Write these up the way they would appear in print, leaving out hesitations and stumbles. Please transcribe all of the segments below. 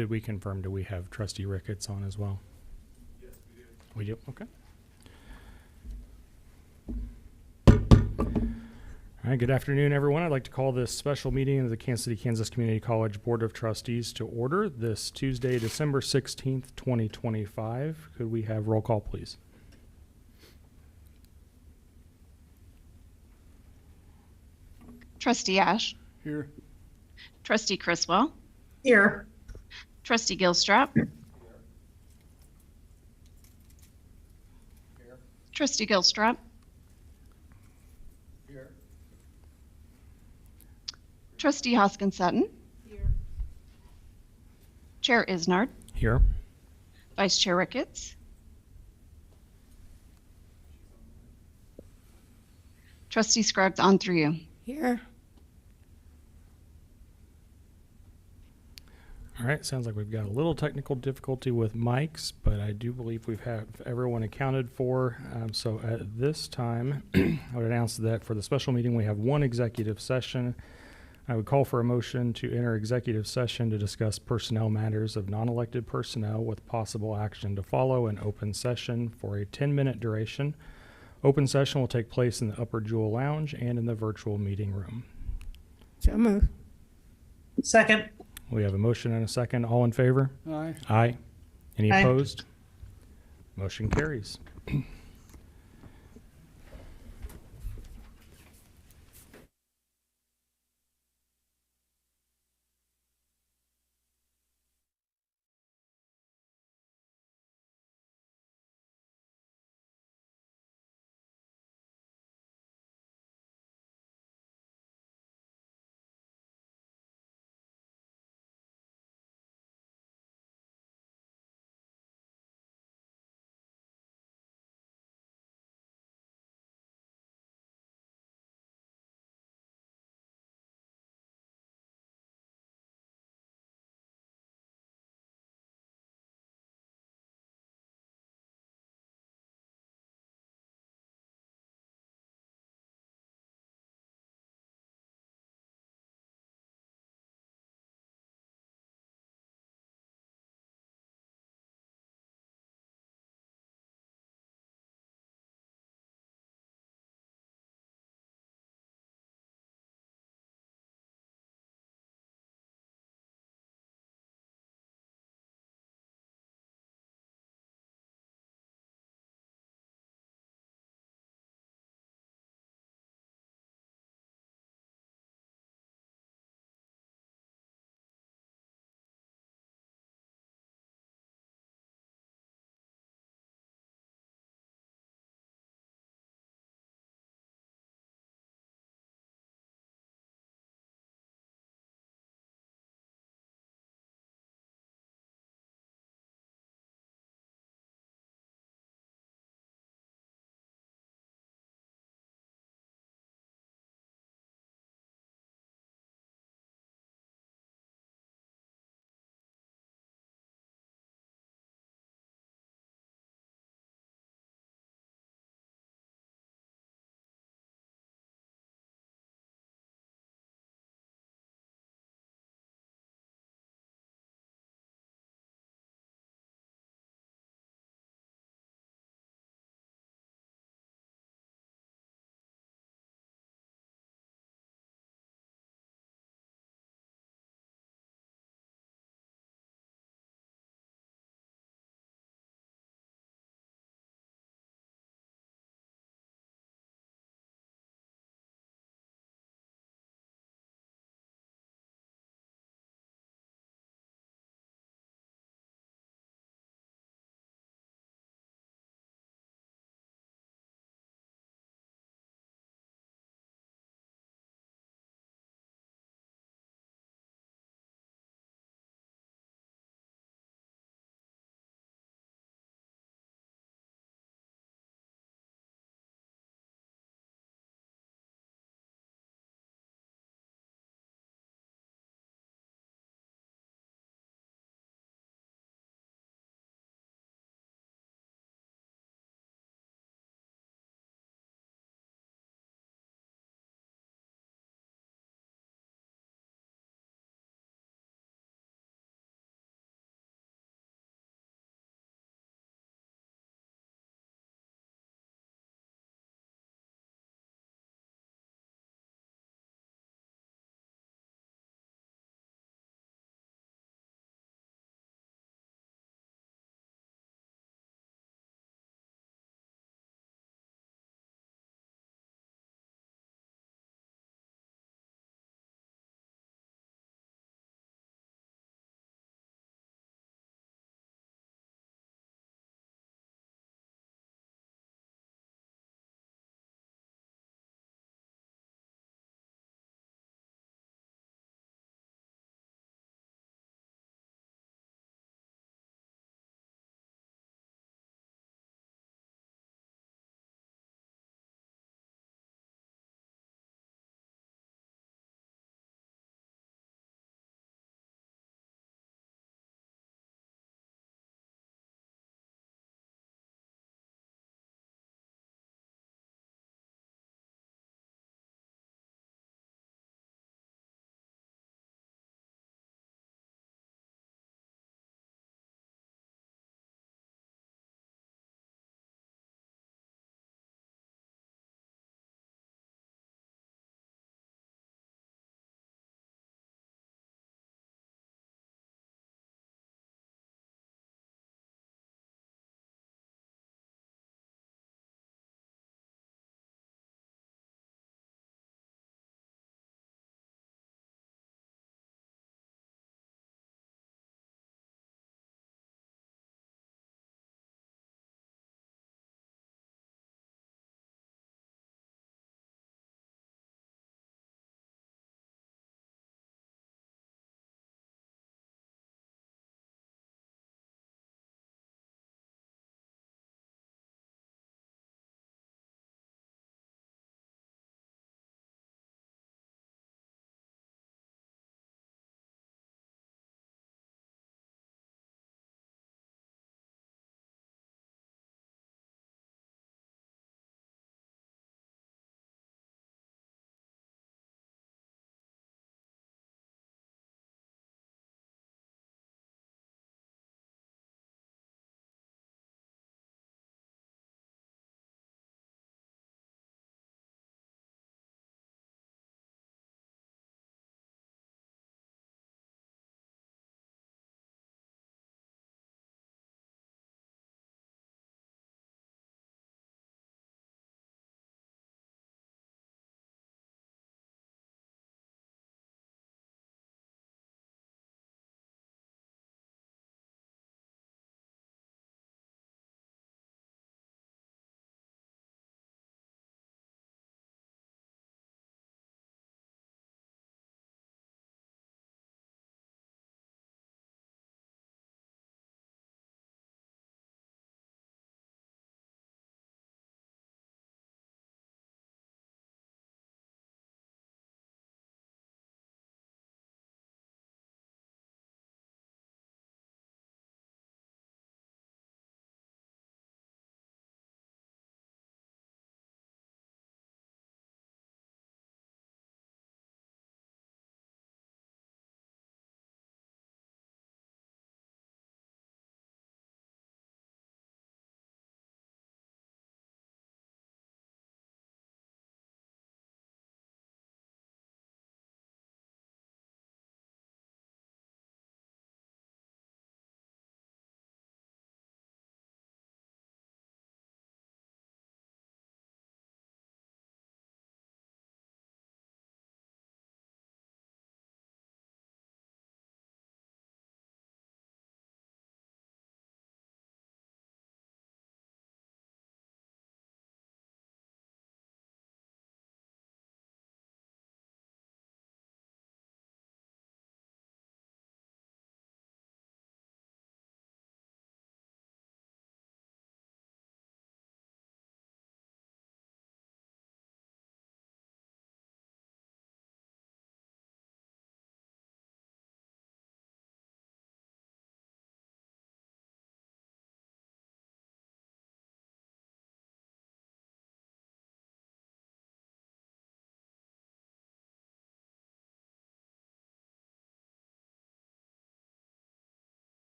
did we confirm, do we have Trustee Ricketts on as well? Yes, we do. We do? Okay. All right, good afternoon, everyone. I'd like to call this special meeting of the Kansas City, Kansas Community College Board of Trustees to order this Tuesday, December 16th, 2025. Could we have roll call, please? Trustee Ash. Here. Trustee Criswell. Here. Trustee Gilstrap. Here. Trustee Gilstrap. Here. Trustee Hoskins Sutton. Chair Isnard. Here. Vice Chair Ricketts. Trustee Scruggs, on through you. Here. All right, sounds like we've got a little technical difficulty with mics, but I do believe we've had everyone accounted for. So at this time, I would announce that for the special meeting, we have one executive session. I would call for a motion to enter executive session to discuss personnel matters of non-elected personnel with possible action to follow an open session for a 10-minute duration. Open session will take place in the Upper Jewel Lounge and in the virtual meeting room. So move. Second. We have a motion and a second. All in favor? Aye. Aye. Any Aye. opposed? Motion carries.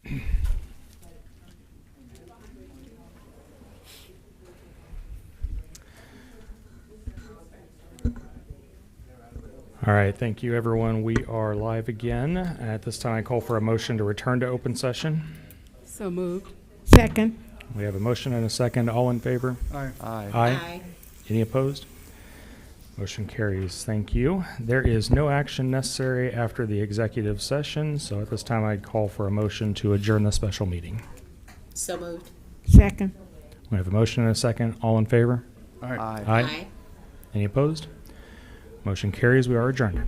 All right, thank you, everyone. We are live again. At this time, I call for a motion to return to open session. So moved. Second. We have a motion and a second. All in favor? Aye. Aye. Any opposed? Motion carries. Thank you. There is no action necessary after the executive session, so at this time, I'd call for a motion to adjourn the special meeting. So moved. Second. We have a motion and a second. All in favor? Aye. Any opposed? Motion carries. We are adjourned.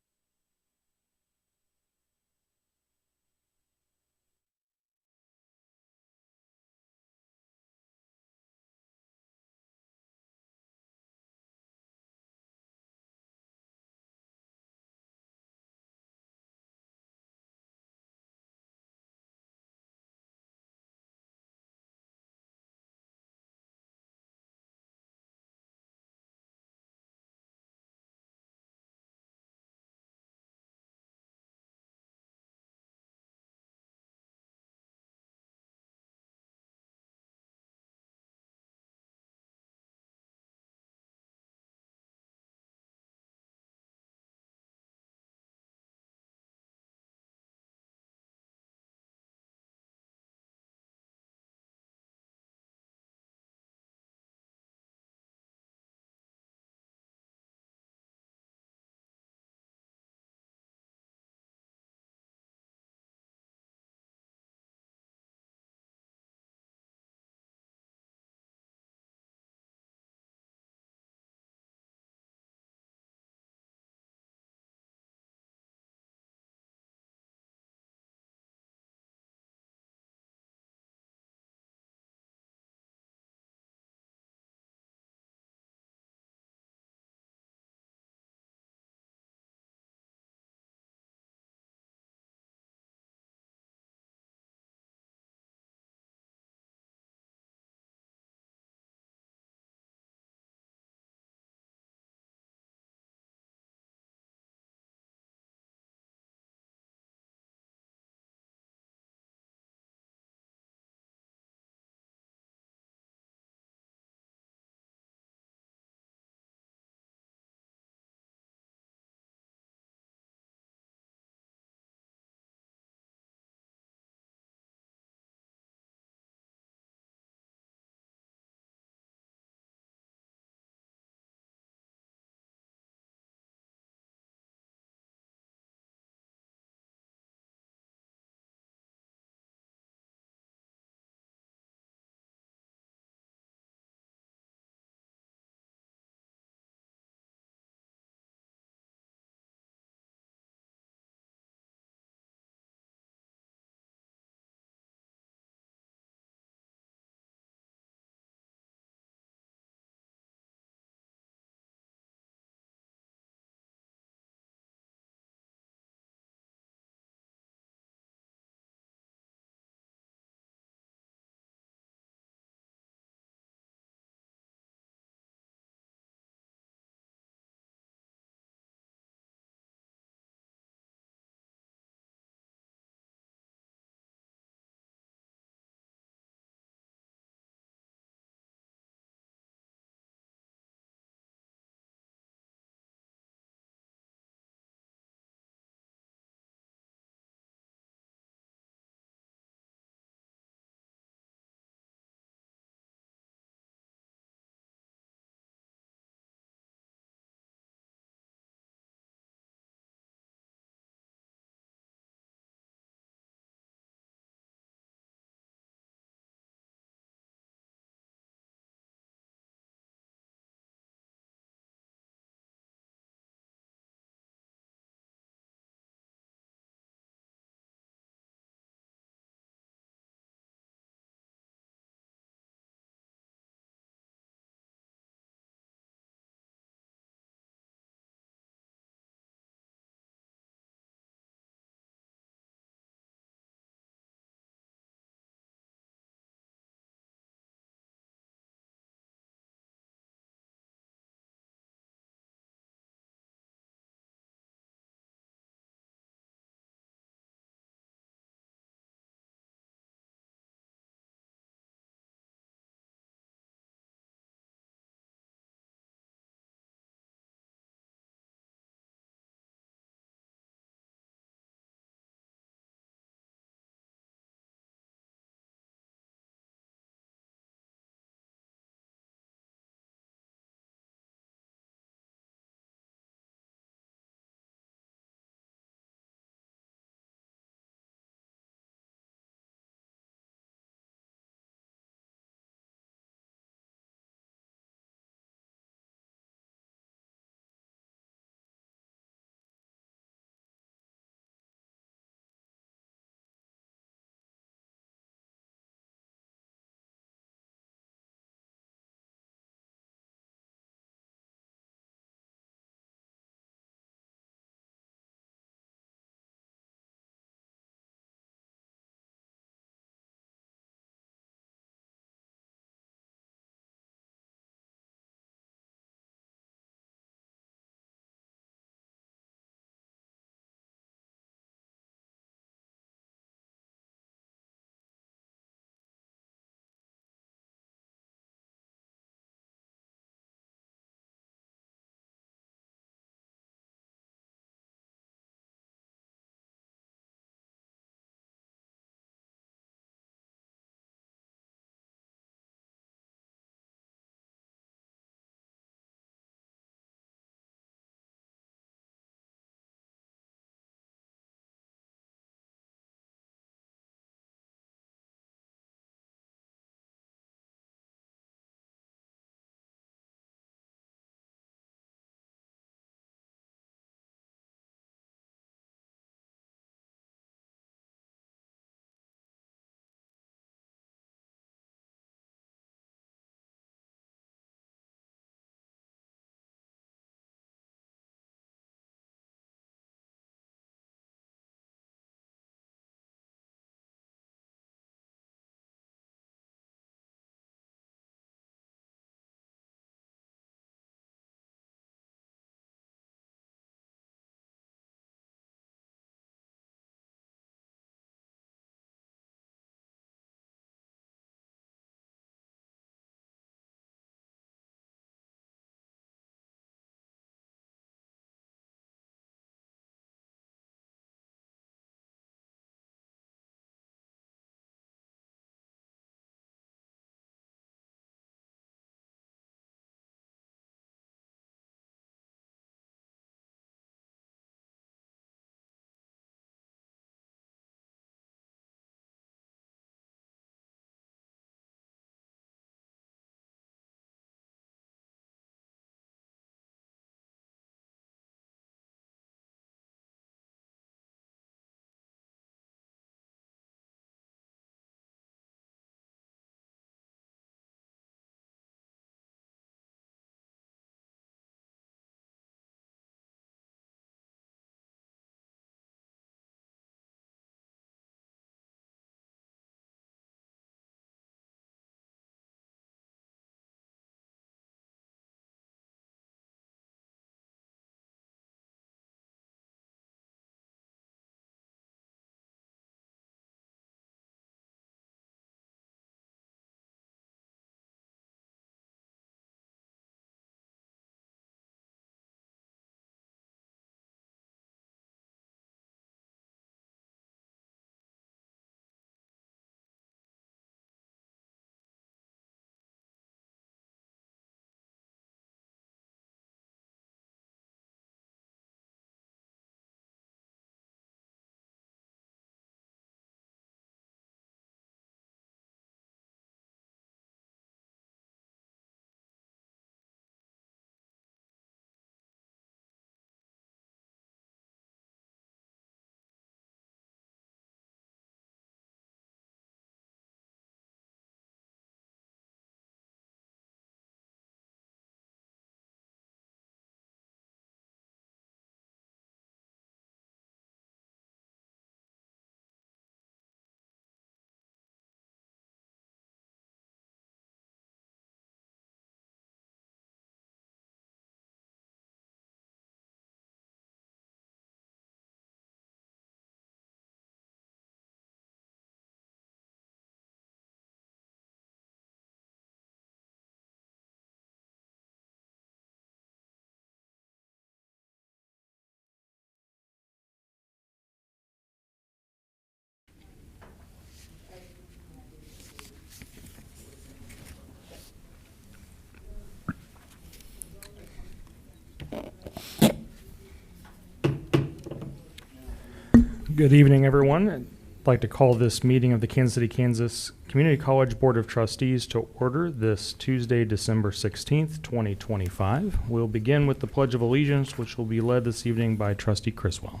Good evening, everyone. I'd like to call this meeting of the Kansas City, Kansas Community College Board of Trustees to order this Tuesday, December 16th, 2025. We'll begin with the Pledge of Allegiance, which will be led this evening by Trustee Criswell.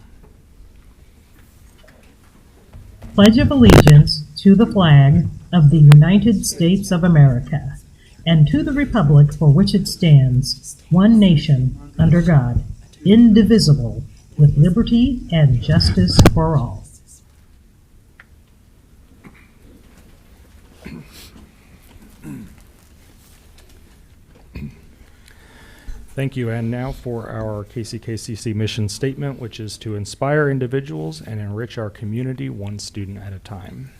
Pledge of allegiance to the flag of the United States of America and to the republic for which it stands, one nation, under God, indivisible, with liberty and justice for all. Thank you. And now for our KCKCC mission statement, which is to inspire individuals and enrich our community one student at a time.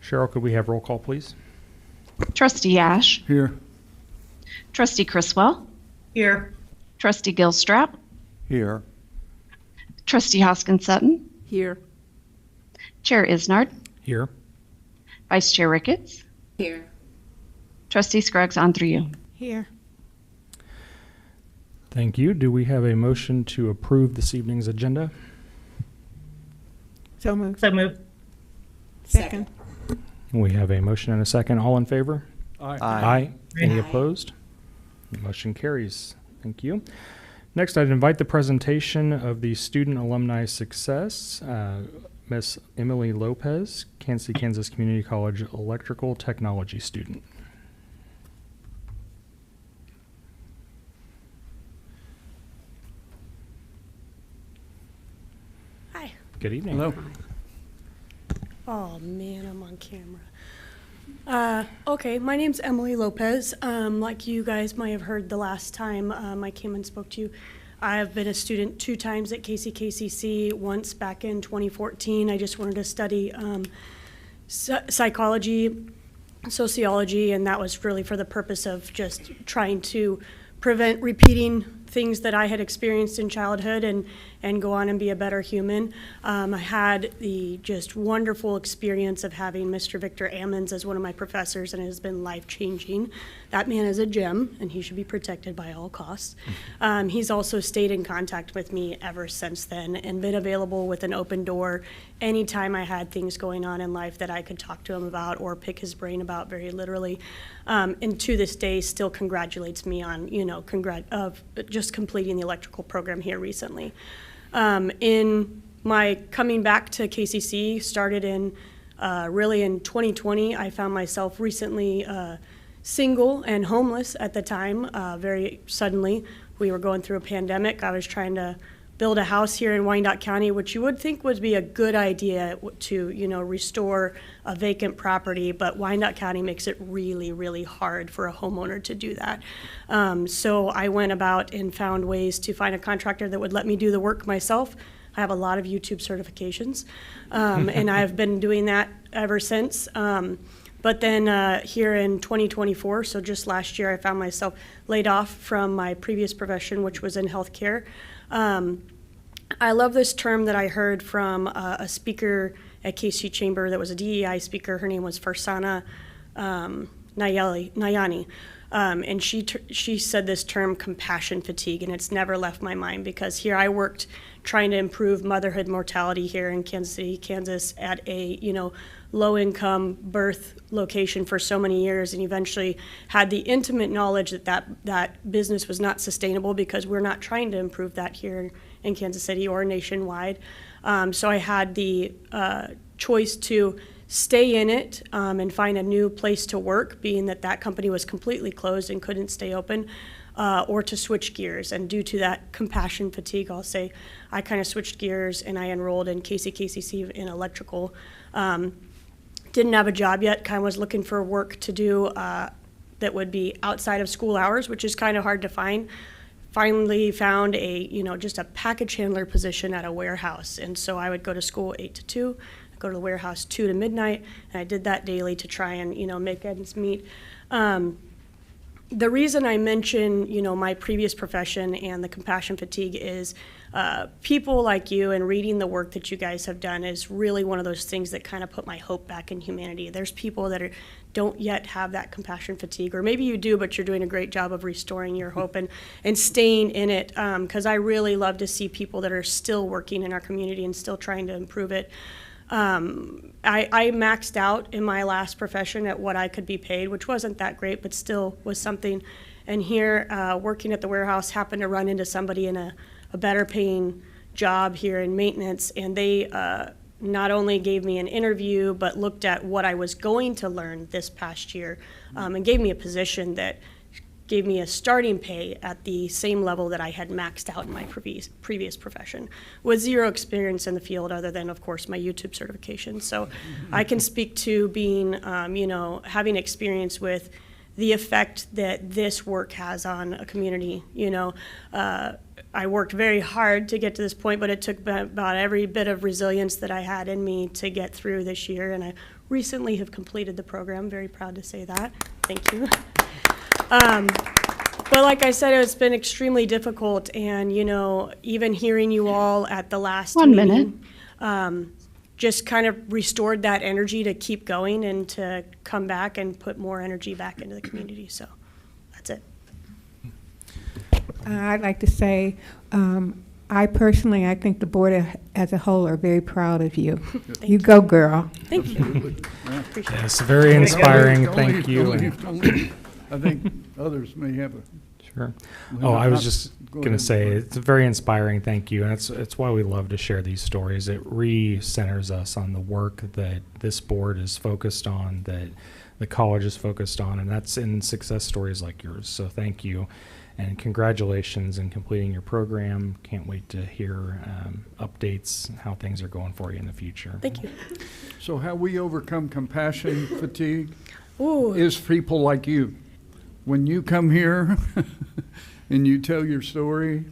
Cheryl, could we have roll call, please? Trustee Ash. Here. Trustee Criswell. Here. Trustee Gilstrap. Here. Trustee Hoskins Sutton. Here. Chair Isnard. Here. Vice Chair Ricketts. Here. Trustee Scruggs on through you. Here. Thank you. Do we have a motion to approve this evening's agenda? So moved. So moved. Second. We have a motion and a second. All in favor? Aye. Any opposed? The motion carries. Thank you. Next, I'd invite the presentation of the Student Alumni Success, Miss Emily Lopez, Kansas City, Kansas Community College electrical technology student. Hi. Good evening. Hello. Oh man, I'm on camera. Okay, my name's Emily Lopez. Like you guys might have heard the last time I came and spoke to you, I have been a student 2 times at KCKCC, once back in 2014. I just wanted to study psychology, sociology, and that was really for the purpose of just trying to prevent repeating things that I had experienced in childhood and go on and be a better human. I had the just wonderful experience of having Mr. Victor Ammons as one of my professors, and it has been life-changing. That man is a gem, and he should be protected by all costs. He's also stayed in contact with me ever since then and been available with an open door anytime I had things going on in life that I could talk to him about or pick his brain about, very literally. And to this day still congratulates me on, just completing the electrical program here recently. In my coming back to KCC started in really in 2020. I found myself recently single and homeless at the time, very suddenly. We were going through a pandemic. I was trying to build a house here in Wyandotte County, which you would think would be a good idea to, restore a vacant property, but Wyandotte County makes it really, really hard for a homeowner to do that. So I went about and found ways to find a contractor that would let me do the work myself. I have a lot of YouTube certifications, and I've been doing that ever since. But then here in 2024, so just last year, I found myself laid off from my previous profession, which was in healthcare. I love this term that I heard from a speaker at KC Chamber that was a DEI speaker. Her name was Farsana Nayani. And she said this term, compassion fatigue, and it's never left my mind because here I worked trying to improve motherhood mortality here in Kansas City, Kansas at a, low-income birth location for so many years, and eventually had the intimate knowledge that business was not sustainable because we're not trying to improve that here in Kansas City or nationwide. So I had the choice to stay in it and find a new place to work, being that company was completely closed and couldn't stay open, or to switch gears. And due to that compassion fatigue, I'll say, I kind of switched gears and I enrolled in KCKCC in electrical. Didn't have a job yet, kind of was looking for work to do that would be outside of school hours, which is kind of hard to find. Finally found just a package handler position at a warehouse. And so I would go to school 8 to 2, go to the warehouse 2 to midnight, and I did that daily to try and, make ends meet. the reason I mention, my previous profession and the compassion fatigue is people like you and reading the work that you guys have done is really one of those things that kind of put my hope back in humanity. There's people that don't yet have that compassion fatigue, or maybe you do, but you're doing a great job of restoring your hope and staying in it, because I really love to see people that are still working in our community and still trying to improve it. I maxed out in my last profession at what I could be paid, which wasn't that great, but still was something. And here, working at the warehouse, happened to run into somebody in a better paying job here in maintenance, and they not only gave me an interview, but looked at what I was going to learn this past year, and gave me a position that gave me a starting pay at the same level that I had maxed out in my previous profession, with zero experience in the field other than, of course, my YouTube certification. So I can speak to being, having experience with the effect that this work has on a community. I worked very hard to get to this point, but it took about every bit of resilience that I had in me to get through this year, and I recently have completed the program. Very proud to say that. Thank you. But like I said, it's been extremely difficult, and even hearing you all at the last meeting, just kind of restored that energy to keep going and to come back and put more energy back into the community. So that's it. I'd like to say, I think the board as a whole are very proud of you. You go, girl. Thank you. Appreciate it. Yes, very inspiring. Thank you. I think others may have a. Sure. Oh, I was just going to say, it's very inspiring. Thank you. And it's why we love to share these stories. It re-centers us on the work that this board is focused on, that the college is focused on, and that's in success stories like yours. So thank you. And congratulations in completing your program. Can't wait to hear updates, how things are going for you in the future. Thank you. So how we overcome compassion fatigue Ooh. is people like you. When you come here and you tell your story,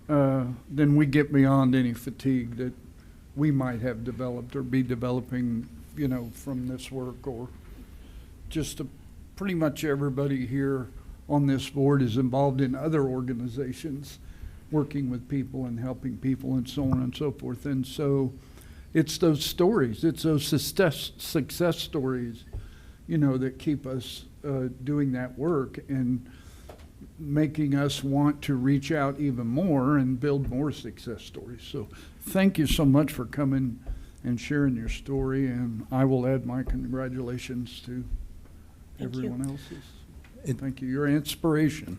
then we get beyond any fatigue that we might have developed or be developing, from this work, or just pretty much everybody here on this board is involved in other organizations, working with people and helping people and so on and so forth. And so it's those stories, it's those success stories, that keep us doing that work and making us want to reach out even more and build more success stories. So thank you so much for coming and sharing your story, and I will add my congratulations to everyone else's. Thank you. You're an inspiration.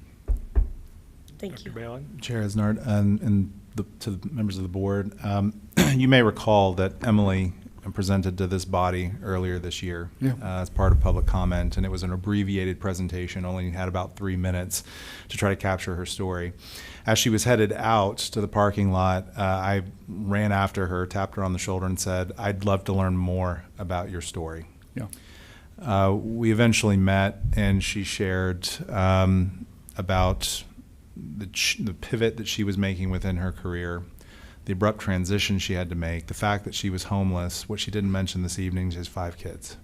Thank Dr. you. Bailey? Chair Isnard, and to the members of the board, you may recall that Emily presented to this body earlier this year as part of public comment, and it was an abbreviated presentation, only had about 3 minutes to try to capture her story. As she was headed out to the parking lot, I ran after her, tapped her on the shoulder, and said, "I'd love to learn more about your story." Yeah. We eventually met, and she shared about the pivot that she was making within her career, the abrupt transition she had to make, the fact that she was homeless. What she didn't mention this evening, she has 5 kids,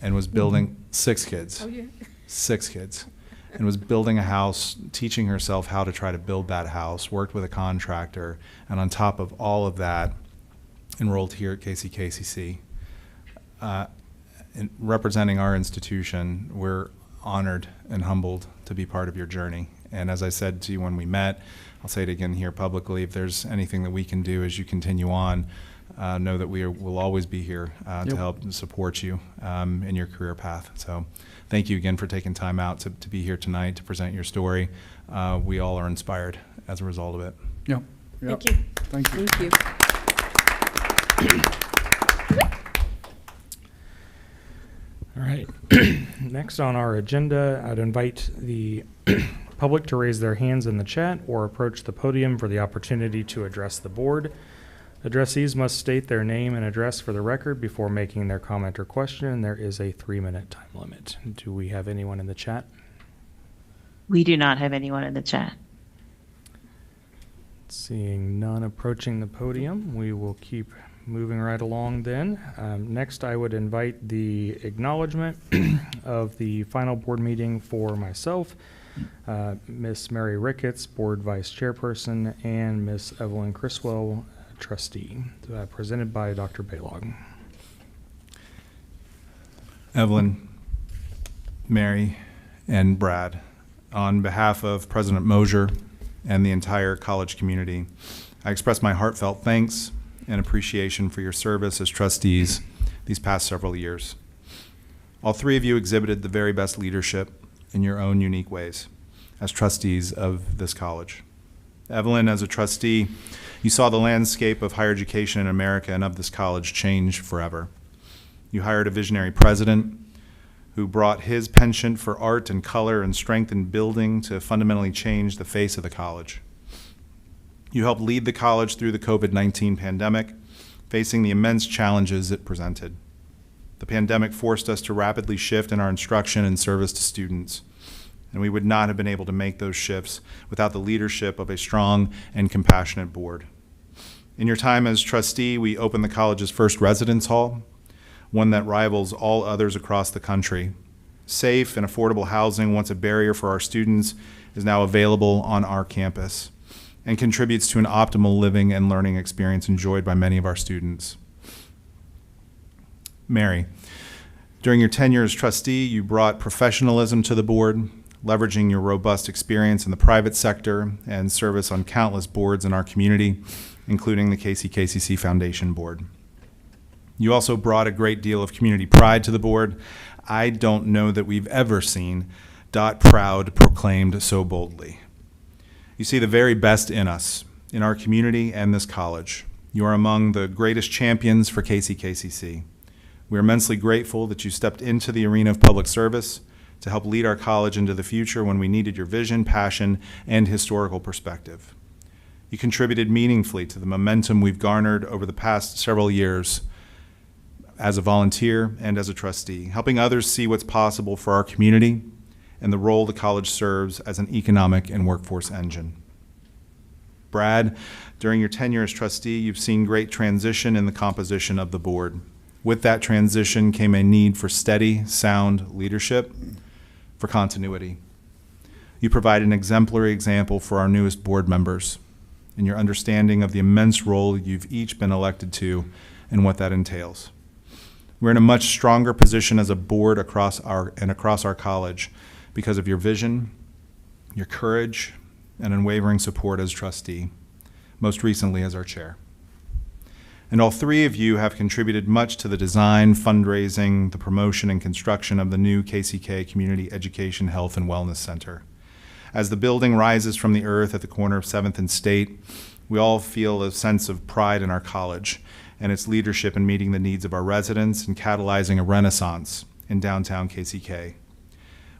and was building 6 kids. Oh, yeah. 6 kids. And was building a house, teaching herself how to try to build that house, worked with a contractor, and on top of all of that, enrolled here at KCKCC. In representing our institution, we're honored and humbled to be part of your journey. And as I said to you when we met, I'll say it again here publicly, if there's anything that we can do as you continue on, know that will always be here to help and support you in your career path. So thank you again for taking time out to be here tonight to present your story. We all are inspired as a result of it. Yep. Thank you. Thank you. Thank you. All right. Next on our agenda, I'd invite the public to raise their hands in the chat or approach the podium for the opportunity to address the board. Addressees must state their name and address for the record before making their comment or question. There is a 3-minute time limit. Do we have anyone in the chat? We do not have anyone in the chat. Seeing none approaching the podium, we will keep moving right along then. Next, I would invite the acknowledgement of the final board meeting for myself, Miss Mary Ricketts, Board Vice Chairperson, and Miss Evelyn Criswell, Trustee, presented by Dr. Baylog. Evelyn, Mary, and Brad, on behalf of President Mosier and the entire college community, I express my heartfelt thanks and appreciation for your service as trustees these past several years. All three of you exhibited the very best leadership in your own unique ways as trustees of this college. Evelyn, as a trustee, you saw the landscape of higher education in America and of this college change forever. You hired a visionary president who brought his penchant for art and color and strength in building to fundamentally change the face of the college. You helped lead the college through the COVID-19 pandemic, facing the immense challenges it presented. The pandemic forced us to rapidly shift in our instruction and service to students, and we would not have been able to make those shifts without the leadership of a strong and compassionate board. In your time as trustee, we opened the college's first residence hall, one that rivals all others across the country. Safe and affordable housing, once a barrier for our students, is now available on our campus and contributes to an optimal living and learning experience enjoyed by many of our students. Mary, during your tenure as trustee, you brought professionalism to the board, leveraging your robust experience in the private sector and service on countless boards in our community, including the KCKCC Foundation Board. You also brought a great deal of community pride to the board. I don't know that we've ever seen Dot Proud proclaimed so boldly. You see the very best in us, in our community and this college. You are among the greatest champions for KCKCC. We are immensely grateful that you stepped into the arena of public service to help lead our college into the future when we needed your vision, passion, and historical perspective. You contributed meaningfully to the momentum we've garnered over the past several years as a volunteer and as a trustee, helping others see what's possible for our community and the role the college serves as an economic and workforce engine. Brad, during your tenure as trustee, you've seen great transition in the composition of the board. With that transition came a need for steady, sound leadership, for continuity. You provide an exemplary example for our newest board members in your understanding of the immense role you've each been elected to and what that entails. We're in a much stronger position as a board across our college because of your vision, your courage, and unwavering support as trustee, most recently as our chair. And all three of you have contributed much to the design, fundraising, the promotion, and construction of the new KCK Community Education, Health, and Wellness Center. As the building rises from the earth at the corner of 7th and State, we all feel a sense of pride in our college and its leadership in meeting the needs of our residents and catalyzing a renaissance in downtown KCK.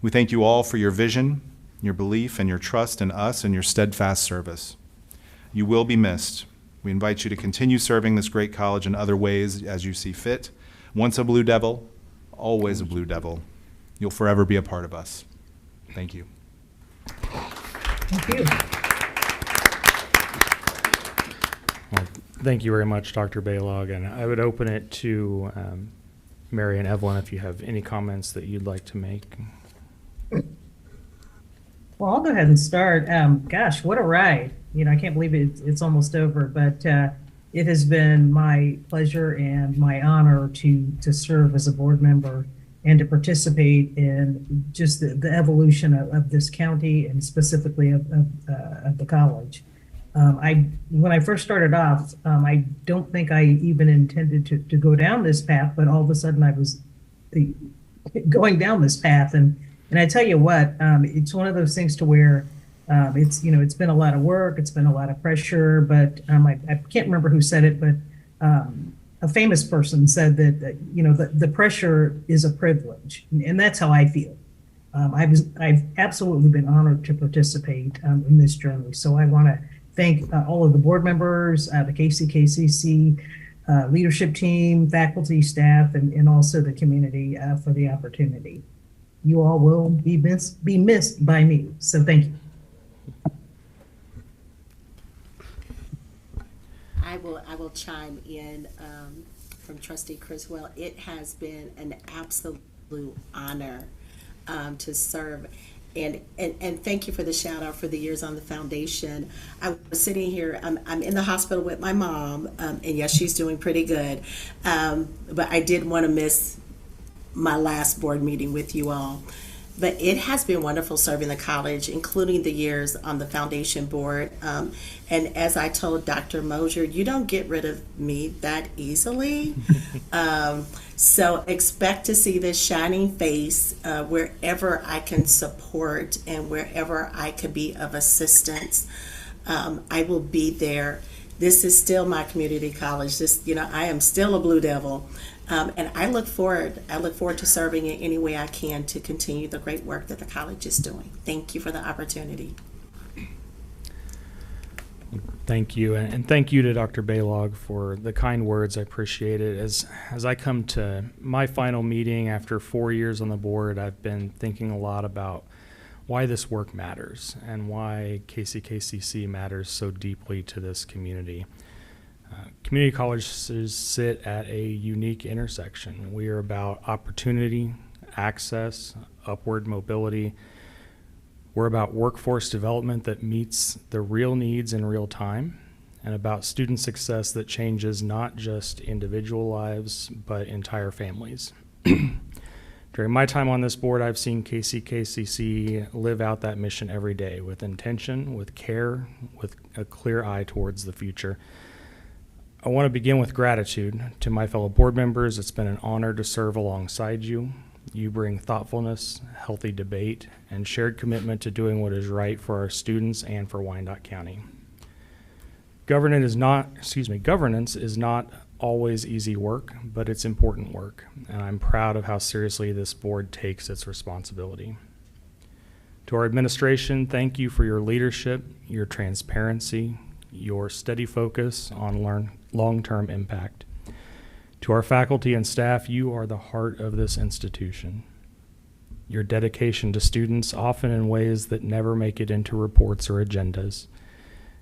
We thank you all for your vision, your belief, and your trust in us and your steadfast service. You will be missed. We invite you to continue serving this great college in other ways as you see fit. Once a Blue Devil, always a Blue Devil. You'll forever be a part of us. Thank you. Thank you. Well, thank you very much, Dr. Baylog, and I would open it to Mary and Evelyn if you have any comments that you'd like to make. Well, I'll go ahead and start. Gosh, what a ride. I can't believe it's almost over, but it has been my pleasure and my honor to serve as a board member and to participate in just the evolution of this county and specifically of the college. When I first started off, I don't think I even intended to go down this path, but all of a sudden I was going down this path. And I tell you what, it's one of those things to where it's been a lot of work, it's been a lot of pressure, but I can't remember who said it, but a famous person said that the pressure is a privilege, and that's how I feel. I've absolutely been honored to participate in this journey. So I want to thank all of the board members, the KCKCC leadership team, faculty, staff, and also the community for the opportunity. You all will be missed by me. So thank you. I will chime in from Trustee Criswell. It has been an absolute honor to serve. And thank you for the shout out for the years on the foundation. I was sitting here, I'm in the hospital with my mom, and yes, she's doing pretty good. But I did want to miss my last board meeting with you all. But it has been wonderful serving the college, including the years on the foundation board. And as I told Dr. Mosier, you don't get rid of me that easily. So expect to see this shining face wherever I can support and wherever I could be of assistance. I will be there. This is still my community college. I am still a Blue Devil. And I look forward to serving in any way I can to continue the great work that the college is doing. Thank you for the opportunity. Thank you, and thank you to Dr. Baylog for the kind words. I appreciate it. As I come to my final meeting after 4 years on the board, I've been thinking a lot about why this work matters and why KCKCC matters so deeply to this community. Community colleges sit at a unique intersection. We are about opportunity, access, upward mobility. We're about workforce development that meets the real needs in real time, and about student success that changes not just individual lives, but entire families. During my time on this board, I've seen KCKCC live out that mission every day with intention, with care, with a clear eye towards the future. I want to begin with gratitude to my fellow board members. It's been an honor to serve alongside you. You bring thoughtfulness, healthy debate, and shared commitment to doing what is right for our students and for Wyandotte County. Governance is not always easy work, but it's important work, and I'm proud of how seriously this board takes its responsibility. To our administration, thank you for your leadership, your transparency, your steady focus on long-term impact. To our faculty and staff, you are the heart of this institution. Your dedication to students, often in ways that never make it into reports or agendas,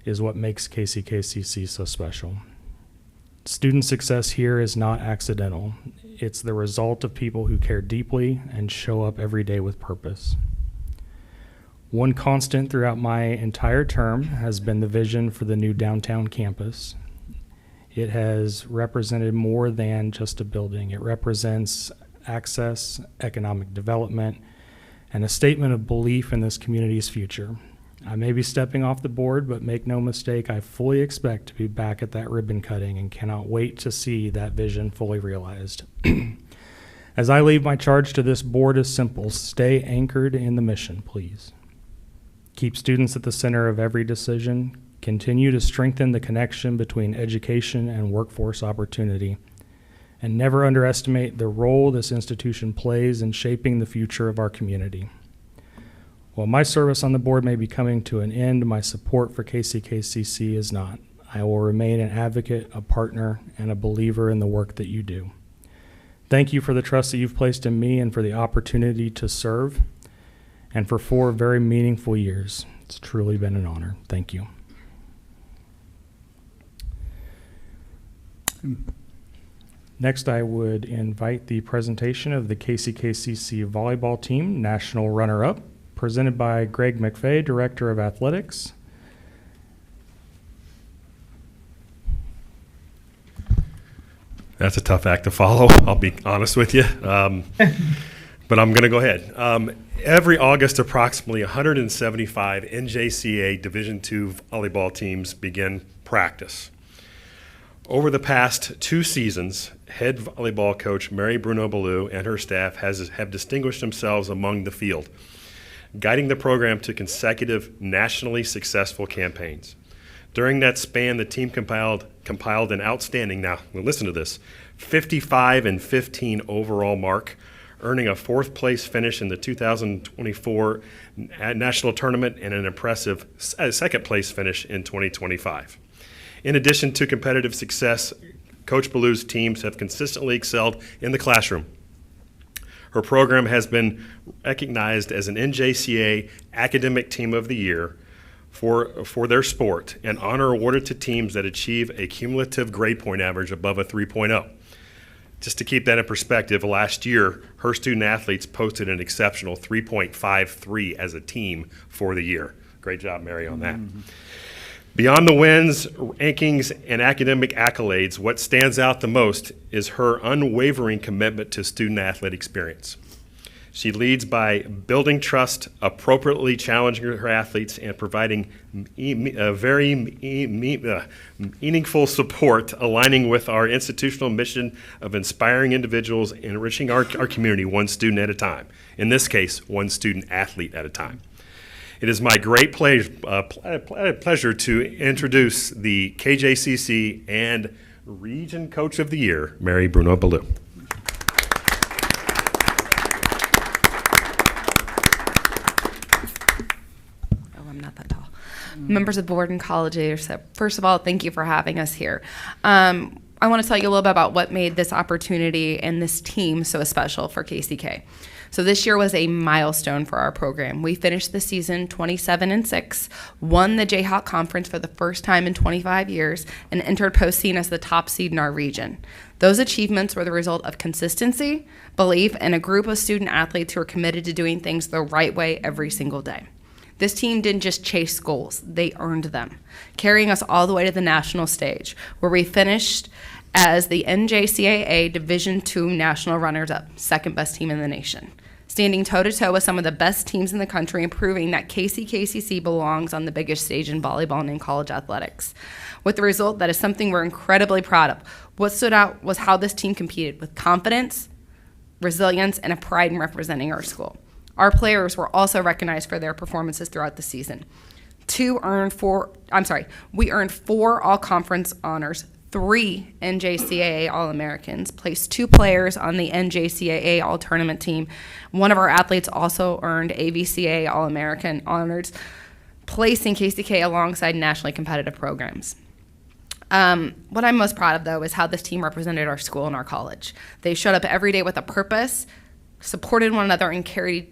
is what makes KCKCC so special. Student success here is not accidental. It's the result of people who care deeply and show up every day with purpose. One constant throughout my entire term has been the vision for the new downtown campus. It has represented more than just a building. It represents access, economic development, and a statement of belief in this community's future. I may be stepping off the board, but make no mistake, I fully expect to be back at that ribbon cutting and cannot wait to see that vision fully realized. As I leave, my charge to this board is simple: stay anchored in the mission, please. Keep students at the center of every decision. Continue to strengthen the connection between education and workforce opportunity. And never underestimate the role this institution plays in shaping the future of our community. While my service on the board may be coming to an end, my support for KCKCC is not. I will remain an advocate, a partner, and a believer in the work that you do. Thank you for the trust that you've placed in me and for the opportunity to serve, and for 4 very meaningful years. It's truly been an honor. Thank you. Next, I would invite the presentation of the KCKCC volleyball team, national runner-up, presented by Greg McFay, Director of Athletics. That's a tough act to follow, I'll be honest with you. But I'm going to go ahead. Every August, approximately 175 NJCA Division II volleyball teams begin practice. Over the past 2 seasons, head volleyball coach Mary Bruno-Ballou and her staff have distinguished themselves among the field, guiding the program to consecutive nationally successful campaigns. During that span, the team compiled an outstanding, now listen to this, 55-15 overall mark, earning a 4th place finish in the 2024 national tournament and an impressive 2nd place finish in 2025. In addition to competitive success, Coach Ballou's teams have consistently excelled in the classroom. Her program has been recognized as an NJCA Academic Team of the Year for their sport, and honor awarded to teams that achieve a cumulative grade point average above a 3.0. Just to keep that in perspective, last year, her student athletes posted an exceptional 3.53 as a team for the year. Great job, Mary, on that. Beyond the wins, rankings, and academic accolades, what stands out the most is her unwavering commitment to student-athlete experience. She leads by building trust, appropriately challenging her athletes, and providing very meaningful support, aligning with our institutional mission of inspiring individuals, enriching our community one student at a time. In this case, one student athlete at a time. It is my great pleasure to introduce the KJCC and Region Coach of the Year, Mary Bruno-Ballou. Not that tall. Members of the board and college leadership, first of all, thank you for having us here. I want to tell you a little bit about what made this opportunity and this team so special for KCK. So this year was a milestone for our program. We finished the season 27-6, won the Jayhawk Conference for the first time in 25 years, and entered postseason as the top seed in our region. Those achievements were the result of consistency, belief, and a group of student athletes who are committed to doing things the right way every single day. This team didn't just chase goals, they earned them, carrying us all the way to the national stage, where we finished as the NJCAA Division II national runners-up, second best team in the nation, standing toe-to-toe with some of the best teams in the country and proving that KCKCC belongs on the biggest stage in volleyball and in college athletics. With the result, that is something we're incredibly proud of. What stood out was how this team competed with confidence, resilience, and a pride in representing our school. Our players were also recognized for their performances throughout the season. We earned 4 all-conference honors, 3 NJCAA All-Americans, placed 2 players on the NJCAA All-Tournament team. One of our athletes also earned AVCA All-American honors, placing KCK alongside nationally competitive programs. What I'm most proud of, though, is how this team represented our school and our college. They showed up every day with a purpose, supported one another, and carried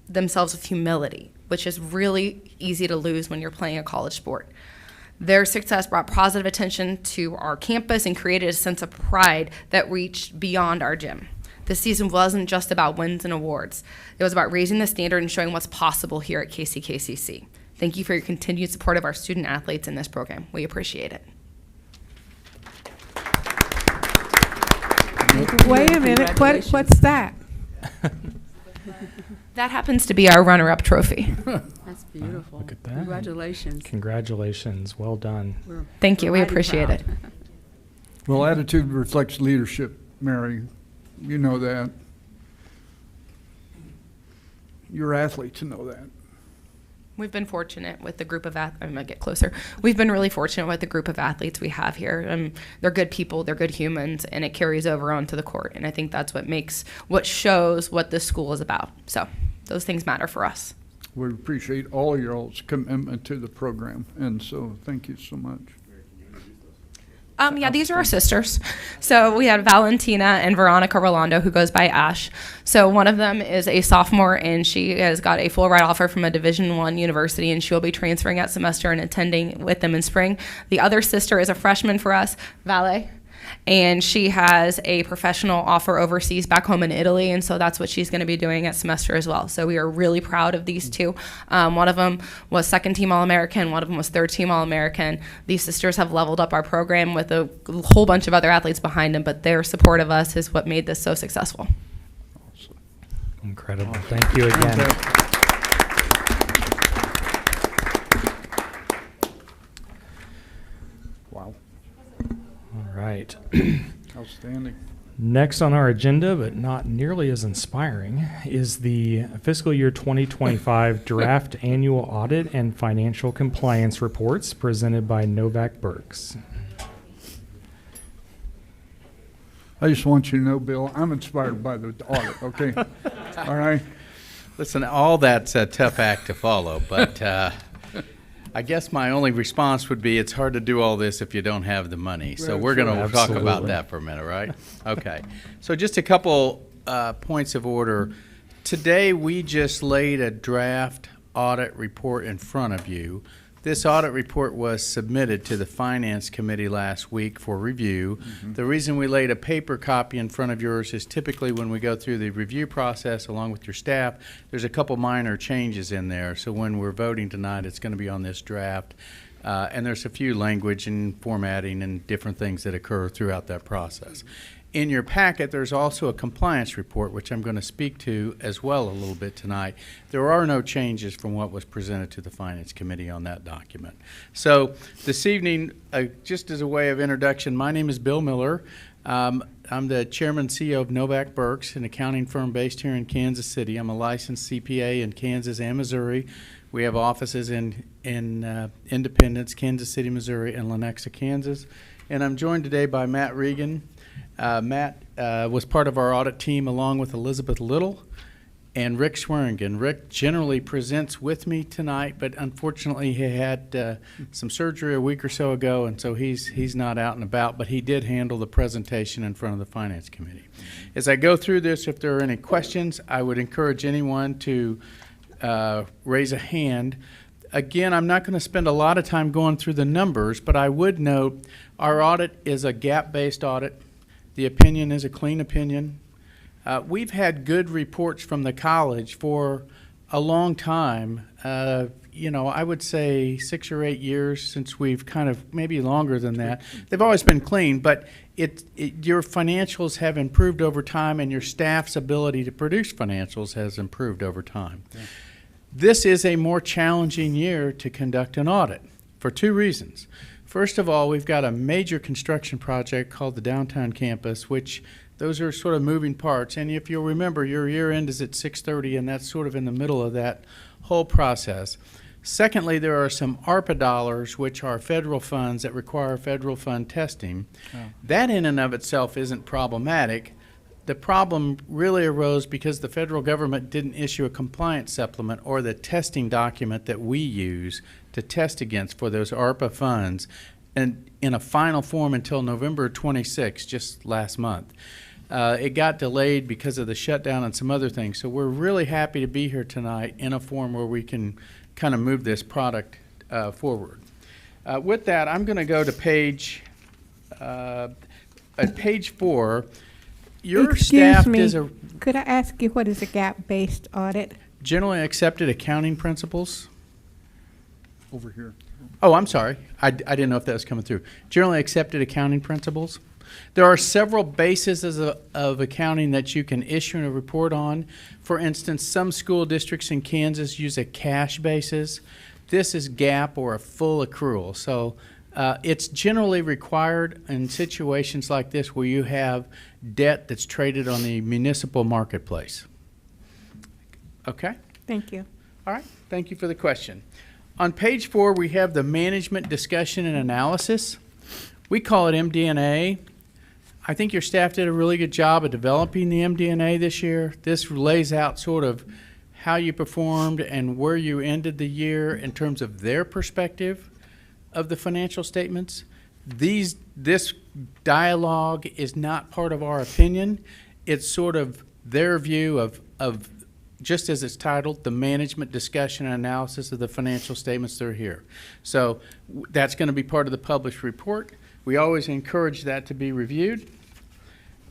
themselves with humility, which is really easy to lose when you're playing a college sport. Their success brought positive attention to our campus and created a sense of pride that reached beyond our gym. This season wasn't just about wins and awards. It was about raising the standard and showing what's possible here at KCKCC. Thank you for your continued support of our student athletes in this program. We appreciate it. Wait a minute, what's that? That happens to be our runner-up trophy. That's beautiful. Look at that. Congratulations. Congratulations. Well done. Thank you. We appreciate it. Well, attitude reflects leadership, Mary. You know that. Your athletes know that. We've been fortunate with the group of I'm going to get closer. We've been really fortunate with the group of athletes we have here. They're good people, they're good humans, and it carries over onto the court. And I think that's what shows what this school is about. So those things matter for us. We appreciate all your all's commitment to the program, and so thank you so much. Yeah, these are our sisters. So we had Valentina and Veronica Rolando, who goes by Ash. So one of them is a sophomore, and she has got a full ride offer from a Division I university, and she'll be transferring that semester and attending with them in spring. The other sister is a freshman for us, Vale, and she has a professional offer overseas back home in Italy, and so that's what she's going to be doing at semester as well. So we are really proud of these two. One of them was second-team All-American, one of them was third-team All-American. These sisters have leveled up our program with a whole bunch of other athletes behind them, but their support of us is what made this so successful. Incredible. Thank you again. Wow. All right. Outstanding. Next on our agenda, but not nearly as inspiring, is the fiscal year 2025 draft annual audit and financial compliance reports presented by Novak Burks. I just want you to know, Bill, I'm inspired by the audit, okay? All right? Listen, all that's a tough act to follow, but I guess my only response would be it's hard to do all this if you don't have the money. So we're going to talk about that for a minute, right? Okay. So just a couple points of order. Today we just laid a draft audit report in front of you This audit report was submitted to the Finance Committee last week for review. The reason we laid a paper copy in front of yours is typically when we go through the review process along with your staff, there's a couple minor changes in there. So when we're voting tonight, it's going to be on this draft. And there's a few language and formatting and different things that occur throughout that process. In your packet, there's also a compliance report, which I'm going to speak to as well a little bit tonight. There are no changes from what was presented to the Finance Committee on that document. So this evening, just as a way of introduction, my name is Bill Miller. I'm the chairman and CEO of Novak Burks, an accounting firm based here in Kansas City. I'm a licensed CPA in Kansas and Missouri. We have offices in Independence, Kansas City, Missouri, and Lenexa, Kansas. And I'm joined today by Matt Regan. Matt was part of our audit team along with Elizabeth Little and Rick Swearingen. Rick generally presents with me tonight, but unfortunately he had some surgery a week or so ago, and so he's not out and about, but he did handle the presentation in front of the Finance Committee. As I go through this, if there are any questions, I would encourage anyone to raise a hand. Again, I'm not going to spend a lot of time going through the numbers, but I would note our audit is a GAAP-based audit. The opinion is a clean opinion. We've had good reports from the college for a long time. I would say 6 or 8 years since we've kind of, maybe longer than that. They've always been clean, but your financials have improved over time, and your staff's ability to produce financials has improved over time. Yeah. This is a more challenging year to conduct an audit for two reasons. First of all, we've got a major construction project called the downtown campus, which those are sort of moving parts. And if you'll remember, your year end is at 6:30, and that's sort of in the middle of that whole process. Secondly, there are some ARPA dollars, which are federal funds that require federal fund testing. Oh. That in and of itself isn't problematic. The problem really arose because the federal government didn't issue a compliance supplement or the testing document that we use to test against for those ARPA funds, and in a final form until November 26, just last month. It got delayed because of the shutdown and some other things. So we're really happy to be here tonight in a form where we can kind of move this product forward. With that, I'm going to go to page 4. Your staff does a... Could I ask you what is a GAAP-based audit? Generally accepted accounting principles. Over here. Oh, I'm sorry. I didn't know if that was coming through. Generally accepted accounting principles. There are several bases of accounting that you can issue a report on. For instance, some school districts in Kansas use a cash basis. This is GAAP or a full accrual. So it's generally required in situations like this where you have debt that's traded on the municipal marketplace. Okay? Thank you. All right. Thank you for the question. On page 4, we have the management discussion and analysis. We call it MD&A. I think your staff did a really good job of developing the MD&A this year. This lays out sort of how you performed and where you ended the year in terms of their perspective of the financial statements. This dialogue is not part of our opinion. It's sort of their view of just as it's titled, the management discussion and analysis of the financial statements that are here. So that's going to be part of the published report. We always encourage that to be reviewed.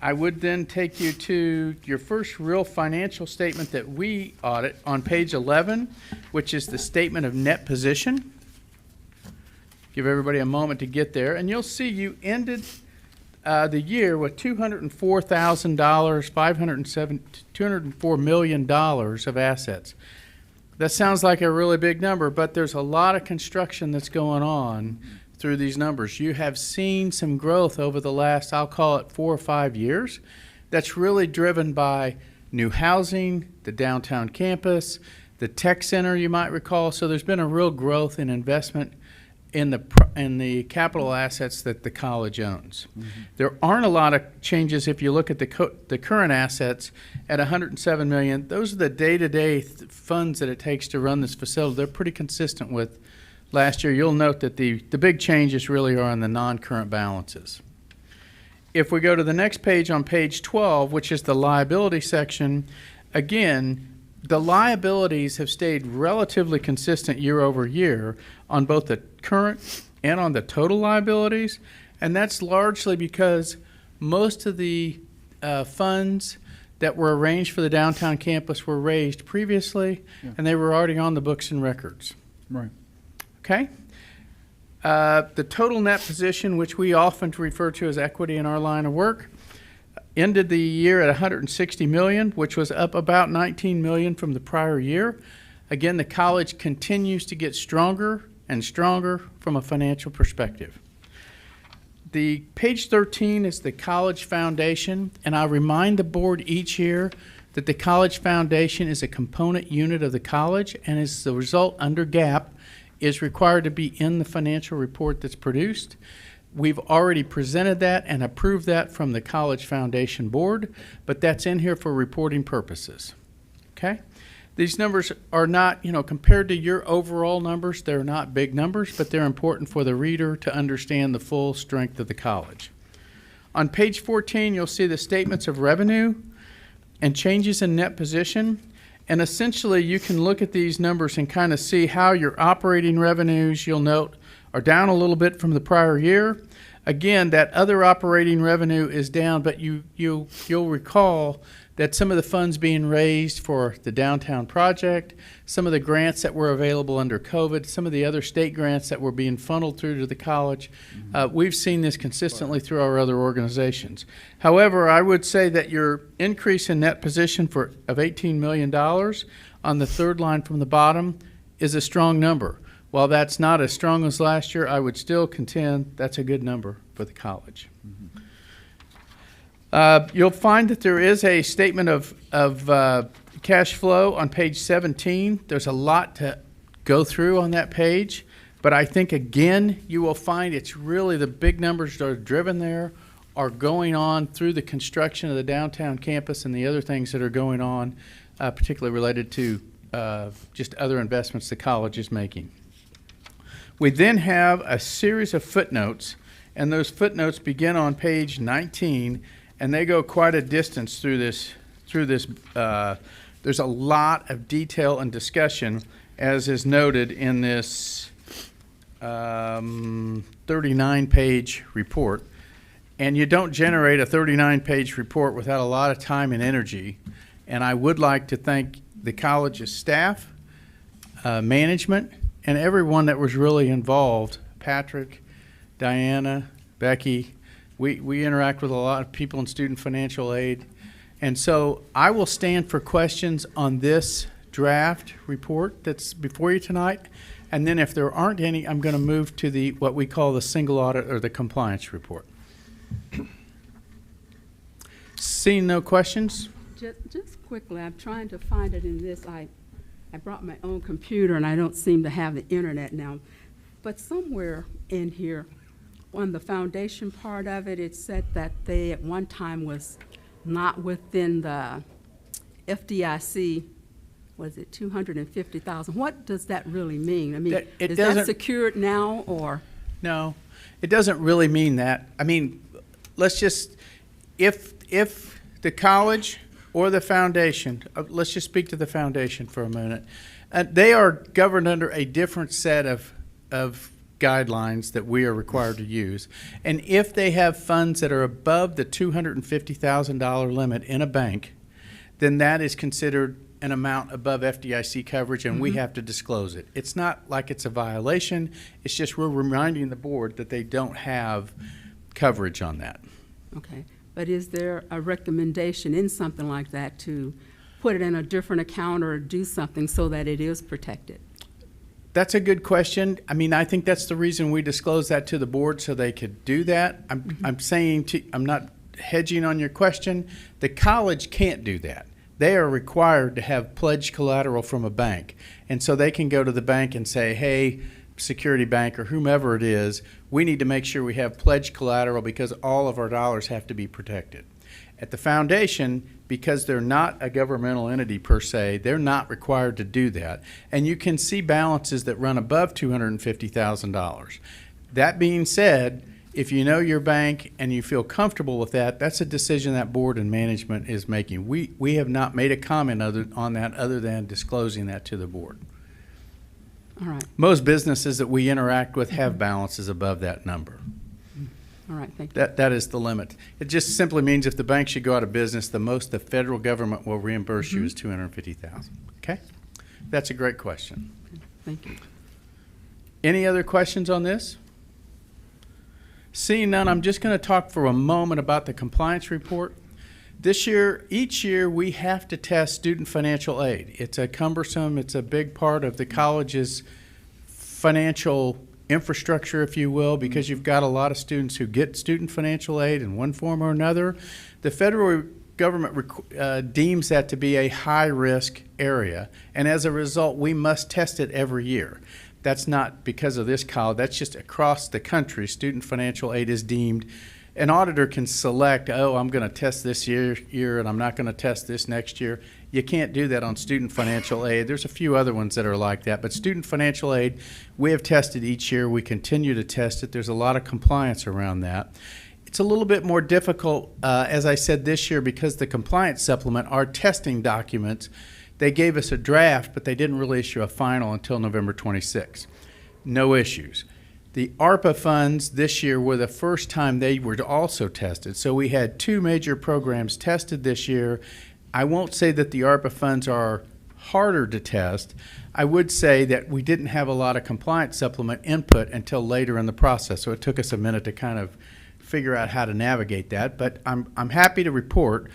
I would then take you to your first real financial statement that we audit on page 11, which is the statement of net position. Give everybody a moment to get there, and you'll see you ended the year with $204 million of assets. That sounds like a really big number, but there's a lot of construction that's going on through these numbers. You have seen some growth over the last, I'll call it 4 or 5 years. That's really driven by new housing, the downtown campus, the tech center, you might recall. So there's been a real growth in investment in the capital assets that the college owns. Mm-hmm. There aren't a lot of changes if you look at the current assets at $107 million. Those are the day-to-day funds that it takes to run this facility. They're pretty consistent with last year. You'll note that the big changes really are on the non-current balances. If we go to the next page on page 12, which is the liability section, again, the liabilities have stayed relatively consistent year over year on both the current and on the total liabilities, and that's largely because most of the funds that were arranged for the downtown campus were raised previously, and they were already on the books and records. Right. Okay? The total net position, which we often refer to as equity in our line of work, ended the year at $160 million, which was up about $19 million from the prior year. Again, the college continues to get stronger and stronger from a financial perspective. The page 13 is the College Foundation, and I remind the board each year that the College Foundation is a component unit of the college, and as a result, under GAAP, is required to be in the financial report that's produced. We've already presented that and approved that from the College Foundation Board, but that's in here for reporting purposes. Okay? These numbers are not, compared to your overall numbers, they're not big numbers, but they're important for the reader to understand the full strength of the college. On page 14, you'll see the statements of revenue and changes in net position. And essentially, you can look at these numbers and kind of see how your operating revenues, you'll note, are down a little bit from the prior year. Again, that other operating revenue is down, but you'll recall that some of the funds being raised for the downtown project, some of the grants that were available under COVID, some of the other state grants that were being funneled through to the college, we've seen this consistently through our other organizations. However, I would say that your increase in net position of $18 million on the third line from the bottom is a strong number. While that's not as strong as last year, I would still contend that's a good number for the college. You'll find that there is a statement of cash flow on page 17. There's a lot to go through on that page, but I think, again, you will find it's really the big numbers that are driven there are going on through the construction of the downtown campus and the other things that are going on, particularly related to just other investments the college is making. We then have a series of footnotes, and those footnotes begin on page 19, and they go quite a distance through this. There's a lot of detail and discussion, as is noted in this 39-page report. And you don't generate a 39-page report without a lot of time and energy. And I would like to thank the college's staff, management, and everyone that was really involved. Patrick, Diana, Becky. We interact with a lot of people in student financial aid. And so I will stand for questions on this draft report that's before you tonight. And then if there aren't any, I'm going to move to what we call the single audit or the compliance report. Seeing no questions? Just quickly, I'm trying to find it in this. I brought my own computer, and I don't seem to have the internet now. But somewhere in here, on the foundation part of it, it said that they at one time was not within the FDIC. Was it 250,000? What does that really mean? I mean, is that secured now, or? No, it doesn't really mean that. I mean, let's just, if the college or the foundation, let's just speak to the foundation for a minute. They are governed under a different set of guidelines that we are required to use. And if they have funds that are above the $250,000 limit in a bank, then that is considered an amount above FDIC coverage, and we have to disclose it. It's not like it's a violation. It's just we're reminding the board that they don't have coverage on that. Okay. But is there a recommendation in something like that to put it in a different account or do something so that it is protected? That's a good question. I mean, I think that's the reason we disclosed that to the board, so they could do that. I'm saying I'm not hedging on your question. The college can't do that. They are required to have pledged collateral from a bank. And so they can go to the bank and say, hey, Security Bank or whomever it is, we need to make sure we have pledged collateral because all of our dollars have to be protected. At the foundation, because they're not a governmental entity per se, they're not required to do that. And you can see balances that run above $250,000. That being said, If you know your bank and you feel comfortable with that, that's a decision that board and management is making. We have not made a comment on that other than disclosing that to the board. All right. Most businesses that we interact with have balances above that number. All right, thank you. That is the limit. It just simply means if the bank should go out of business, the most the federal government will reimburse you is $250,000. Okay? That's a great question. Thank you. Any other questions on this? Seeing none, I'm just going to talk for a moment about the compliance report. This year, each year, we have to test student financial aid. It's a cumbersome, it's a big part of the college's financial infrastructure, if you will, because you've got a lot of students who get student financial aid in one form or another. The federal government deems that to be a high-risk area, and as a result, we must test it every year. That's not because of this college, that's just across the country. Student financial aid is deemed, an auditor can select, oh, I'm going to test this year and I'm not going to test this next year. You can't do that on student financial aid. There's a few other ones that are like that, but student financial aid, we have tested each year. We continue to test it. There's a lot of compliance around that. It's a little bit more difficult, as I said, this year because the compliance supplement, our testing documents, they gave us a draft, but they didn't really issue a final until November 26. No issues. The ARPA funds this year were the first time they were also tested. So we had two major programs tested this year. I won't say that the ARPA funds are harder to test. I would say that we didn't have a lot of compliance supplement input until later in the process. So it took us a minute to kind of figure out how to navigate that. But I'm happy to report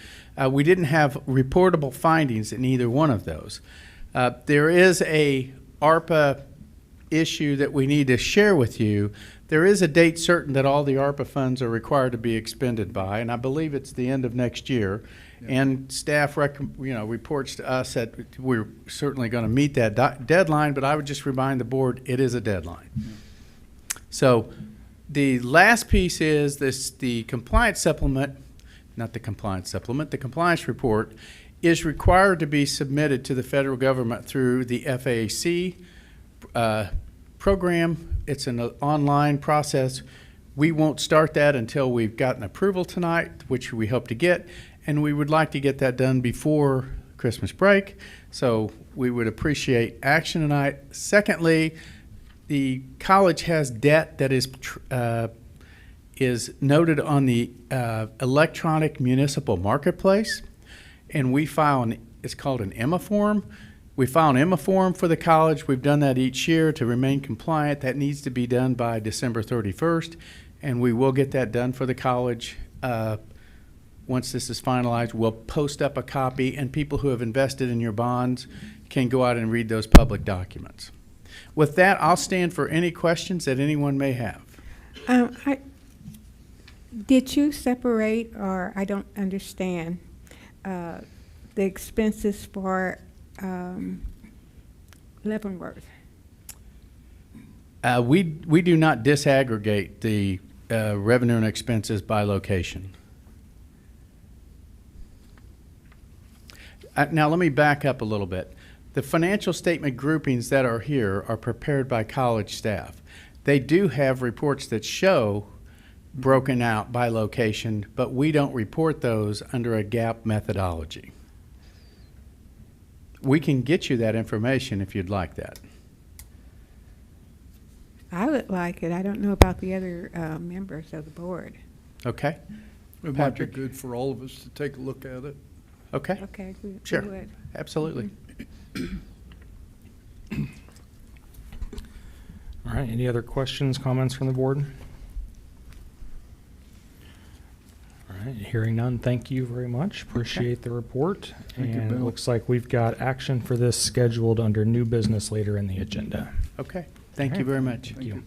we didn't have reportable findings in either one of those. There is a ARPA issue that we need to share with you. There is a date certain that all the ARPA funds are required to be expended by, and I believe it's the end of next year. Yeah. And staff reports to us that we're certainly going to meet that deadline, but I would just remind the board it is a deadline. Yeah. So the last piece is the compliance supplement, not the compliance supplement, the compliance report is required to be submitted to the federal government through the FAAC program. It's an online process. We won't start that until we've gotten approval tonight, which we hope to get, and we would like to get that done before Christmas break. So we would appreciate action tonight. Secondly, the college has debt that is noted on the electronic municipal marketplace, and we file it's called an EMA form. We file an EMA form for the college. We've done that each year to remain compliant. That needs to be done by December 31st, and we will get that done for the college. Once this is finalized, we'll post up a copy, and people who have invested in your bonds can go out and read those public documents. With that, I'll stand for any questions that anyone may have. Did you separate, or I don't understand, the expenses for Leavenworth? We do not disaggregate the revenue and expenses by location. Now let me back up a little bit. The financial statement groupings that are here are prepared by college staff. They do have reports that show broken out by location, but we don't report those under a GAAP methodology. We can get you that information if you'd like that. I would like it. I don't know about the other members of the board. Okay. It might be good for all of us to take a look at it. Okay. Okay. Sure. We would. Absolutely. All right, any other questions, comments from the board? All right, hearing none, thank you very much. Appreciate the report. Thank you, And it Bill. looks like we've got action for this scheduled under new business later in the agenda. Okay. Thank All you right. very much. Thank you.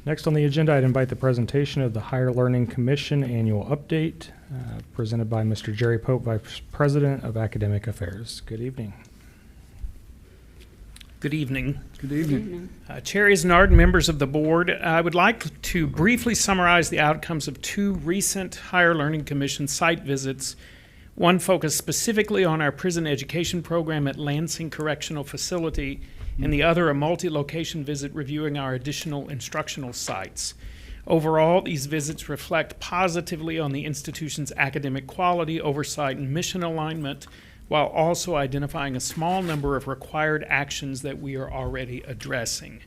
Next on the agenda, I'd invite the presentation of the Higher Learning Commission Annual Update, presented by Mr. Jerry Pope, Vice President of Academic Affairs. Good evening. Good evening. Good evening. Chair Isnard, members of the board, I would like to briefly summarize the outcomes of two recent Higher Learning Commission site visits. One focused specifically on our prison education program at Lansing Correctional Facility, and the other a multi-location visit reviewing our additional instructional sites. Overall, these visits reflect positively on the institution's academic quality, oversight, and mission alignment, while also identifying a small number of required actions that we are already addressing.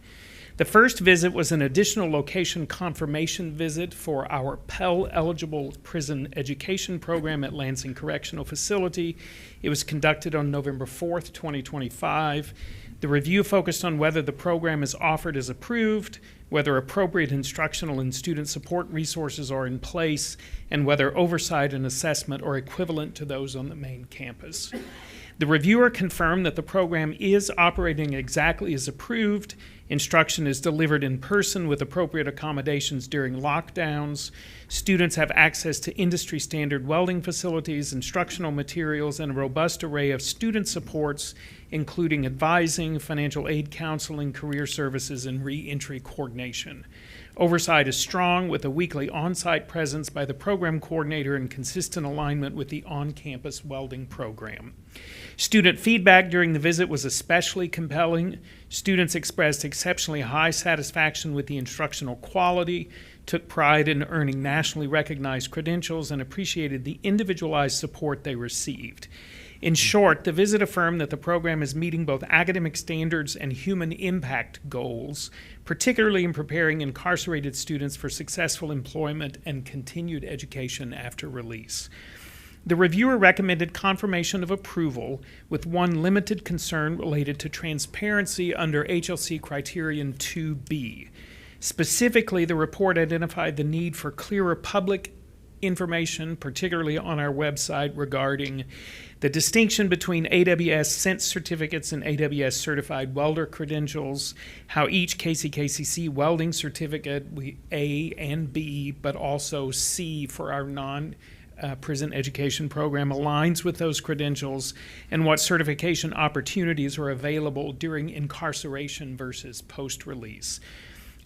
The first visit was an additional location confirmation visit for our Pell-eligible prison education program at Lansing Correctional Facility. It was conducted on November 4th, 2025. The review focused on whether the program is offered as approved, whether appropriate instructional and student support resources are in place, and whether oversight and assessment are equivalent to those on the main campus. The reviewer confirmed that the program is operating exactly as approved. Instruction is delivered in person with appropriate accommodations during lockdowns. Students have access to industry standard welding facilities, instructional materials, and a robust array of student supports, including advising, financial aid counseling, career services, and re-entry coordination. Oversight is strong with a weekly on-site presence by the program coordinator in consistent alignment with the on-campus welding program. Student feedback during the visit was especially compelling. Students expressed exceptionally high satisfaction with the instructional quality, took pride in earning nationally recognized credentials, and appreciated the individualized support they received. In short, the visit affirmed that the program is meeting both academic standards and human impact goals, particularly in preparing incarcerated students for successful employment and continued education after release. The reviewer recommended confirmation of approval with one limited concern related to transparency under HLC Criterion 2B. Specifically, the report identified the need for clearer public information, particularly on our website, regarding the distinction between AWS Sense certificates and AWS certified welder credentials, how each KCKCC welding certificate, A and B, but also C for our non-prison education program, aligns with those credentials, and what certification opportunities are available during incarceration versus post-release.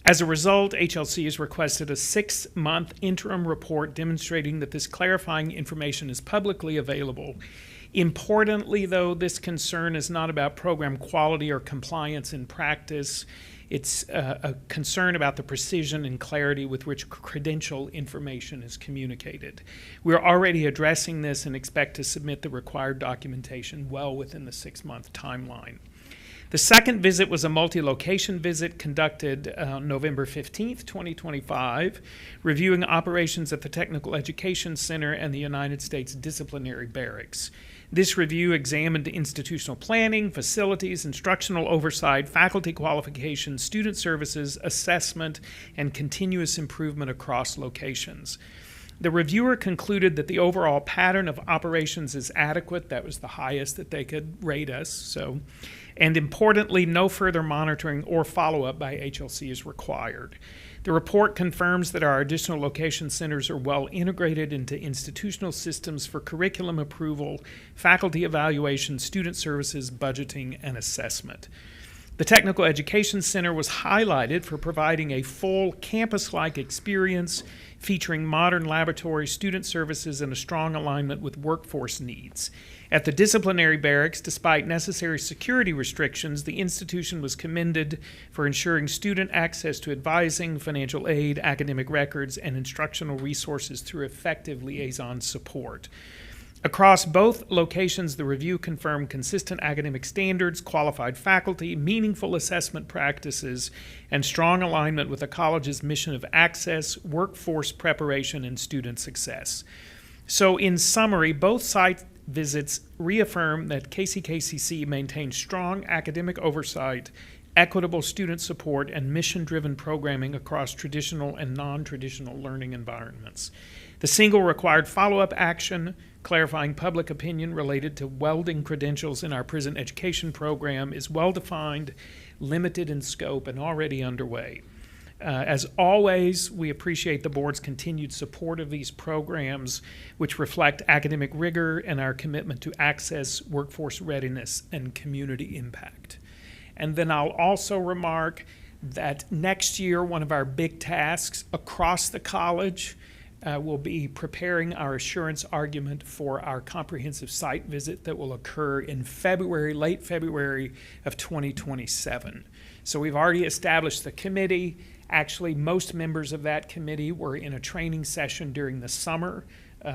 As a result, HLC has requested a 6-month interim report demonstrating that this clarifying information is publicly available. Importantly, though, this concern is not about program quality or compliance in practice. It's a concern about the precision and clarity with which credential information is communicated. We're already addressing this and expect to submit the required documentation well within the 6-month timeline. The second visit was a multi-location visit conducted November 15th, 2025, reviewing operations at the Technical Education Center and the United States Disciplinary Barracks. This review examined institutional planning, facilities, instructional oversight, faculty qualifications, student services, assessment, and continuous improvement across locations. The reviewer concluded that the overall pattern of operations is adequate. That was the highest that they could rate us. And importantly, no further monitoring or follow-up by HLC is required. The report confirms that our additional location centers are well integrated into institutional systems for curriculum approval, faculty evaluation, student services, budgeting, and assessment. The Technical Education Center was highlighted for providing a full campus-like experience featuring modern laboratory, student services, and a strong alignment with workforce needs. At the disciplinary barracks, despite necessary security restrictions, the institution was commended for ensuring student access to advising, financial aid, academic records, and instructional resources through effective liaison support. Across both locations, the review confirmed consistent academic standards, qualified faculty, meaningful assessment practices, and strong alignment with the college's mission of access, workforce preparation, and student success. So in summary, both site visits reaffirm that KCKCC maintains strong academic oversight, equitable student support, and mission-driven programming across traditional and non-traditional learning environments. The single required follow-up action, clarifying public opinion related to welding credentials in our prison education program, is well-defined, limited in scope, and already underway. As always, we appreciate the board's continued support of these programs, which reflect academic rigor and our commitment to access, workforce readiness, and community impact. And then I'll also remark that next year, one of our big tasks across the college will be preparing our assurance argument for our comprehensive site visit that will occur in February, late February of 2027. So we've already established the committee. Actually, most members of that committee were in a training session during the summer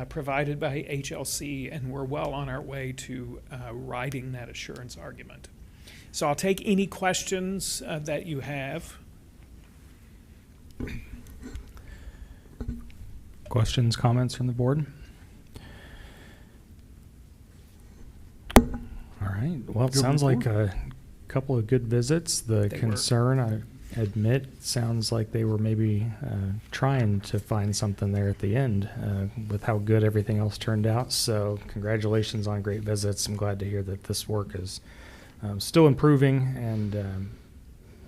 provided by HLC, and we're well on our way to writing that assurance argument. So I'll take any questions that you have. Questions, comments from the board? All right. Well, it sounds like a couple of good visits. The concern, I admit, sounds like they were maybe trying to find something there at the end with how good everything else turned out. So congratulations on great visits. I'm glad to hear that this work is still improving and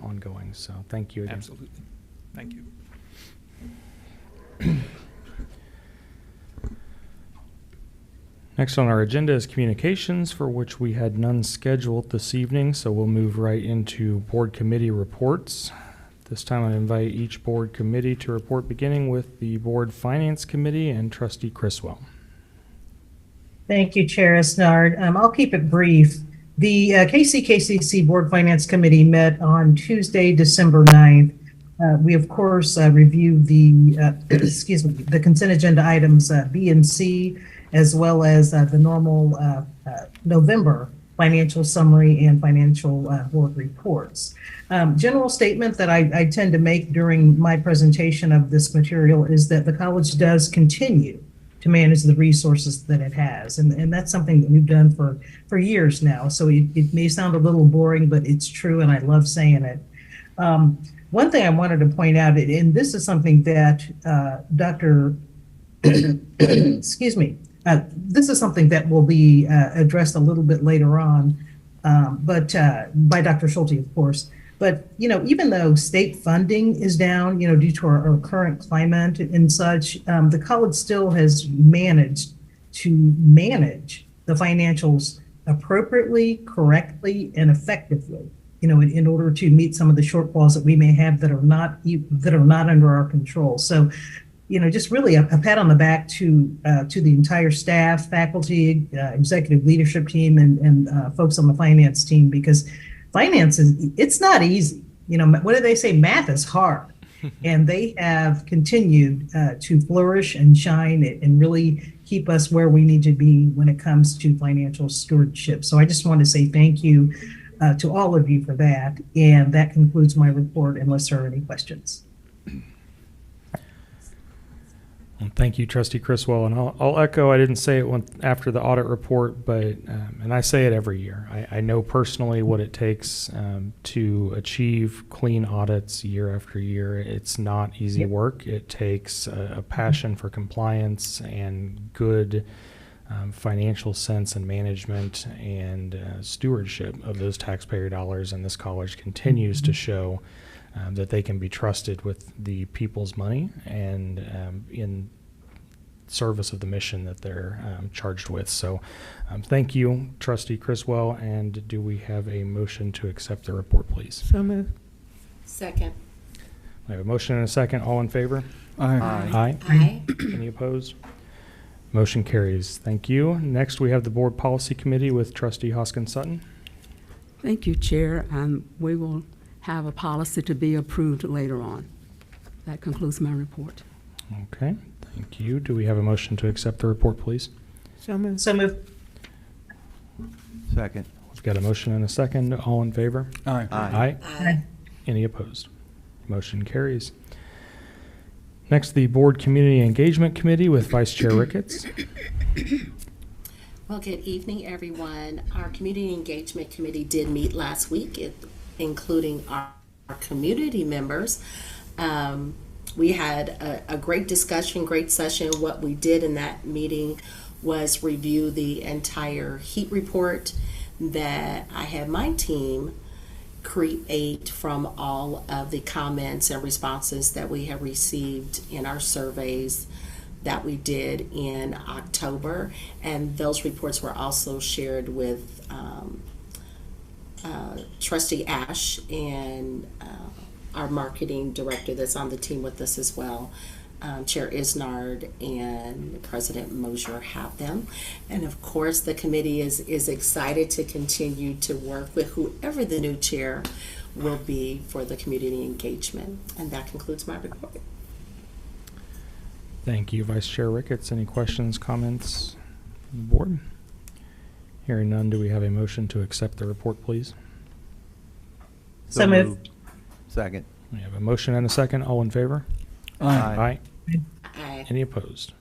ongoing. So thank you again. Absolutely. Thank you. Next on our agenda is communications, for which we had none scheduled this evening, so we'll move right into board committee reports. This time I invite each board committee to report, beginning with the Board Finance Committee and Trustee Criswell. Thank you, Chair Isnard. I'll keep it brief. The KCKCC Board Finance Committee met on Tuesday, December 9th. We, of course, reviewed the, the consent agenda items B and C, as well as the normal November financial summary and financial board reports. General statement that I tend to make during my presentation of this material is that the college does continue to manage the resources that it has. And that's something that we've done for years now. So it may sound a little boring, but it's true, and I love saying it. One thing I wanted to point out, and this is something that this is something that will be addressed a little bit later on, but by Dr. Schulte, of course. But, even though state funding is down, due to our current climate and such, the college still has managed to manage the financials appropriately, correctly, and effectively, in order to meet some of the shortfalls that we may have that are not under our control. So, just really a pat on the back to the entire staff, faculty, executive leadership team, and folks on the finance team, because finance it's not easy. What do they say? Math is hard. And they have continued to flourish and shine and really keep us where we need to be when it comes to financial stewardship. So I just want to say thank you to all of you for that. And that concludes my report, unless there are any questions. Well, thank you, Trustee Criswell. And I'll echo, I didn't say it after the audit report, but, and I say it every year, I know personally what it takes to achieve clean audits year after year. It's not easy work. It takes a passion for compliance and good financial sense and management and stewardship of those taxpayer dollars. And this college continues to show that they can be trusted with the people's money and in service of the mission that they're charged with. So thank you, Trustee Criswell. And do we have a motion to accept the report, please? So moved. Second. I have a motion and a second. All in favor? Aye. Aye. Aye. Any opposed? Motion carries. Thank you. Next, we have the Board Policy Committee with Trustee Hoskins Sutton. Thank you, Chair. We will have a policy to be approved later on. That concludes my report. Okay, thank you. Do we have a motion to accept the report, please? So moved. So moved. Second. We've got a motion and a second. All in favor? Aye. Aye. Aye. Any opposed? Motion carries. Next, the Board Community Engagement Committee with Vice Chair Ricketts. Well, good evening, everyone. Our Community Engagement Committee did meet last week, including our community members. We had a great discussion, great session. What we did in that meeting was review the entire heat report that I had my team create from all of the comments and responses that we have received in our surveys that we did in October. And those reports were also shared with Trustee Ash and our marketing director that's on the team with us as well. Chair Isnard and President Mosier have them. And of course, the committee is excited to continue to work with whoever the new chair will be for the community engagement. And that concludes my report. Thank you, Vice Chair Ricketts. Any questions, comments from the board? Hearing none, do we have a motion to accept the report, please? So moved. Second. We have a motion and a second. All in favor? Aye. Aye. Any opposed?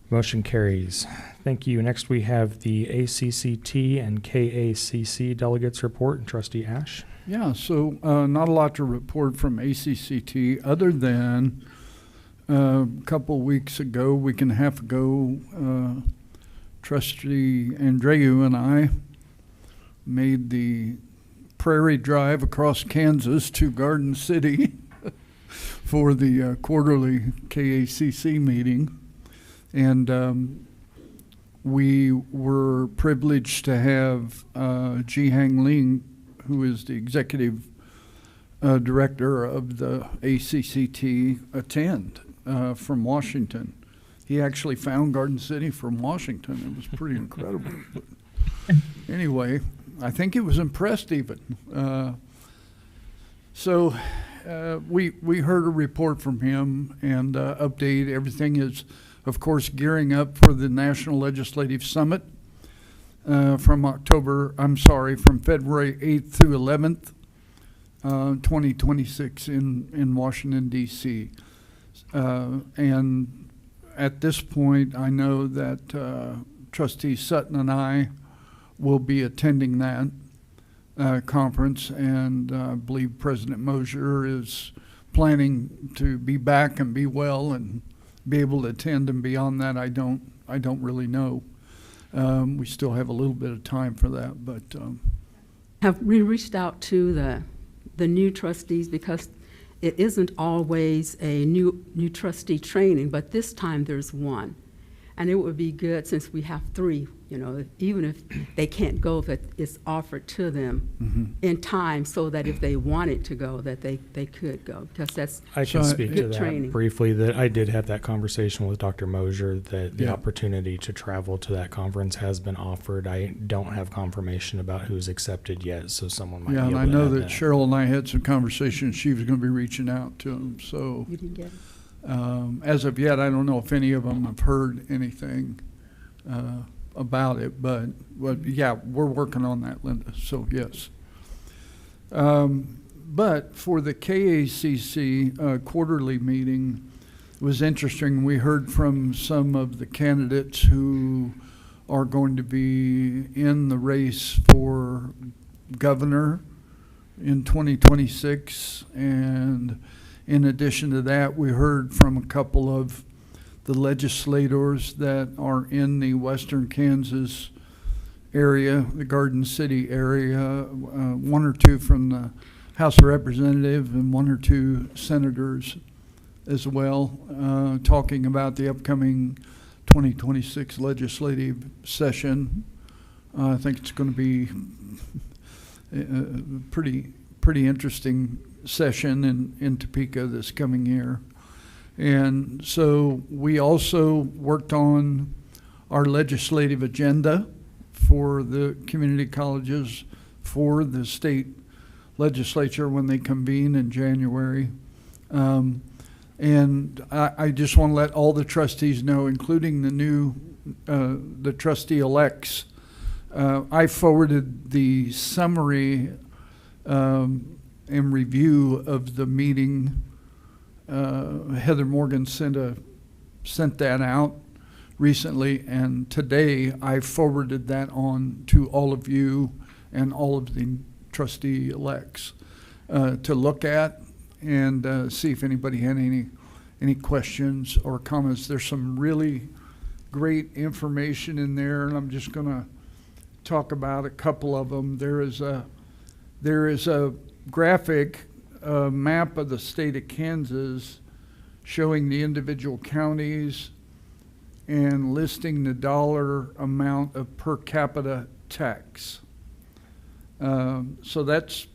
Motion carries. Thank you. Next, we have the ACCT and KACC delegates report. Trustee Ash. Yeah, so not a lot to report from ACCT other than a couple weeks ago, week and a half ago, Trustee Andreu and I made the prairie drive across Kansas to Garden City for the quarterly KACC meeting. And we were privileged to have Ji Hang Ling, who is the executive director of the ACCT, attend from Washington. He actually found Garden City from Washington. It was pretty incredible. But anyway, I think he was impressed even. So we heard a report from him and update. Everything is, of course, gearing up for the National Legislative Summit from February 8th through 11th, 2026 in Washington, D.C. And at this point, I know that Trustee Sutton and I will be attending that conference, and I believe President Mosier is planning to be back and be well and be able to attend. And beyond that, I don't really know. We still have a little bit of time for that, but Have we reached out to the new trustees, because it isn't always a new trustee training, but this time there's one. And it would be good, since we have three, even if they can't go, that it's offered to them in time, so that if they wanted to go, that they could go, because that's I can speak to good that training. briefly. That I did have that conversation with Dr. Mosier, that the opportunity to travel to that conference has been offered. I don't have confirmation about who's accepted yet, so someone might be and able I to know have that Cheryl and I had some conversations. She was going to be reaching out to them. So You didn't get it? as of yet, I don't know if any of them have heard anything about it, but yeah, we're working on that, Linda. So yes. But for the KACC quarterly meeting, it was interesting. We heard from some of the candidates who are going to be in the race for governor in 2026, and in addition to that, we heard from a couple of the legislators that are in the western Kansas area, the Garden City area, one or two from the House of Representatives and one or two senators as well, talking about the upcoming 2026 legislative session. I think it's going to be a pretty interesting session in Topeka this coming year. And so we also worked on our legislative agenda for the community colleges for the state legislature when they convene in January. And I just want to let all the trustees know, including the trustee-elects, I forwarded the summary and review of the meeting. Heather Morgan sent that out recently, and today I forwarded that on to all of you and all of the trustee-elects to look at and see if anybody had any questions or comments. There's some really great information in there, and I'm just going to talk about a couple of them. There is a graphic map of the state of Kansas showing the individual counties and listing the dollar amount of per capita tax. So that's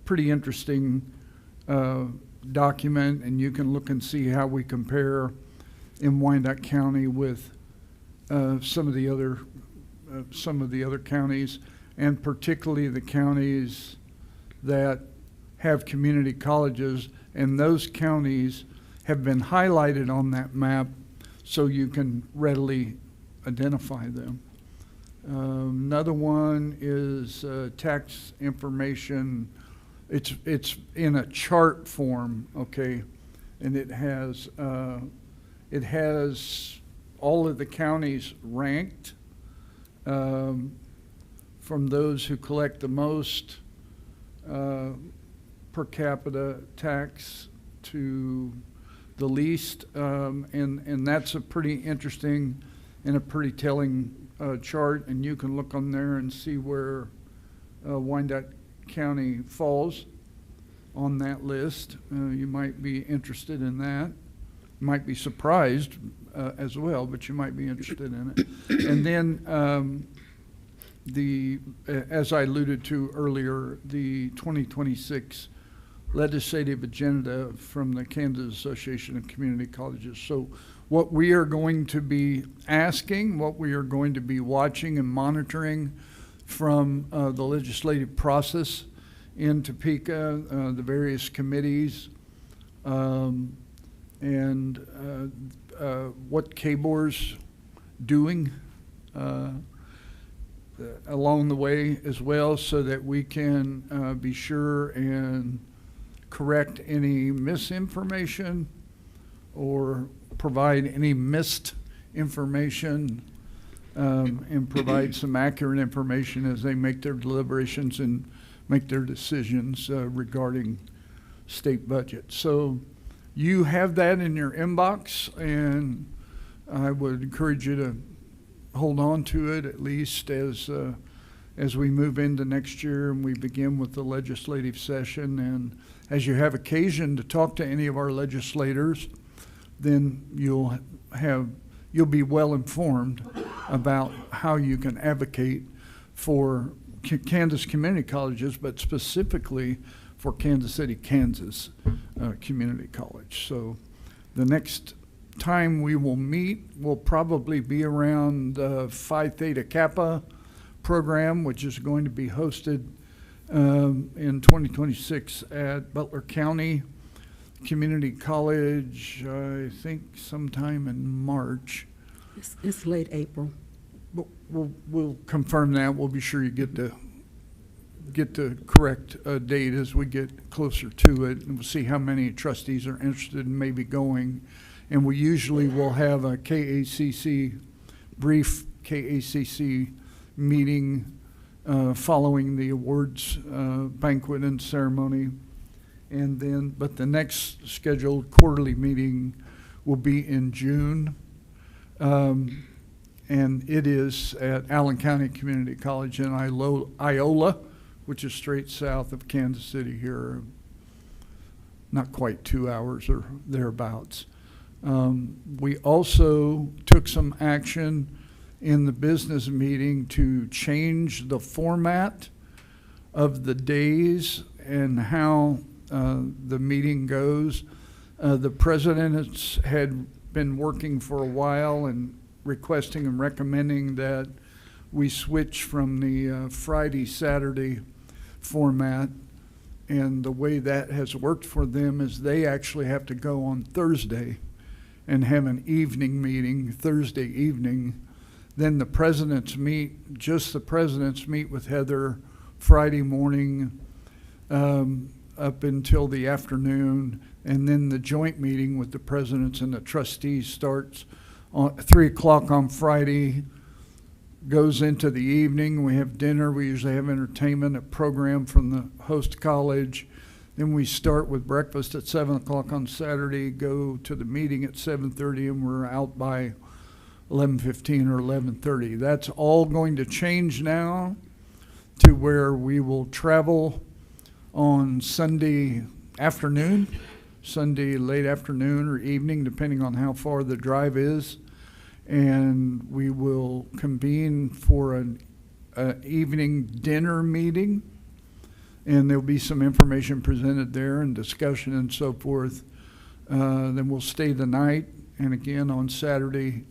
pretty interesting document, and you can look and see how we compare in Wyandotte County with some of the other counties, and particularly the counties that have community colleges, and those counties have been highlighted on that map so you can readily identify them. Another one is tax information. It's in a chart form, okay, and it has all of the counties ranked from those who collect the most per capita tax to the least, and that's a pretty interesting and a pretty telling chart, and you can look on there and see where Wyandotte County falls on that list. You might be interested in that. You might be surprised as well, but you might be interested in it. And then as I alluded to earlier, the 2026 legislative agenda from the Kansas Association of Community Colleges. So what we are going to be asking, what we are going to be watching and monitoring from the legislative process in Topeka, the various committees, and what KBOR's doing along the way as well, so that we can be sure and correct any misinformation or provide any missed information, and provide some accurate information as they make their deliberations and make their decisions regarding state budget. So you have that in your inbox, and I would encourage you to hold on to it at least as we move into next year and we begin with the legislative session. And as you have occasion to talk to any of our legislators, then you'll be well informed about how you can advocate for Kansas community colleges, but specifically for Kansas City, Kansas Community College. So the next time we will meet will probably be around the Phi Theta Kappa program, which is going to be hosted in 2026 at Butler County Community College, I think sometime in March. It's late April. But we'll confirm that. We'll be sure you get the correct date as we get closer to it, and we'll see how many trustees are interested in maybe going. And we usually will have a brief KACC meeting following the awards banquet and ceremony. And then, but the next scheduled quarterly meeting will be in June. And it is at Allen County Community College in Iola, which is straight south of Kansas City here, not quite 2 hours or thereabouts. We also took some action in the business meeting to change the format of the days and how the meeting goes. The president had been working for a while and requesting and recommending that we switch from the Friday, Saturday format. And the way that has worked for them is they actually have to go on Thursday and have an evening meeting, Thursday evening. Then the presidents meet, just the presidents meet with Heather Friday morning up until the afternoon. And then the joint meeting with the presidents and the trustees starts on 3 o'clock on Friday, goes into the evening. We have dinner. We usually have entertainment, a program from the host college. Then we start with breakfast at 7 o'clock on Saturday, go to the meeting at 7:30, and we're out by 11:15 or 11:30. That's all going to change now to where we will travel on Sunday afternoon, Sunday late afternoon or evening, depending on how far the drive is. And we will convene for an evening dinner meeting and there'll be some information presented there and discussion and so forth. Then we'll stay the night, and again on Saturday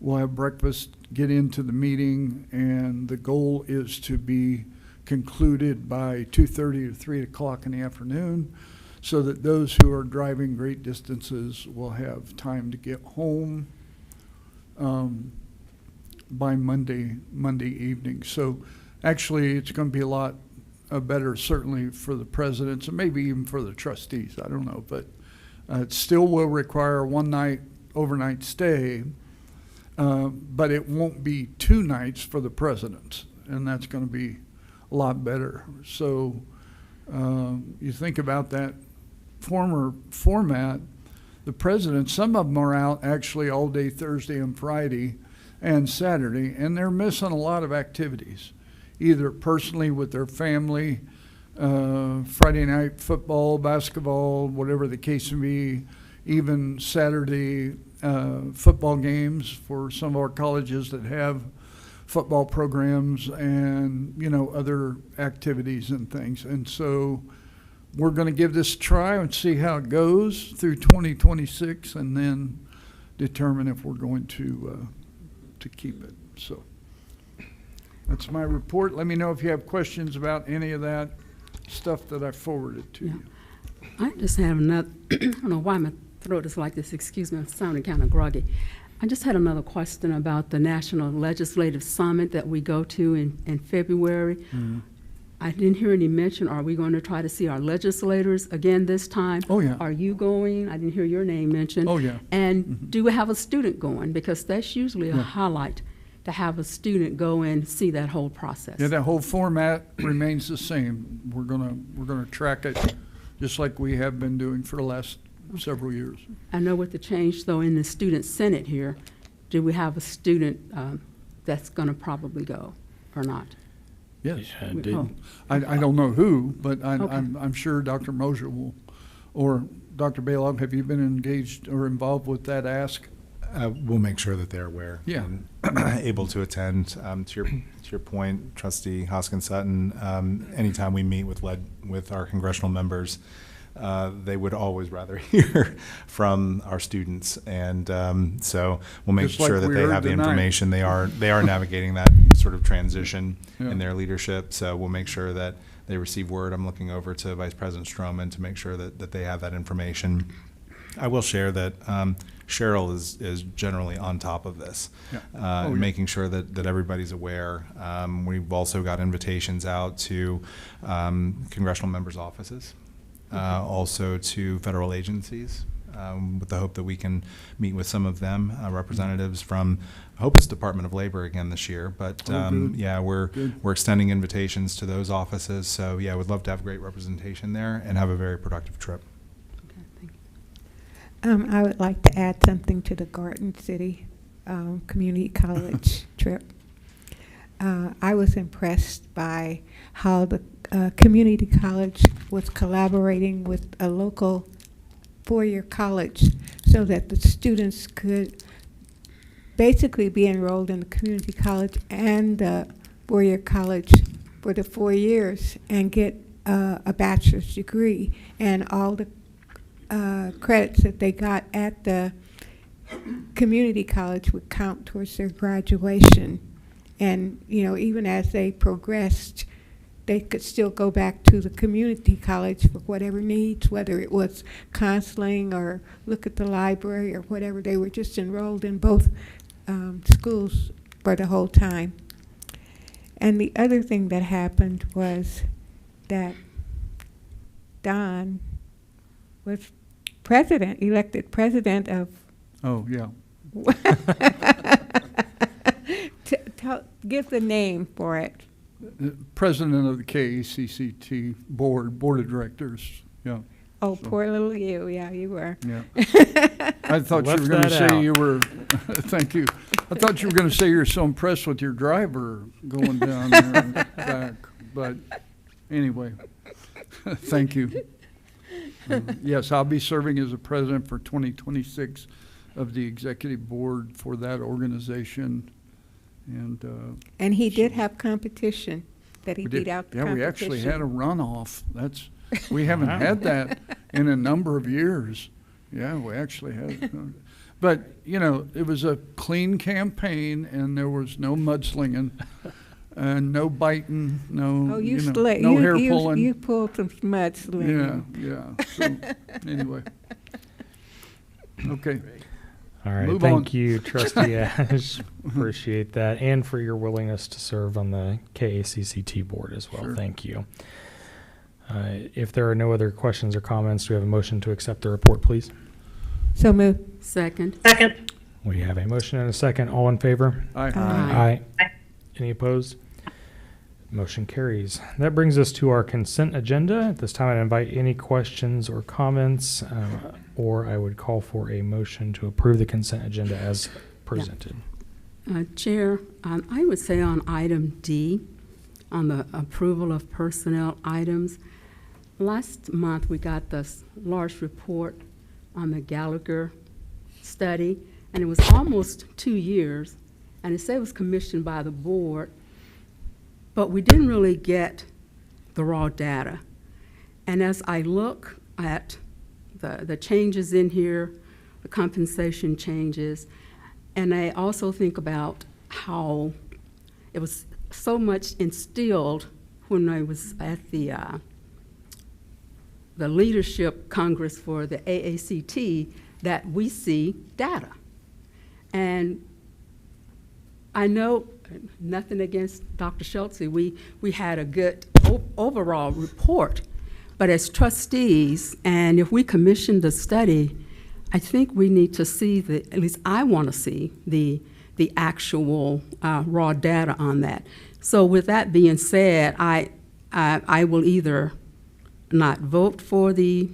we'll have breakfast, get into the meeting, and the goal is to be concluded by 2:30 or 3 o'clock in the afternoon, so that those who are driving great distances will have time to get home by Monday evening. So actually it's going to be a lot better, certainly for the presidents and maybe even for the trustees. I don't know, but it still will require a one-night overnight stay, but it won't be 2 nights for the presidents, and that's going to be a lot better. So you think about that former format, the presidents, some of them are out actually all day Thursday and Friday and Saturday, and they're missing a lot of activities, either personally with their family, Friday night football, basketball, whatever the case may be, even Saturday football games for some of our colleges that have football programs and, you know, other activities and things. And so we're going to give this a try and see how it goes through 2026, and then determine if we're going to keep it. So that's my report. Let me know if you have questions about any of that stuff that I forwarded to you. I just have another, I don't know why my throat is like this, excuse me, I'm sounding kind of groggy. I just had another question about the National Legislative Summit that we go to in February. Mm-hmm. I didn't hear any mention. Are we going to try to see our legislators again this time? Oh, yeah. Are you going? I didn't hear your name mentioned. Oh, yeah. And do we have a student going? Because that's usually a highlight, to have a student go and see that whole process. Yeah, that whole format remains the same. We're gonna track it just like we have been doing for the last several years. I know with the change, though, in the student senate here, do we have a student that's going to probably go or not? Yes. Yeah, We- did. oh. I don't know who, but Okay. I'm sure Dr. Mosier will, or Dr. Balog, have you been engaged or involved with that ask? We'll make sure that they're aware. Yeah. And able to attend. To your point, Trustee Hoskins Sutton, anytime we meet with our congressional members, they would always rather hear from our students, and so we'll make Just like sure that we they heard have the tonight. information. They are navigating that sort of transition Yeah. in their leadership, so we'll make sure that they receive word. I'm looking over to Vice President Stroman to make sure that they have that information. I will share that Cheryl is generally on top of this, Yeah. and yeah. making sure that everybody's aware. We've also got invitations out to congressional members' offices, also to federal agencies, with the hope that we can meet with some of them, representatives from, I hope it's Department of Labor again this year, but good. yeah, we're Good. extending invitations to those offices. So yeah, we'd love to have great representation there and have a very productive trip. Okay, thank you. I would like to add something to the Garden City Community College trip. I was impressed by how the community college was collaborating with a local four-year college so that the students could basically be enrolled in the community college and the four-year college for the 4 years and get a bachelor's degree, and all the credits that they got at the community college would count towards their graduation. And, you know, even as they progressed, they could still go back to the community college for whatever needs, whether it was counseling or look at the library or whatever. They were just enrolled in both schools for the whole time. And the other thing that happened was that Don was president, elected president of. Oh, yeah. Give the name for it. President of the KCKCC board of directors. Yeah. Oh, poor little you. Yeah, you were. Yeah. I thought you Left were going to that say out. you were. Thank you. I thought you were going to say you're so impressed with your driver going down there and back. But anyway, thank you. Yes, I'll be serving as a president for 2026 of the executive board for that organization. And he did have competition. that he We beat did. out the Yeah, we competition. actually had a runoff. We haven't Wow. had that in a number of years. Yeah, we actually had. But, it was a clean campaign, and there was no mudslinging, and no biting, no, no hair pulling. You pulled some mudslinging. Yeah. So, anyway. Okay. All right, Move thank on. you, Trustee Ash. Appreciate that, and for your willingness to serve on the KACCT board as well. Sure. Thank you. If there are no other questions or comments, do we have a motion to accept the report, please? So moved. Second. Second. We have a motion and a second. All in favor? Aye. Aye. Any opposed? Motion carries. That brings us to our consent agenda. At this time, I'd invite any questions or comments, or I would call for a motion to approve the consent agenda as presented. Chair, I would say on item D, on the approval of personnel items, last month we got this large report on the Gallagher study, and it was almost 2 years, and it said it was commissioned by the board, but we didn't really get the raw data. And as I look at the changes in here, the compensation changes, and I also think about how it was so much instilled when I was at the Leadership Congress for the AACT that we see data. And I know, nothing against Dr. Schultze, we had a good overall report, but as trustees, and if we commissioned the study, I think we need to see at least I want to see the actual raw data on that. So with that being said, I will either not vote for the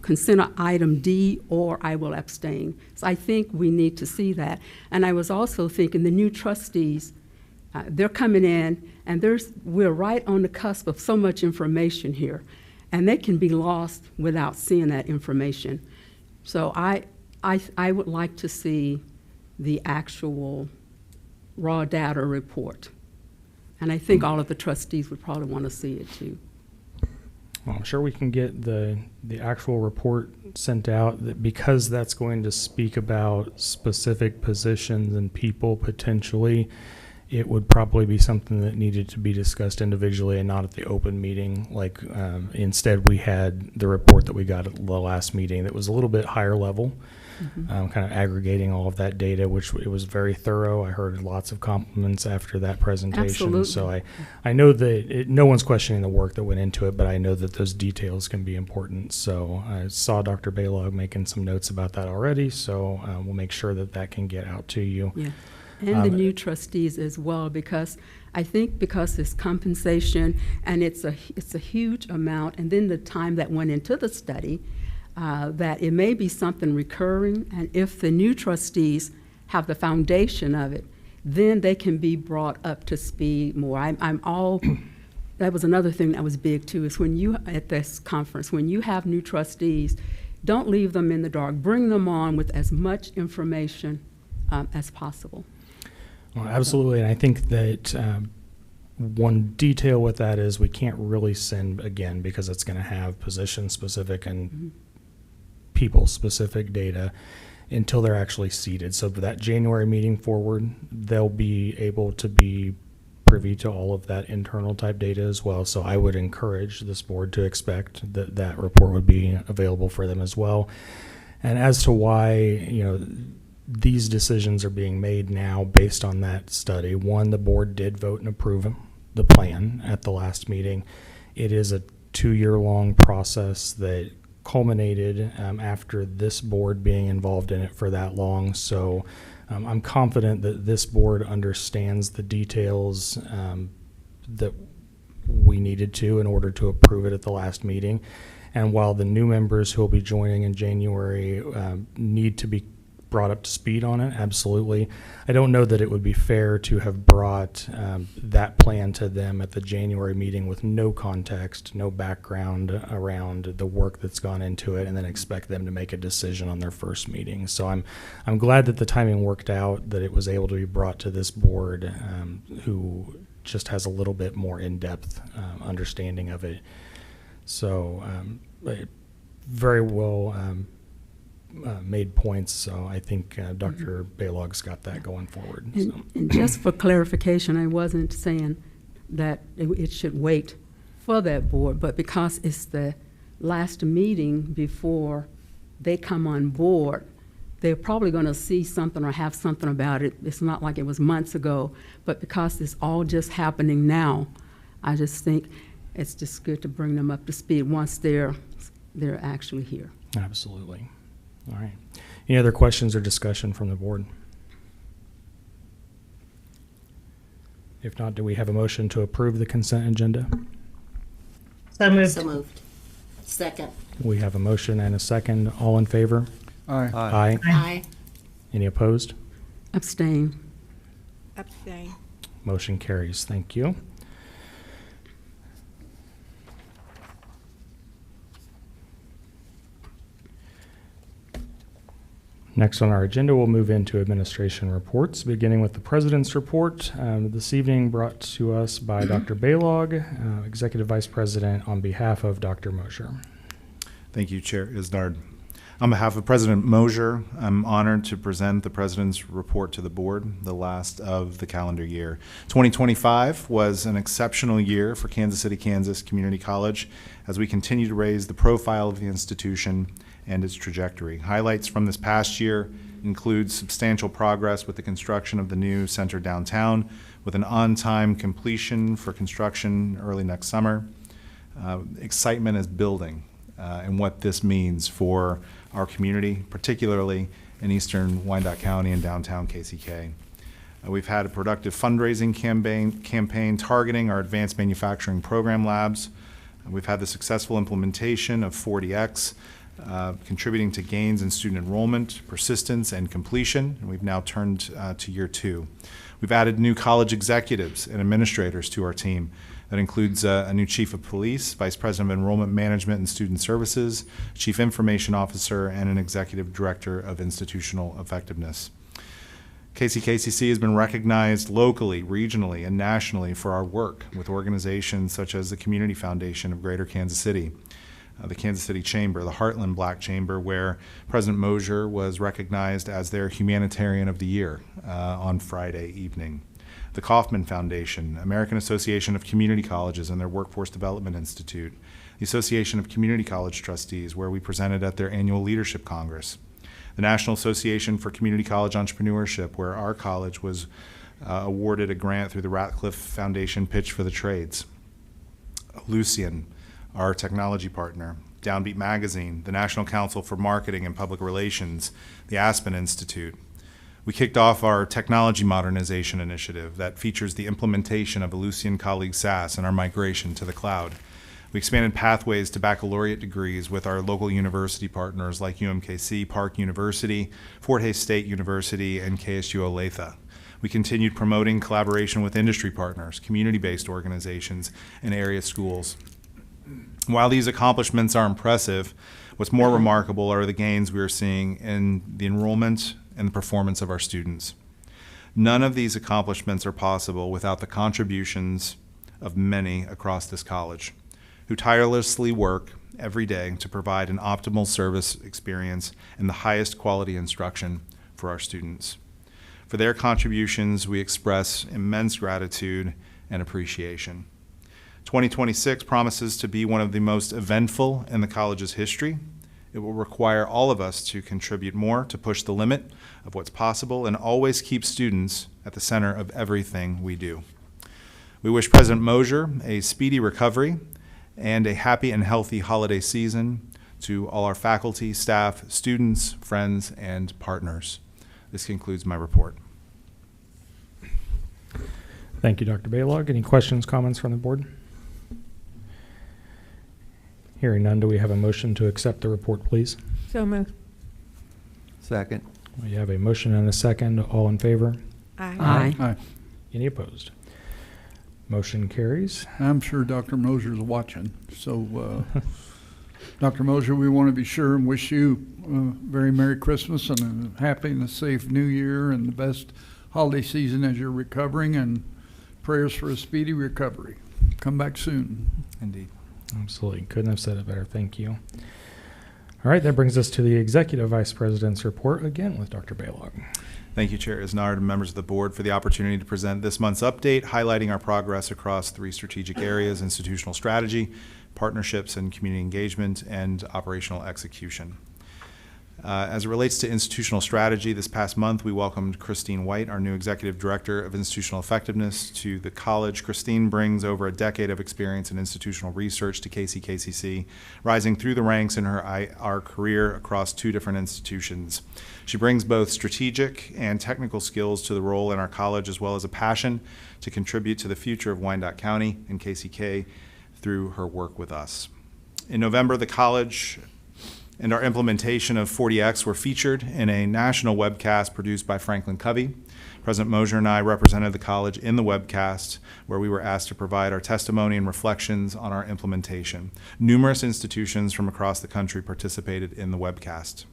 consent item D, or I will abstain. So I think we need to see that. And I was also thinking the new trustees, they're coming in, and we're right on the cusp of so much information here, and they can be lost without seeing that information. So I would like to see the actual raw data report. And I think all of the trustees would probably want to see it too. Well, I'm sure we can get the actual report sent out, because that's going to speak about specific positions and people potentially. It would probably be something that needed to be discussed individually and not at the open meeting. Like instead, we had the report that we got at the last meeting that was a little bit higher level, kind of aggregating all of that data, which it was very thorough. I heard lots of compliments after that presentation. Absolutely. So I know that no one's questioning the work that went into it, but I know that those details can be important. So I saw Dr. Baylog making some notes about that already. So we'll make sure that that can get out to you. Yeah. And the new trustees as well, because I think because it's compensation and it's a huge amount, and then the time that went into the study, that it may be something recurring, and if the new trustees have the foundation of it, then they can be brought up to speed more. That was another thing that was big too, is when you, at this conference, when you have new trustees, don't leave them in the dark. Bring them on with as much information as possible. Well, absolutely, and I think that one detail with that is we can't really send, again, because it's going to have position-specific and people-specific data until they're actually seated. So for that January meeting forward, they'll be able to be privy to all of that internal type data as well. So I would encourage this board to expect that that report would be available for them as well. And as to why, these decisions are being made now based on that study. One, the board did vote and approve the plan at the last meeting. It is a 2-year-long process that culminated after this board being involved in it for that long. So I'm confident that this board understands the details that we needed to in order to approve it at the last meeting. And while the new members who will be joining in January need to be brought up to speed on it, absolutely. I don't know that it would be fair to have brought that plan to them at the January meeting with no context, no background around the work that's gone into it, and then expect them to make a decision on their first meeting. So I'm glad that the timing worked out, that it was able to be brought to this board who just has a little bit more in-depth understanding of it. So very well made points. So I think Dr. Baylog's got that going forward. And just for clarification, I wasn't saying that it should wait for that board, but because it's the last meeting before they come on board, they're probably going to see something or have something about it. It's not like it was months ago, but because it's all just happening now, I just think it's just good to bring them up to speed once they're actually here. Absolutely. All right. Any other questions or discussion from the board? If not, do we have a motion to approve the consent agenda? So moved. So moved. Second. We have a motion and a second. All in favor? Aye. Aye. Aye. Any opposed? Abstain. Abstain. Motion carries. Thank you. Next on our agenda, we'll move into administration reports, beginning with the president's report. This evening brought to us by Dr. Baylog, Executive Vice President, on behalf of Dr. Mosher. Thank you, Chair Isnard. On behalf of President Mosher, I'm honored to present the President's report to the board, the last of the calendar year. 2025 was an exceptional year for Kansas City, Kansas Community College as we continue to raise the profile of the institution and its trajectory. Highlights from this past year include substantial progress with the construction of the new center downtown, with an on-time completion for construction early next summer. Excitement is building and what this means for our community, particularly in eastern Wyandotte County and downtown KCK. We've had a productive fundraising campaign targeting our advanced manufacturing program labs. We've had the successful implementation of 40X, contributing to gains in student enrollment, persistence, and completion, and we've now turned to year 2. We've added new college executives and administrators to our team. That includes a new chief of police, vice president of enrollment management and student services, chief information officer, and an executive director of institutional effectiveness. KCKCC has been recognized locally, regionally, and nationally for our work with organizations such as the Community Foundation of Greater Kansas City, the Kansas City Chamber, the Heartland Black Chamber, where President Mosher was recognized as their Humanitarian of the Year on Friday evening. The Kauffman Foundation, American Association of Community Colleges and their Workforce Development Institute, the Association of Community College Trustees, where we presented at their annual Leadership Congress, the National Association for Community College Entrepreneurship, where our college was awarded a grant through the Ratcliffe Foundation Pitch for the Trades, Lucian, our technology partner, Downbeat Magazine, the National Council for Marketing and Public Relations, the Aspen Institute. We kicked off our technology modernization initiative that features the implementation of Lucian Colleague SaaS and our migration to the cloud. We expanded pathways to baccalaureate degrees with our local university partners like UMKC, Park University, Fort Hays State University, and KSU Olathe. We continued promoting collaboration with industry partners, community-based organizations, and area schools. While these accomplishments are impressive, what's more remarkable are the gains we are seeing in the enrollment and the performance of our students. None of these accomplishments are possible without the contributions of many across this college, who tirelessly work every day to provide an optimal service experience and the highest quality instruction for our students. For their contributions, we express immense gratitude and appreciation. 2026 promises to be one of the most eventful in the college's history. It will require all of us to contribute more to push the limit of what's possible and always keep students at the center of everything we do. We wish President Mosher a speedy recovery and a happy and healthy holiday season to all our faculty, staff, students, friends, and partners. This concludes my report. Thank you, Dr. Baylog. Any questions, comments from the board? Hearing none, do we have a motion to accept the report, please? So moved. Second. We have a motion and a second. All in favor? Aye. Aye. Any opposed? Motion carries. I'm sure Dr. Mosher's watching. So, Dr. Mosher, we want to be sure and wish you a very Merry Christmas and a happy and a safe New Year and the best holiday season as you're recovering, and Prayers for a speedy recovery. Come back soon. Indeed. Absolutely. Couldn't have said it better. Thank you. All right, that brings us to the Executive Vice President's report, again with Dr. Balog. Thank you, Chair Isnard and members of the board for the opportunity to present this month's update, highlighting our progress across 3 strategic areas: institutional strategy, partnerships and community engagement, and operational execution. As it relates to institutional strategy, this past month we welcomed Christine White, our new Executive Director of Institutional Effectiveness, to the college. Christine brings over a decade of experience in institutional research to KCKCC, rising through the ranks in our career across 2 different institutions. She brings both strategic and technical skills to the role in our college, as well as a passion to contribute to the future of Wyandotte County and KCK through her work with us. In November, the college and our implementation of 40X were featured in a national webcast produced by Franklin Covey. President Mosier and I represented the college in the webcast, where we were asked to provide our testimony and reflections on our implementation. Numerous institutions from across the country participated in the webcast.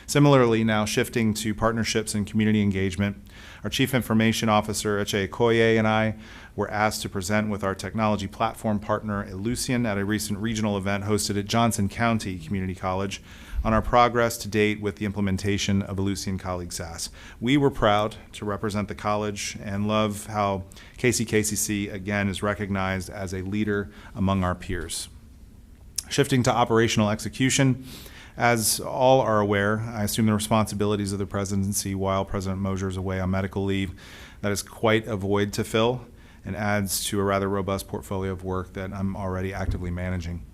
Similarly, now shifting to partnerships and community engagement, our Chief Information Officer, Eche Okoye, and I were asked to present with our technology platform partner, Ellucian, at a recent regional event hosted at Johnson County Community College on our progress to date with the implementation of Ellucian Colleague SaaS. We were proud to represent the college and love how KCKCC again is recognized as a leader among our peers. Shifting to operational execution, as all are aware, I assume the responsibilities of the presidency while President Mosier is away on medical leave. That is quite a void to fill and adds to a rather robust portfolio of work that I'm already actively managing.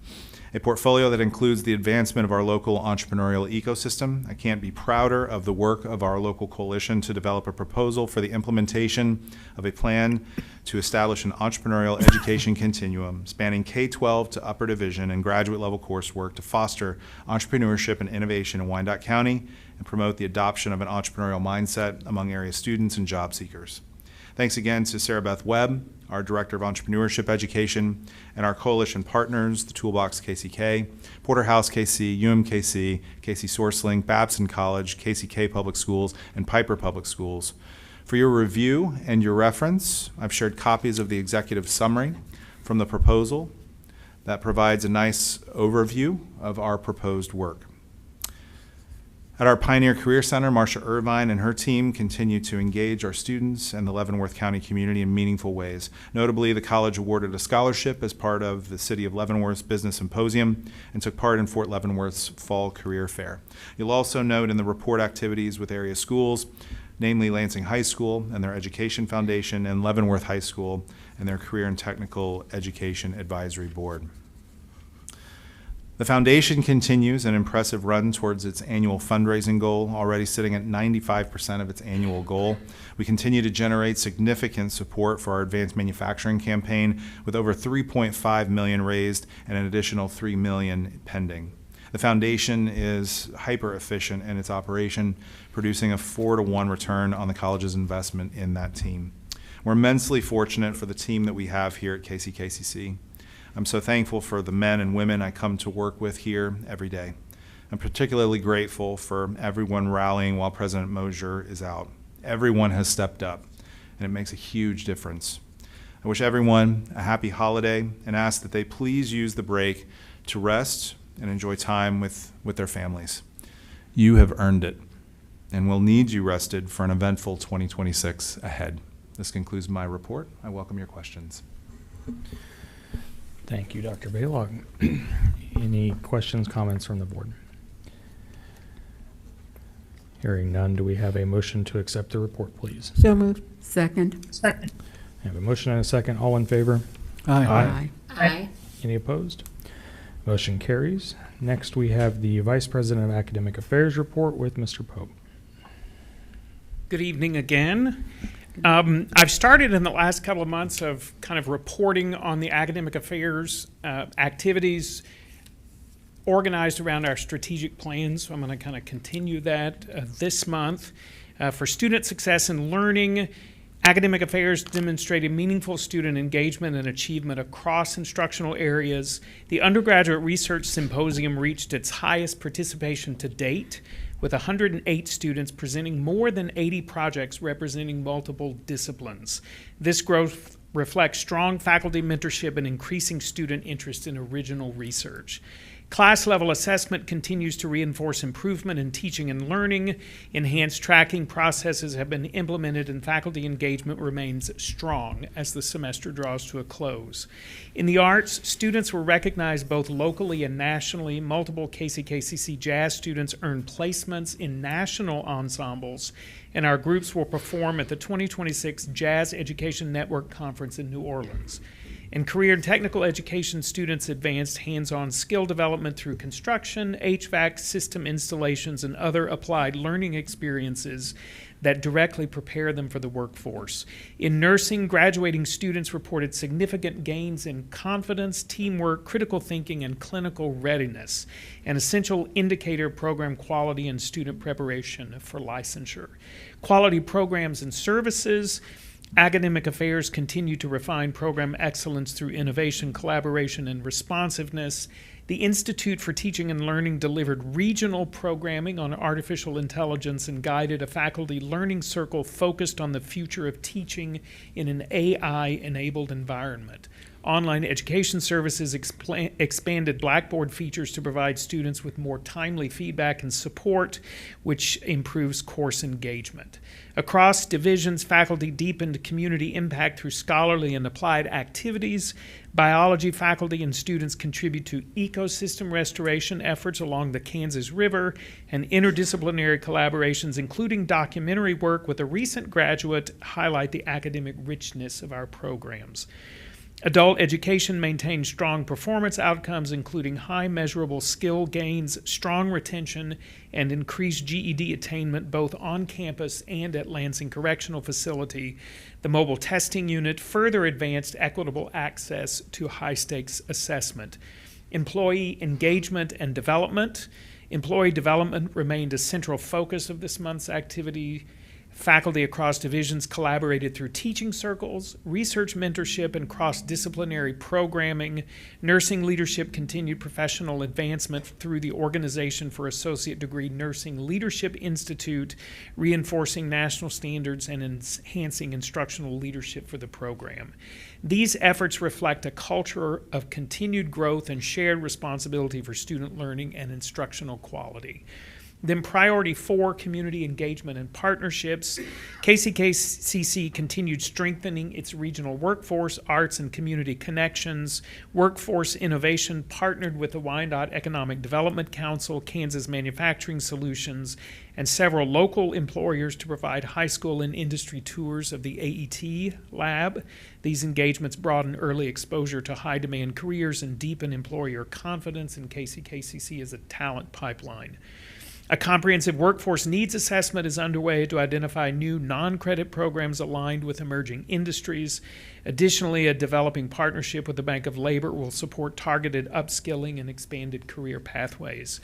A portfolio that includes the advancement of our local entrepreneurial ecosystem. I can't be prouder of the work of our local coalition to develop a proposal for the implementation of a plan to establish an entrepreneurial education continuum spanning K-12 to upper division and graduate level coursework to foster entrepreneurship and innovation in Wyandotte County and promote the adoption of an entrepreneurial mindset among area students and job seekers. Thanks again to Sarah Beth Webb, our Director of Entrepreneurship Education, and our coalition partners, the Toolbox KCK, Porterhouse KC, UMKC, KC SourceLink, Babson College, KCK Public Schools, and Piper Public Schools. For your review and your reference, I've shared copies of the executive summary from the proposal that provides a nice overview of our proposed work. At our Pioneer Career Center, Marcia Irvine and her team continue to engage our students and the Leavenworth County community in meaningful ways. Notably, the college awarded a scholarship as part of the City of Leavenworth's Business Symposium and took part in Fort Leavenworth's Fall Career Fair. You'll also note in the report activities with area schools, namely Lansing High School and their Education Foundation and Leavenworth High School and their Career and Technical Education Advisory Board. The foundation continues an impressive run towards its annual fundraising goal, already sitting at 95% of its annual goal. We continue to generate significant support for our advanced manufacturing campaign, with over $3.5 million raised and an additional $3 million pending. The foundation is hyper efficient in its operation, producing a 4-to-1 return on the college's investment in that team. We're immensely fortunate for the team that we have here at KCKCC. I'm so thankful for the men and women I come to work with here every day. I'm particularly grateful for everyone rallying while President Mosier is out. Everyone has stepped up, and it makes a huge difference. I wish everyone a happy holiday and ask that they please use the break to rest and enjoy time with their families. You have earned it, and will need you rested for an eventful 2026 ahead. This concludes my report. I welcome your questions. Thank you, Dr. Balog. Any questions, comments from the board? Hearing none, do we have a motion to accept the report, please? So moved. Second. Second. I have a motion and a second. All in favor? Aye. Aye. Any opposed? Motion carries. Next, we have the Vice President of Academic Affairs report with Mr. Pope. Good evening again. I've started in the last couple of months of kind of reporting on the academic affairs activities organized around our strategic plans. So I'm going to kind of continue that this month. For student success and learning, academic affairs demonstrated meaningful student engagement and achievement across instructional areas. The Undergraduate Research Symposium reached its highest participation to date, with 108 students presenting more than 80 projects representing multiple disciplines. This growth reflect strong faculty mentorship and increasing student interest in original research. Class-level assessment continues to reinforce improvement in teaching and learning. Enhanced tracking processes have been implemented, and faculty engagement remains strong as the semester draws to a close. In the arts, students were recognized both locally and nationally. Multiple KCKCC jazz students earned placements in national ensembles, and our groups will perform at the 2026 Jazz Education Network Conference in New Orleans. In career and technical education, students advanced hands-on skill development through construction, HVAC system installations, and other applied learning experiences that directly prepare them for the workforce. In nursing, graduating students reported significant gains in confidence, teamwork, critical thinking, and clinical readiness, an essential indicator of program quality and student preparation for licensure. Quality programs and services. Academic affairs continue to refine program excellence through innovation, collaboration, and responsiveness. The Institute for Teaching and Learning delivered regional programming on artificial intelligence and guided a faculty learning circle focused on the future of teaching in an AI-enabled environment. Online education services expanded Blackboard features to provide students with more timely feedback and support, which improves course engagement. Across divisions, faculty deepened community impact through scholarly and applied activities. Biology faculty and students contribute to ecosystem restoration efforts along the Kansas River and interdisciplinary collaborations, including documentary work with a recent graduate, highlight the academic richness of our programs. Adult education maintains strong performance outcomes, including high measurable skill gains, strong retention, and increased GED attainment both on campus and at Lansing Correctional Facility. The mobile testing unit further advanced equitable access to high-stakes assessment. Employee engagement and development. Employee development remained a central focus of this month's activity. Faculty across divisions collaborated through teaching circles, research mentorship, and cross-disciplinary programming. Nursing leadership continued professional advancement through the Organization for Associate Degree Nursing Leadership Institute, reinforcing national standards and enhancing instructional leadership for the program. These efforts reflect a culture of continued growth and shared responsibility for student learning and instructional quality. Then priority 4, community engagement and partnerships. KCKCC continued strengthening its regional workforce, arts and community connections. Workforce innovation partnered with the Wyandotte Economic Development Council, Kansas Manufacturing Solutions, and several local employers to provide high school and industry tours of the AET lab. These engagements broaden early exposure to high-demand careers and deepen employer confidence in KCKCC as a talent pipeline. A comprehensive workforce needs assessment is underway to identify new non-credit programs aligned with emerging industries. Additionally, a developing partnership with the Bank of Labor will support targeted upskilling and expanded career pathways.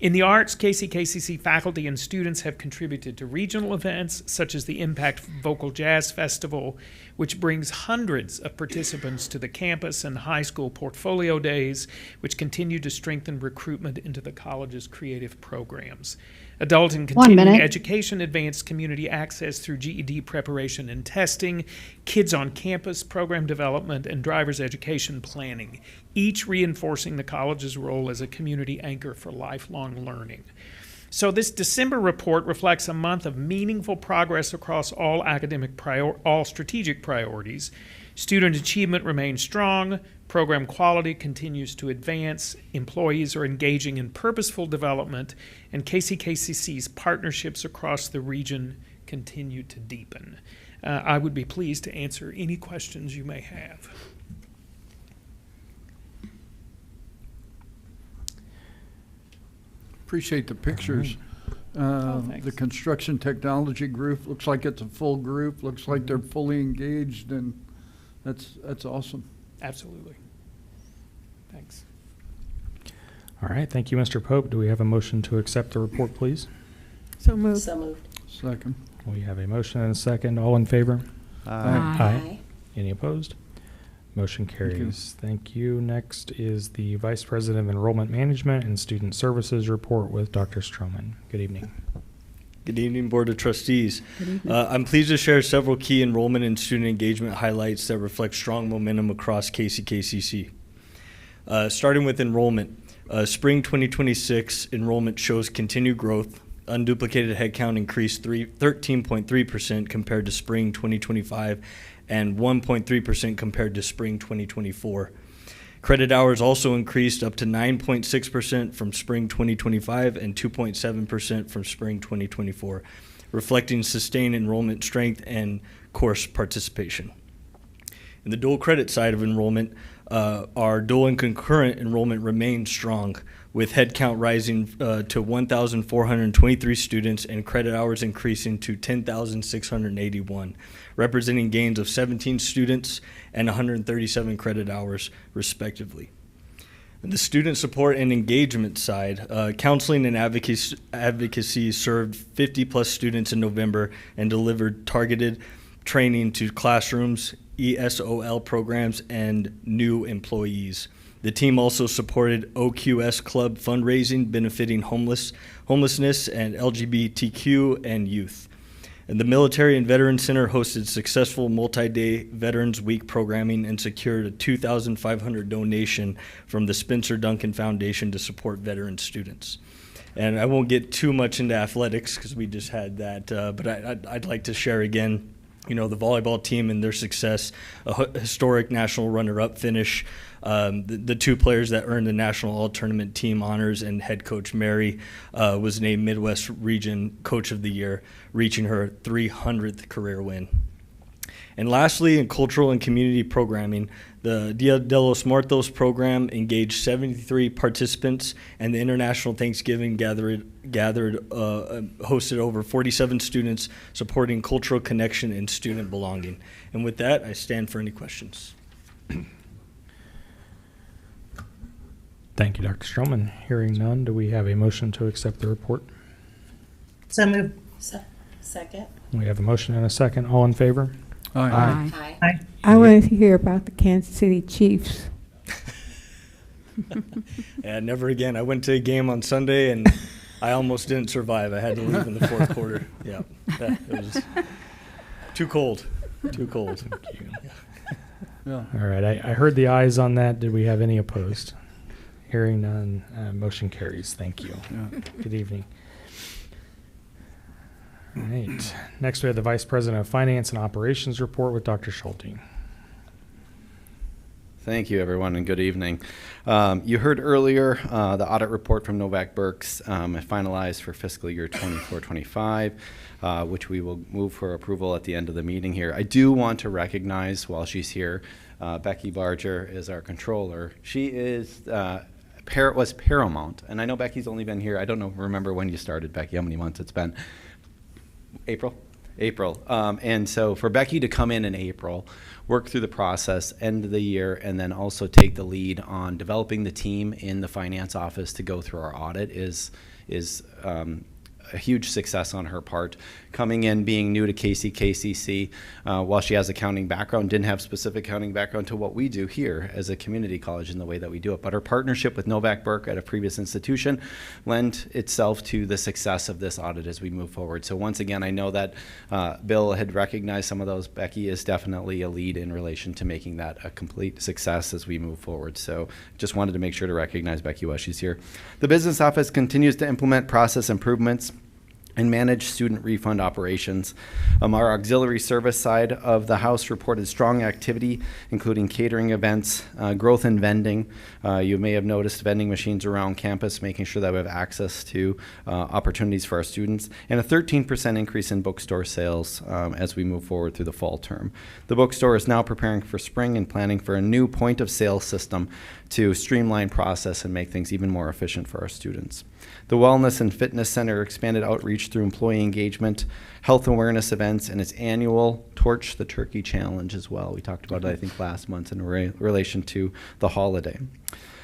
In the arts, KCKCC faculty and students have contributed to regional events such as the Impact Vocal Jazz Festival, which brings hundreds of participants to the campus, and high school portfolio days, which continue to strengthen recruitment into the college's creative programs. Adult and continuing education advanced community access through GED preparation and testing, kids on campus program development, and driver's education planning, each reinforcing the college's role as a community anchor for lifelong learning. So this December report reflects a month of meaningful progress across all all strategic priorities. Student achievement remains strong, program quality continues to advance, employees are engaging in purposeful development, and KCKCC's partnerships across the region continue to deepen. I would be pleased to answer any questions you may have. Appreciate the pictures. The construction technology group looks like it's a full group, looks like they're fully engaged, and that's awesome. Absolutely. Thanks. All right, thank you, Mr. Pope. Do we have a motion to accept the report, please? So moved. So moved. Second. We have a motion and a second. All in favor? Aye. Any opposed? Motion carries. Thank you. Next is the Vice President of Enrollment Management and Student Services report with Dr. Stroman. Good evening. Good evening, Board of Trustees. I'm pleased to share several key enrollment and student engagement highlights that reflect strong momentum across KCKCC. Starting with enrollment, spring 2026 enrollment shows continued growth. Unduplicated headcount increased 13.3% compared to spring 2025 and 1.3% compared to spring 2024. Credit hours also increased up to 9.6% from spring 2025 and 2.7% from spring 2024, reflecting sustained enrollment strength and course participation. In the dual credit side of enrollment, our dual and concurrent enrollment remains strong, with headcount rising to 1,423 students and credit hours increasing to 10,681, representing gains of 17 students and 137 credit hours, respectively. On the student support and engagement side, counseling and advocacy served 50-plus students in November and delivered targeted training to classrooms, ESOL programs, and new employees. The team also supported OQS Club fundraising benefiting homelessness and LGBTQ and youth. And the Military and Veterans Center hosted successful multi-day Veterans Week programming and secured a $2,500 donation from the Spencer Duncan Foundation to support veteran students. And I won't get too much into athletics because we just had that, but I'd like to share again, the volleyball team and their success, a historic national runner-up finish. The two players that earned the National All-Tournament team honors, and head coach Mary was named Midwest Region Coach of the Year, reaching her 300th career win. And lastly, in cultural and community programming, the Dia de los Muertos program engaged 73 participants, and the International Thanksgiving hosted over 47 students, supporting cultural connection and student belonging. And with that, I stand for any questions. Thank you, Dr. Stroman. Hearing none, do we have a motion to accept the report? So moved. Second. We have a motion and a second. All in favor? Aye. Aye. I wanted to hear about the Kansas City Chiefs. Yeah, never again. I went to a game on Sunday, and I almost didn't survive. I had to leave in the fourth quarter. Yeah, it was too cold. Too cold. Yeah. All right, I heard the ayes on that. Did we have any opposed? Hearing none, motion carries. Thank you. Yeah. Good evening. All right. Next, we have the Vice President of Finance and Operations report with Dr. Schulte. Thank you, everyone, and good evening. You heard earlier the audit report from Novak Burks finalized for fiscal year 24-25, which we will move for approval at the end of the meeting here. I do want to recognize, while she's here, Becky Barger is our controller. She is was paramount, and I know Becky's only been here. I don't remember when you started, Becky, how many months it's been. April. And so for Becky to come in April, work through the process, end of the year, and then also take the lead on developing the team in the finance office to go through our audit is a huge success on her part. Coming in, being new to KCKCC, while she has accounting background, didn't have specific accounting background to what we do here as a community college in the way that we do it. But her partnership with Novak Burke at a previous institution lent itself to the success of this audit as we move forward. So once again, I know that Bill had recognized some of those. Becky is definitely a lead in relation to making that a complete success as we move forward. So just wanted to make sure to recognize Becky while she's here. The business office continues to implement process improvements and manage student refund operations. Our auxiliary service side of the house reported strong activity, including catering events, growth in vending. You may have noticed vending machines around campus, making sure that we have access to opportunities for our students, and a 13% increase in bookstore sales as we move forward through the fall term. The bookstore is now preparing for spring and planning for a new point of sale system to streamline process and make things even more efficient for our students. The Wellness and Fitness Center expanded outreach through employee engagement, health awareness events, and its annual Torch the Turkey Challenge as well. We talked about it, I think, last month in relation to the holiday.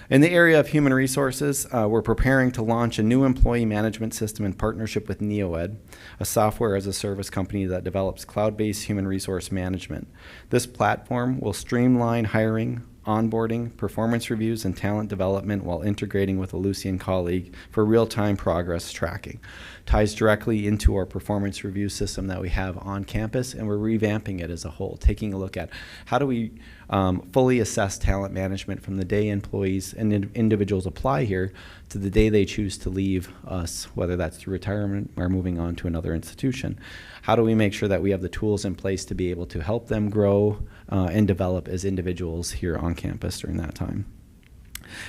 In the area of human resources, we're preparing to launch a new employee management system in partnership with NeoEd, a software-as-a-service company that develops cloud-based human resource management. This platform will streamline hiring, onboarding, performance reviews, and talent development while integrating with a Lucian colleague for real-time progress tracking. Ties directly into our performance review system that we have on campus, and we're revamping it as a whole, taking a look at how do we fully assess talent management from the day employees and individuals apply here to the day they choose to leave us, whether that's through retirement or moving on to another institution. How do we make sure that we have the tools in place to be able to help them grow and develop as individuals here on campus during that time?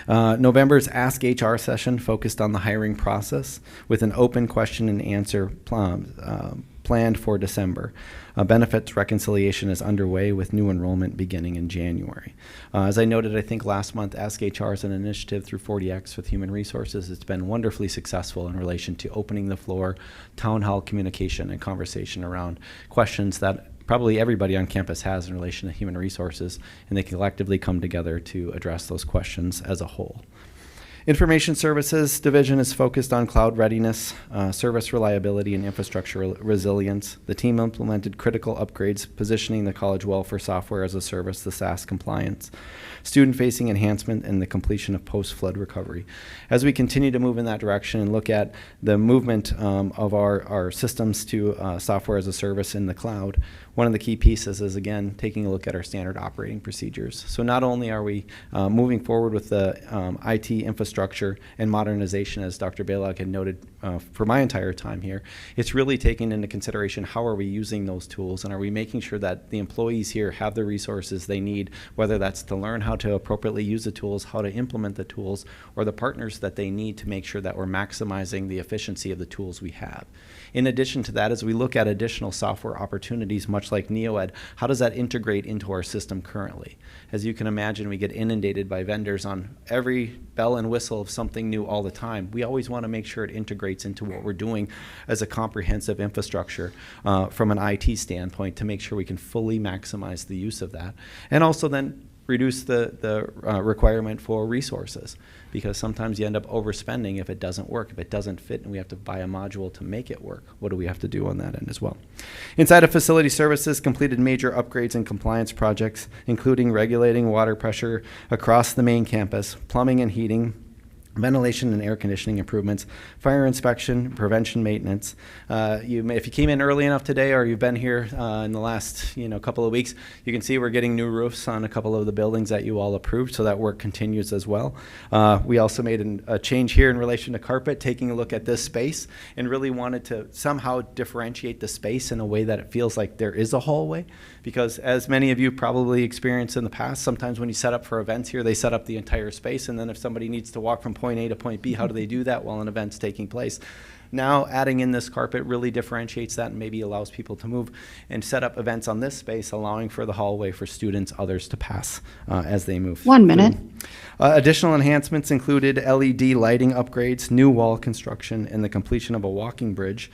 November's Ask HR session focused on the hiring process with an open question and answer planned for December. Benefits reconciliation is underway with new enrollment beginning in January. As I noted, I think last month, Ask HR is an initiative through 40X with Human Resources. It's been wonderfully successful in relation to opening the floor, town hall communication and conversation around questions that probably everybody on campus has in relation to human resources, and they collectively come together to address those questions as a whole. Information Services Division is focused on cloud readiness, service reliability, and infrastructure resilience. The team implemented critical upgrades, positioning the college well for software as a service, the SaaS compliance, student-facing enhancement, and the completion of post-flood recovery. As we continue to move in that direction and look at the movement of our systems to software as a service in the cloud, one of the key pieces is, again, taking a look at our standard operating procedures. So not only are we moving forward with the IT infrastructure and modernization, as Dr. Balog had noted for my entire time here, it's really taking into consideration how are we using those tools, and are we making sure that the employees here have the resources they need, whether that's to learn how to appropriately use the tools, how to implement the tools, or the partners that they need to make sure that we're maximizing the efficiency of the tools we have. In addition to that, as we look at additional software opportunities, much like NeoEd, how does that integrate into our system currently? As you can imagine, we get inundated by vendors on every bell and whistle of something new all the time. We always want to make sure it integrates into what we're doing as a comprehensive infrastructure from an IT standpoint to make sure we can fully maximize the use of that. And also then reduce the requirement for resources, because sometimes you end up overspending if it doesn't work, if it doesn't fit, and we have to buy a module to make it work. What do we have to do on that end as well? Inside of Facility Services, completed major upgrades and compliance projects, including regulating water pressure across the main campus, plumbing and heating, ventilation and air conditioning improvements, fire inspection, prevention maintenance. If you came in early enough today, or you've been here in the last couple of weeks, you can see we're getting new roofs on a couple of the buildings that you all approved, so that work continues as well. We also made a change here in relation to carpet, taking a look at this space, and really wanted to somehow differentiate the space in a way that it feels like there is a hallway, because as many of you probably experienced in the past, sometimes when you set up for events here, they set up the entire space, and then if somebody needs to walk from point A to point B, how do they do that while an event's taking place? Now adding in this carpet really differentiates that and maybe allows people to move and set up events on this space, allowing for the hallway for students, others to pass as they move. 1 minute. Additional enhancements included LED lighting upgrades, new wall construction, and the completion of a walking bridge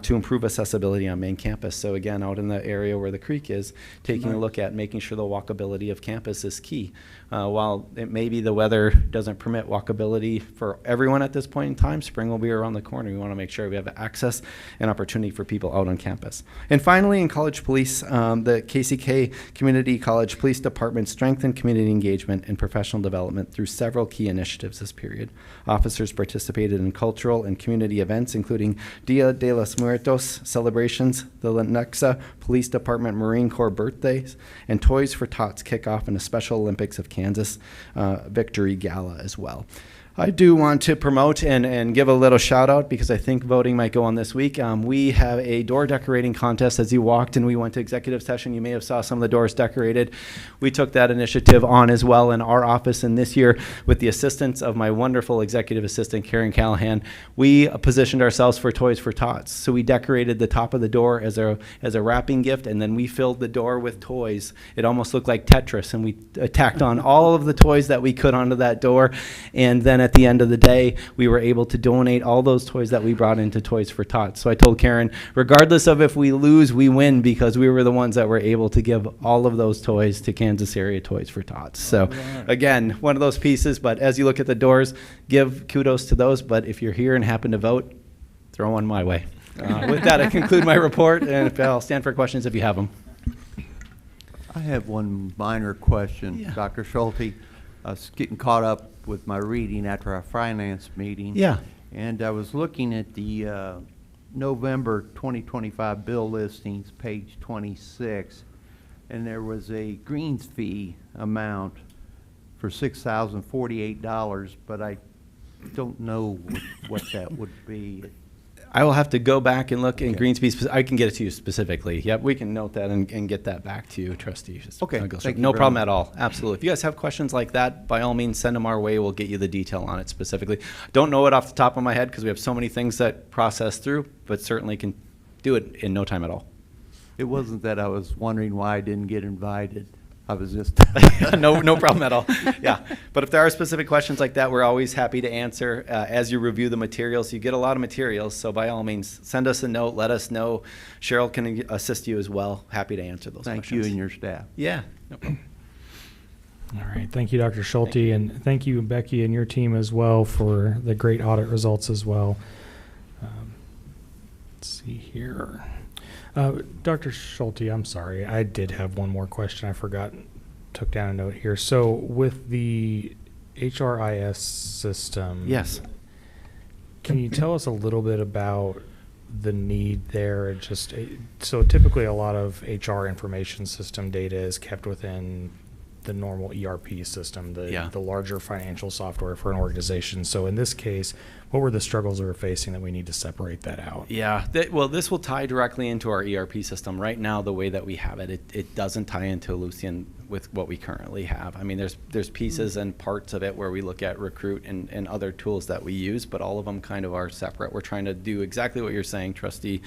to improve accessibility on main campus. So again, out in the area where the creek is, taking a look at making sure the walkability of campus is key. While it may be the weather doesn't permit walkability for everyone at this point in time, spring will be around the corner. We want to make sure we have access and opportunity for people out on campus. And finally, in college police, the KCK Community College Police Department strengthened community engagement and professional development through several key initiatives this period. Officers participated in cultural and community events, including Dia de los Muertos celebrations, the Lenexa Police Department Marine Corps birthdays, and Toys for Tots kickoff in a Special Olympics of Kansas Victory Gala as well. I do want to promote and give a little shout out, because I think voting might go on this week. We have a door decorating contest. As you walked and we went to executive session, you may have saw some of the doors decorated. We took that initiative on as well in our office, and this year, with the assistance of my wonderful executive assistant, Karen Callahan, we positioned ourselves for Toys for Tots. So we decorated the top of the door as a wrapping gift, and then we filled the door with toys. It almost looked like Tetris, and we tacked on all of the toys that we could onto that door, and then at the end of the day, we were able to donate all those toys that we brought into Toys for Tots. So I told Karen, regardless of if we lose, we win, because we were the ones that were able to give all of those toys to Kansas area Toys for Tots. So again, one of those pieces, but as you look at the doors, give kudos to those, but if you're here and happen to vote, throw one my way. With that, I conclude my report, and I'll stand for questions if you have them. I have one minor question, Yeah. Dr. Schulte. I was getting caught up with my reading after our finance meeting. Yeah. And I was looking at the November 2025 bill listings, page 26, and there was a greens fee amount for $6,048, but I don't know what that would be. I will have to go back and look in Greensby. I can get it to you specifically. Yep, we can note that and get that back to you, trustees. Okay, thank you No very problem much. at all. Absolutely. If you guys have questions like that, by all means, send them our way. We'll get you the detail on it specifically. Don't know it off the top of my head because we have so many things that process through, but certainly can do it in no time at all. It wasn't that I was wondering why I didn't get invited. I was just No problem at all. Yeah, but if there are specific questions like that, we're always happy to answer as you review the materials. You get a lot of materials, so by all means, send us a note. Let us know. Cheryl can assist you as well. Happy to answer those Thank questions. you and your staff. Yeah. No problem. All right. Thank you, Dr. Schulte, and thank you, Becky, and your team as well for the great audit results as well. Let's see here. Dr. Schulte, I'm sorry. I did have one more question. I forgot, took down a note here. So with the HRIS system. Yes. Can you tell us a little bit about the need there? So typically a lot of HR information system data is kept within the normal ERP system, the larger financial software for an organization. So in this case, what were the struggles we were facing that we need to separate that out? Yeah, well, this will tie directly into our ERP system. Right now, the way that we have it, it doesn't tie into Lucian with what we currently have. I mean, there's pieces and parts of it where we look at Recruit and other tools that we use, but all of them kind of are separate. We're trying to do exactly what you're saying, Trustee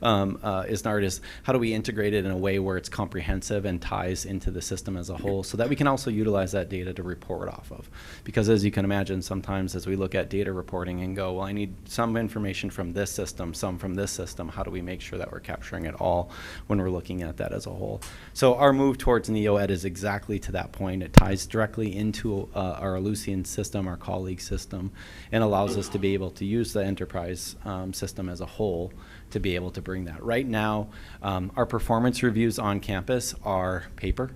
Isnard, is how do we integrate it in a way where it's comprehensive and ties into the system as a whole so that we can also utilize that data to report off of. Because as you can imagine, sometimes as we look at data reporting and go, well, I need some information from this system, some from this system, how do we make sure that we're capturing it all when we're looking at that as a whole? So our move towards NeoEd is exactly to that point. It ties directly into our Lucian system, our colleague system, and allows us to be able to use the enterprise system as a whole to be able to bring that. Right now, our performance reviews on campus are paper.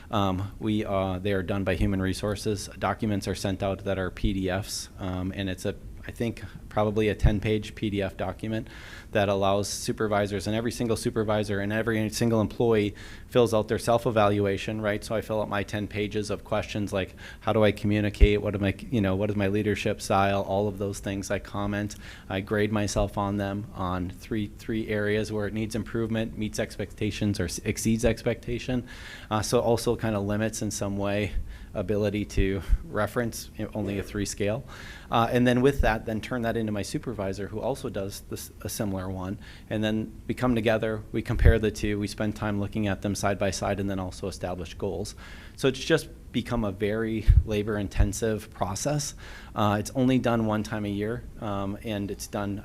They are done by human resources. Documents are sent out that are PDFs, and it's I think probably a 10-page PDF document that allows supervisors, and every single supervisor and every single employee fills out their self-evaluation, right? So I fill out my 10 pages of questions like, how do I communicate? What is my leadership style? All of those things I comment. I grade myself on them on three areas where it needs improvement, meets expectations, or exceeds expectation. So also kind of limits in some way ability to reference only a 3 scale. And then with that, then turn that into my supervisor who also does a similar one. And then we come together, we compare the two, we spend time looking at them side by side, and then also establish goals. So it's just become a very labor-intensive process. It's only done one time a year, and it's done,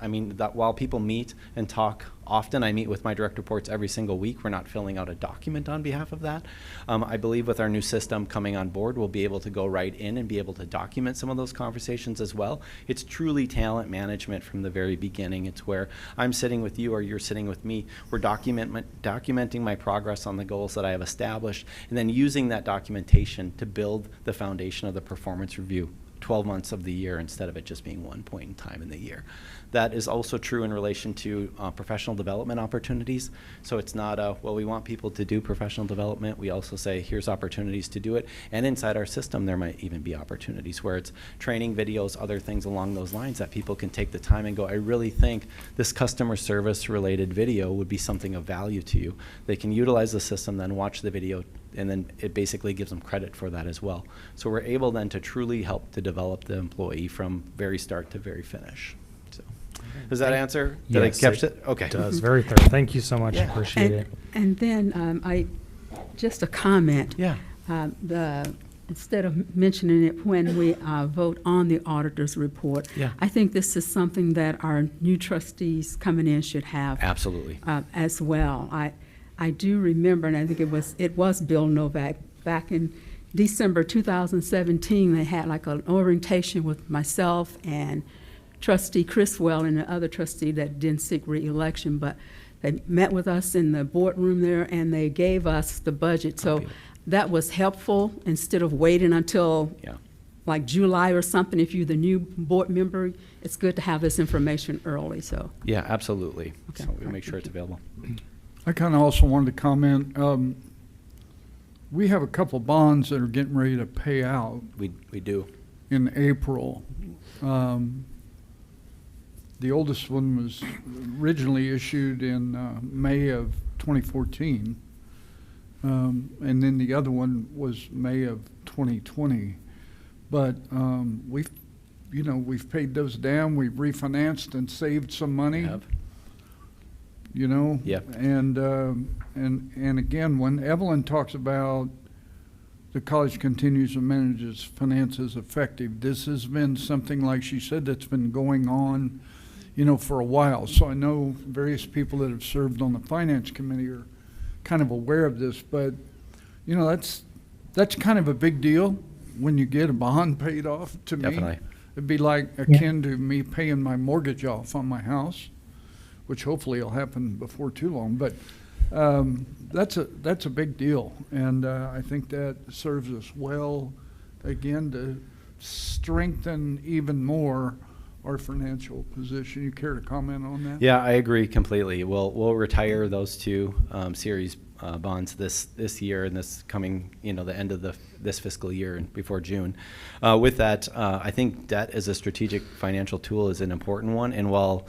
while people meet and talk often, I meet with my direct reports every single week. We're not filling out a document on behalf of that. I believe with our new system coming on board, we'll be able to go right in and be able to document some of those conversations as well. It's truly talent management from the very beginning. It's where I'm sitting with you or you're sitting with me. We're documenting my progress on the goals that I have established, and then using that documentation to build the foundation of the performance review 12 months of the year instead of it just being one point in time in the year. That is also true in relation to professional development opportunities. So it's not well, we want people to do professional development. We also say, here's opportunities to do it. And inside our system, there might even be opportunities where it's training videos, other things along those lines that people can take the time and go, I really think this customer service related video would be something of value to you. They can utilize the system, then watch the video, and then it basically gives them credit for that as well. So we're able then to truly help to develop the employee from very start to very finish. So does that answer? Did I catch it? Okay. It does. Very thorough. Thank you so much. Yeah. Appreciate it. And then just a comment. Yeah. Instead of mentioning it when we vote on the auditor's report, I think this is something that our new trustees coming in should have. Absolutely. As well. I do remember, and I think it was Bill Novak, back in December 2017, they had like an orientation with myself and Trustee Criswell and the other trustee that didn't seek re-election, but They met with us in the boardroom there, and they gave us the budget. So that was helpful instead of waiting until like July or something. If you're the new board member, it's good to have this information early. So Yeah, absolutely. Okay. So we'll make sure it's available. I kind of also wanted to comment, we have a couple bonds that are getting ready to pay out We do. in April. The oldest one was originally issued in May of 2014, and then the other one was May of 2020. But we've paid those down. We've refinanced and saved some money. Yep. And again, when Evelyn talks about the college continues to manage its finances effective, this has been something, like she said, that's been going on, for a while. So I know various people that have served on the finance committee are kind of aware of this, but that's kind of a big deal when you get a bond paid off. To Definitely. me, it'd be like akin to me paying my mortgage off on my house, which hopefully will happen before too long. But that's a big deal, and I think that serves us well, again, to strengthen even more our financial position. You care to comment on that? Yeah, I agree completely. We'll retire those two series bonds this year and this coming, the end of this fiscal year and before June. With that, I think debt as a strategic financial tool is an important one. And while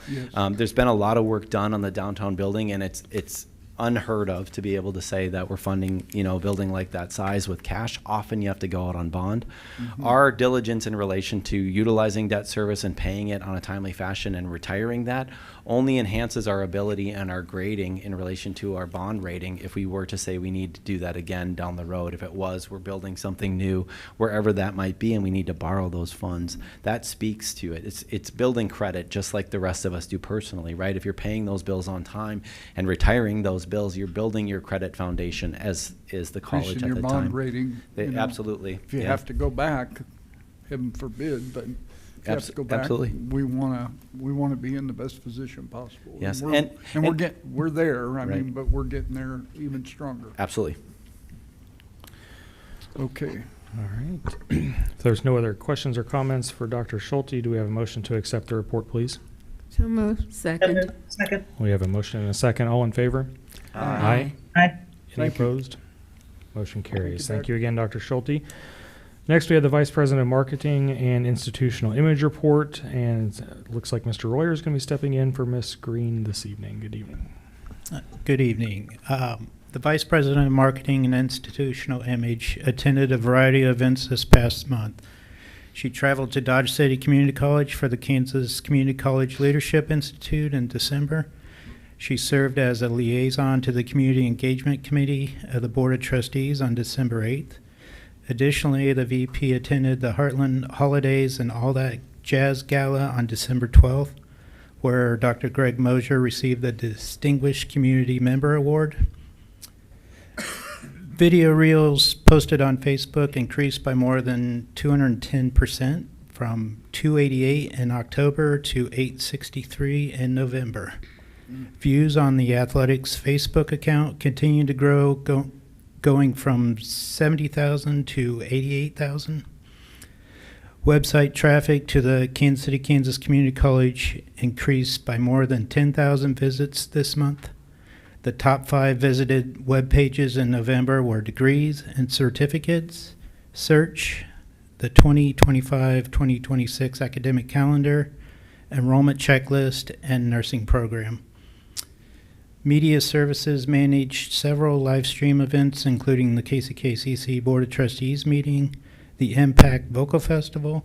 there's been a lot of work done on the downtown building, and it's unheard of to be able to say that we're funding, a building like that size with cash. Often you have to go out on bond. Mm-hmm. Our diligence in relation to utilizing debt service and paying it on a timely fashion and retiring that only enhances our ability and our grading in relation to our bond rating if we were to say we need to do that again down the road. If it was, we're building something new, wherever that might be, and we need to borrow those funds. That speaks to it. It's building credit just like the rest of us do personally, right? If you're paying those bills on time and retiring those bills, you're building your credit foundation, as is the college Increasing at the your time. bond rating. Absolutely. If you have to go back, heaven forbid, but if you have to go back, absolutely. we want to be in the best position possible. Yes, and we're there. I Right. mean, but we're getting there even stronger. Absolutely. Okay. All right. If there's no other questions or comments for Dr. Schulte, do we have a motion to accept the report, please? So moved. second. Second. We have a motion and a second. All in favor? Aye. Aye. Any Thank you. opposed? Motion carries. Thank Thank you again, Dr. Schulte. Next, we have the Vice President of Marketing and Institutional Image Report, and it looks like Mr. Royer is going to be stepping in for Ms. Green this evening. Good evening. Good evening. The Vice President of Marketing and Institutional Image attended a variety of events this past month. She traveled to Dodge City Community College for the Kansas Community College Leadership Institute in December. She served as a liaison to the Community Engagement Committee of the Board of Trustees on December 8th. Additionally, the VP attended the Heartland Holidays and All That Jazz Gala on December 12th, where Dr. Greg Mosier received the Distinguished Community Member Award. Video reels posted on Facebook increased by more than 210%, from 288 in October to 863 in November. Views on the Athletics Facebook account continue to grow, going from 70,000 to 88,000. Website traffic to the Kansas City, Kansas Community College increased by more than 10,000 visits this month. The top 5 visited web pages in November were degrees and certificates, search, the 2025-2026 academic calendar, enrollment checklist, and nursing program. Media Services managed several live stream events, including the KCKCC Board of Trustees meeting, the Impact Vocal Festival,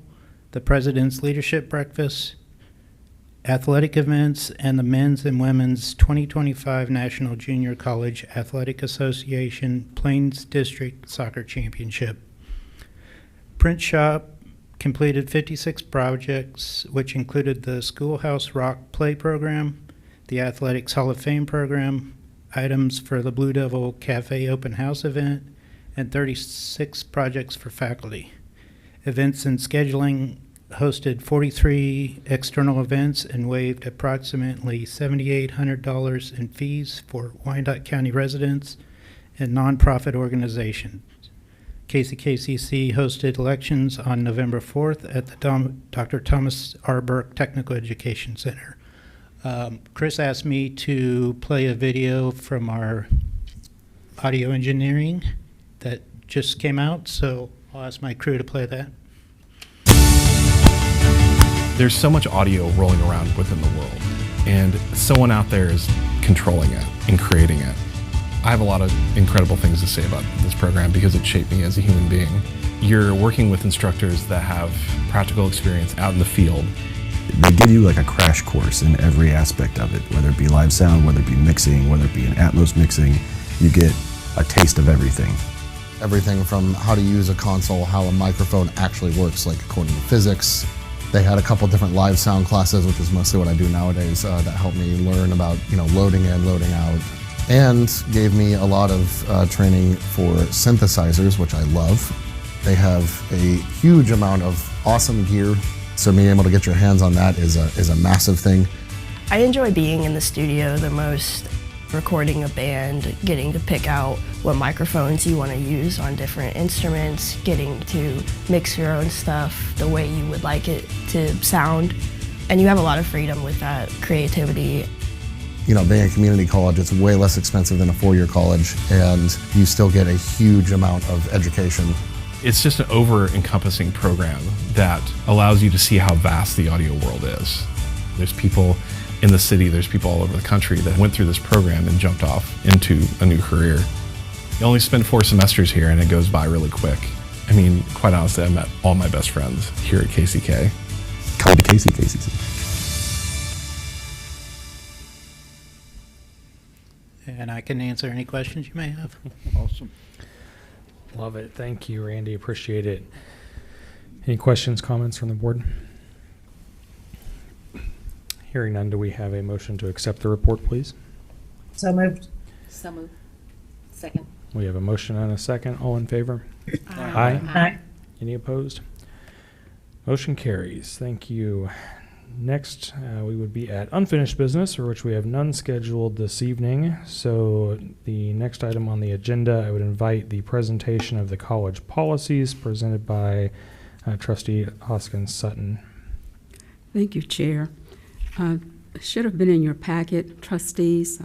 the President's Leadership Breakfast, athletic events, and the Men's and Women's 2025 National Junior College Athletic Association Plains District Soccer Championship. Print Shop completed 56 projects, which included the Schoolhouse Rock Play Program, the Athletics Hall of Fame Program, items for the Blue Devil Cafe Open House event, and 36 projects for faculty. Events and scheduling hosted 43 external events and waived approximately $7,800 in fees for Wyandotte County residents and nonprofit organizations. KCKCC hosted elections on November 4th at the Dr. Thomas R. Burke Technical Education Center. Chris asked me to play a video from our audio engineering that just came out, so I'll ask my crew to play that. There's so much audio rolling around within the world, and someone out there is controlling it and creating it. I have a lot of incredible things to say about this program because it shaped me as a human being. You're working with instructors that have practical experience out in the field. They give you like a crash course in every aspect of it, whether it be live sound, whether it be mixing, whether it be an Atmos mixing. You get a taste of everything. Everything from how to use a console, how a microphone actually works, like according to physics. They had a couple different live sound classes, which is mostly what I do nowadays, that helped me learn about, loading in, loading out, and gave me a lot of training for synthesizers, which I love. They have a huge amount of awesome gear, so being able to get your hands on that is a massive thing. I enjoy being in the studio the most, recording a band, getting to pick out what microphones you want to use on different instruments, getting to mix your own stuff the way you would like it to sound. And you have a lot of freedom with that creativity. Being a community college, it's way less expensive than a four-year college, and you still get a huge amount of education. It's just an over-encompassing program that allows you to see how vast the audio world is. There's people in the city, there's people all over the country that went through this program and jumped off into a new career. You only spend 4 semesters here and it goes by really quick. I mean, quite honestly, I met all my best friends here at KCK. Come to KCKCC. And I can answer any questions you may have. Awesome. Love it. Thank you, Randy. Appreciate it. Any questions, comments from the board? Hearing none, do we have a motion to accept the report, please? So moved. So moved. Second. We have a motion and a second. All in favor? Aye. Aye. Any opposed? Motion carries. Thank you. Next, we would be at unfinished business, for which we have none scheduled this evening. So the next item on the agenda, I would invite the presentation of the college policies presented by Trustee Hoskins Sutton. Thank you, Chair. Should have been in your packet, trustees,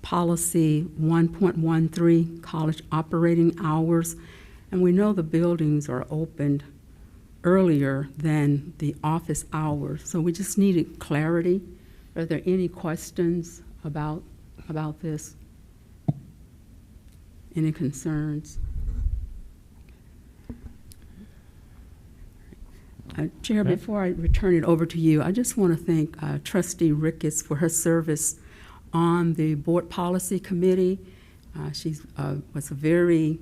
policy 1.13, college operating hours. And we know the buildings are opened earlier than the office hours. So we just needed clarity. Are there any questions about this? Any concerns? Chair, before I return it over to you, I just want to thank Trustee Ricketts for her service on the Board Policy Committee. She was a very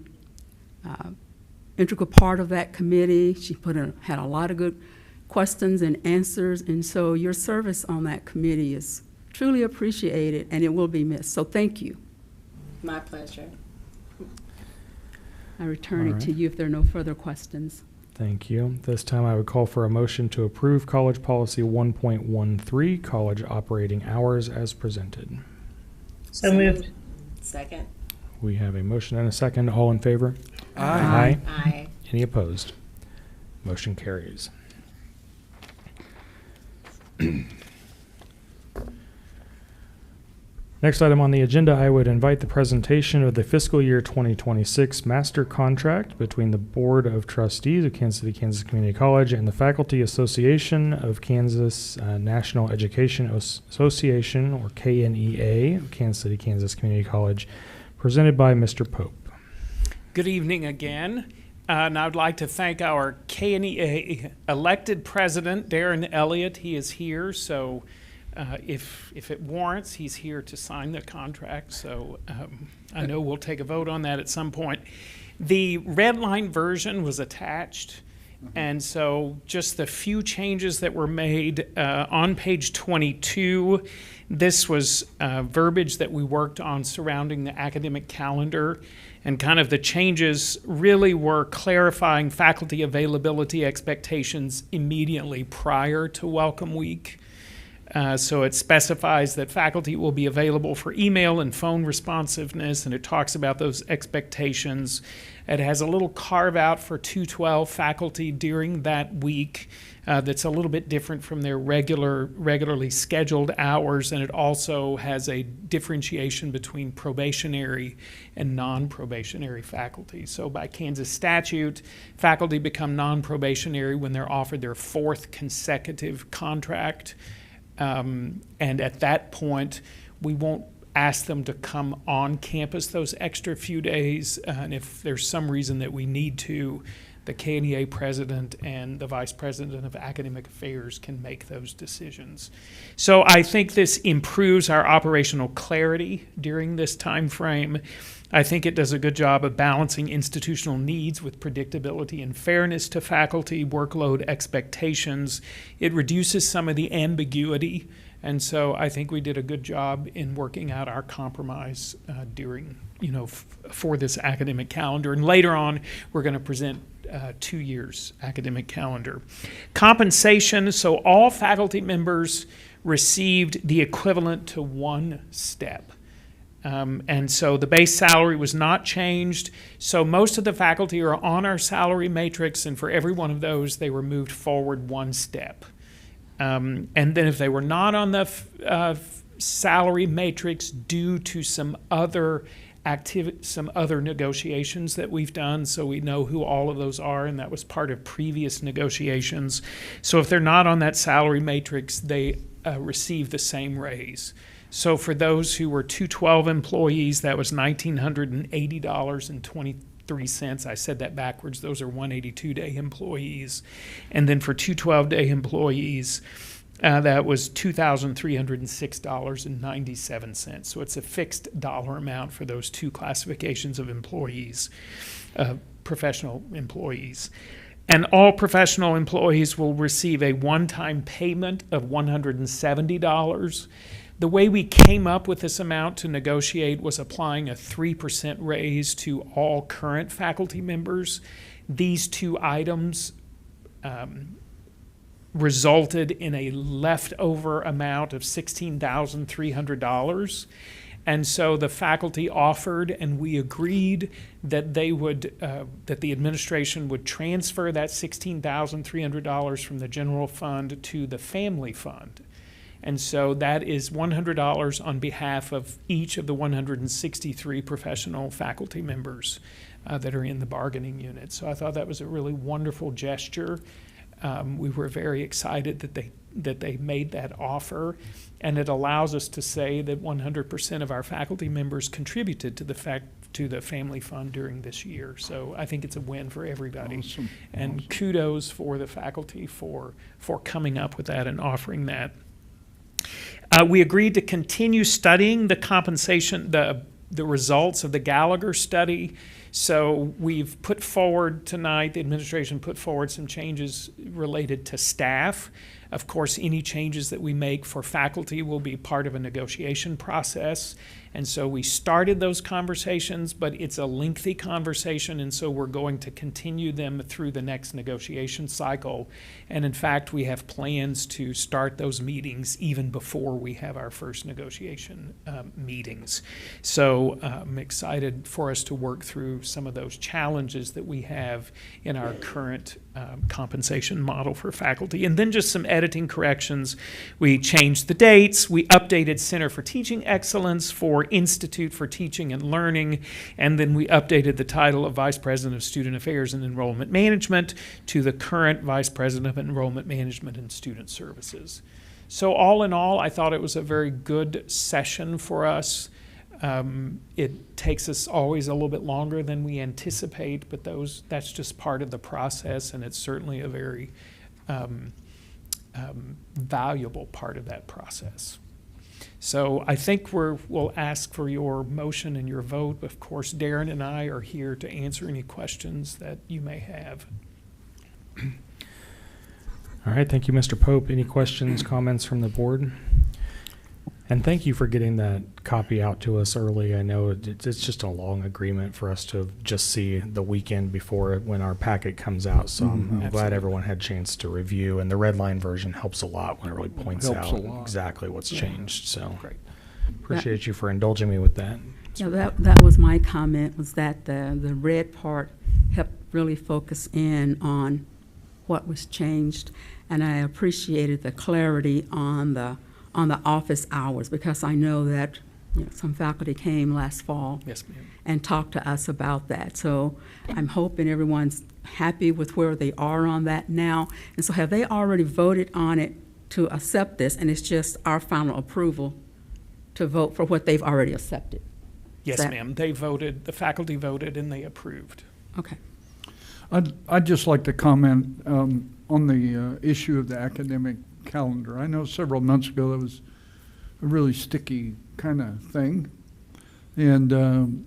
integral part of that committee. She had a lot of good questions and answers, and so your service on that committee is truly appreciated, and it will be missed. So thank you. My pleasure. I return All it to right. you if there are no further questions. Thank you. This time I would call for a motion to approve College Policy 1.13, college operating hours as presented. So moved. Second. We have a motion and a second. All in favor? Aye. Aye. Aye. Any opposed? Motion carries. Next item on the agenda, I would invite the presentation of the fiscal year 2026 master contract between the Board of Trustees of Kansas City, Kansas Community College and the Faculty Association of Kansas National Education Association, or KNEA, of Kansas City, Kansas Community College, presented by Mr. Pope. Good evening again. And I'd like to thank our KNEA elected president, Darren Elliott. He is here, so if it warrants, he's here to sign the contract. So I know we'll take a vote on that at some point. The red line version was attached, And so just the few changes that were made on page 22, this was verbiage that we worked on surrounding the academic calendar. And kind of the changes really were clarifying faculty availability expectations immediately prior to Welcome Week. So it specifies that faculty will be available for email and phone responsiveness, and it talks about those expectations. It has a little carve out for 212 faculty during that week that's a little bit different from their regularly scheduled hours, and it also has a differentiation between probationary and non-probationary faculty. So by Kansas statute, faculty become non-probationary when they're offered their 4th consecutive contract. And at that point, we won't ask them to come on campus those extra few days. And if there's some reason that we need to, the KNEA president and the vice president of academic affairs can make those decisions. So I think this improves our operational clarity during this time frame. I think it does a good job of balancing institutional needs with predictability and fairness to faculty, workload expectations. It reduces some of the ambiguity, and so I think we did a good job in working out our compromise during, for this academic calendar. And later on, we're going to present 2 years academic calendar. Compensation, so all faculty members received the equivalent to 1 step. And so the base salary was not changed. So most of the faculty are on our salary matrix, and for every one of those, they were moved forward 1 step. And then if they were not on the salary matrix due to some other negotiations that we've done, so we know who all of those are, and that was part of previous negotiations. So if they're not on that salary matrix, they receive the same raise. So for those who were 212 employees, that was $1,980.23. I said that backwards. Those are 182-day employees. And then for 212-day employees, that was $2,306.97. So it's a fixed dollar amount for those 2 classifications of employees, professional employees. And all professional employees will receive a one-time payment of $170. The way we came up with this amount to negotiate was applying a 3% raise to all current faculty members. These 2 items resulted in a leftover amount of $16,300. And so the faculty offered, and we agreed that they would, that the administration would transfer that $16,300 from the general fund to the family fund. And so that is $100 on behalf of each of the 163 professional faculty members that are in the bargaining unit. So I thought that was a really wonderful gesture. We were very excited that they made that offer, and it allows us to say that 100% of our faculty members contributed to the family fund during this year. So I think it's a win for everybody. Awesome. And Awesome. Kudos for the faculty for coming up with that and offering that. We agreed to continue studying the compensation, the results of the Gallagher study. So we've put forward tonight, the administration put forward some changes related to staff. Of course, any changes that we make for faculty will be part of a negotiation process. And so we started those conversations, but it's a lengthy conversation, and so we're going to continue them through the next negotiation cycle. And in fact, we have plans to start those meetings even before we have our first negotiation meetings. So I'm excited for us to work through some of those challenges that we have in our current compensation model for faculty. And then just some editing corrections. We changed the dates. We updated Center for Teaching Excellence for Institute for Teaching and Learning, and then we updated the title of Vice President of Student Affairs and Enrollment Management to the current Vice President of Enrollment Management and Student Services. So all in all, I thought it was a very good session for us. It takes us always a little bit longer than we anticipate, but that's just part of the process, and it's certainly a very valuable part of that process. So I think we'll ask for your motion and your vote. Of course, Darren and I are here to answer any questions that you may have. All right, thank you, Mr. Pope. Any questions, comments from the board? And thank you for getting that copy out to us early. I know it's just a long agreement for us to just see the weekend before when our packet comes out. So I'm glad everyone had a chance to review. And the red line version helps a lot when it really points Helps a out lot. exactly what's changed. So Great. appreciate you for indulging me with that. Yeah, that was my comment, was that the red part helped really focus in on what was changed. And I appreciated the clarity on the office hours, because I know that some faculty came last fall Yes, ma'am. and talked to us about that. So I'm hoping everyone's happy with where they are on that now. And so have they already voted on it to accept this, and it's just our final approval to vote for what they've already accepted? Yes, that- ma'am. They voted, the faculty voted, and they approved. Okay. I'd just like to comment on the issue of the academic calendar. I know several months ago that was a really sticky kind of thing. And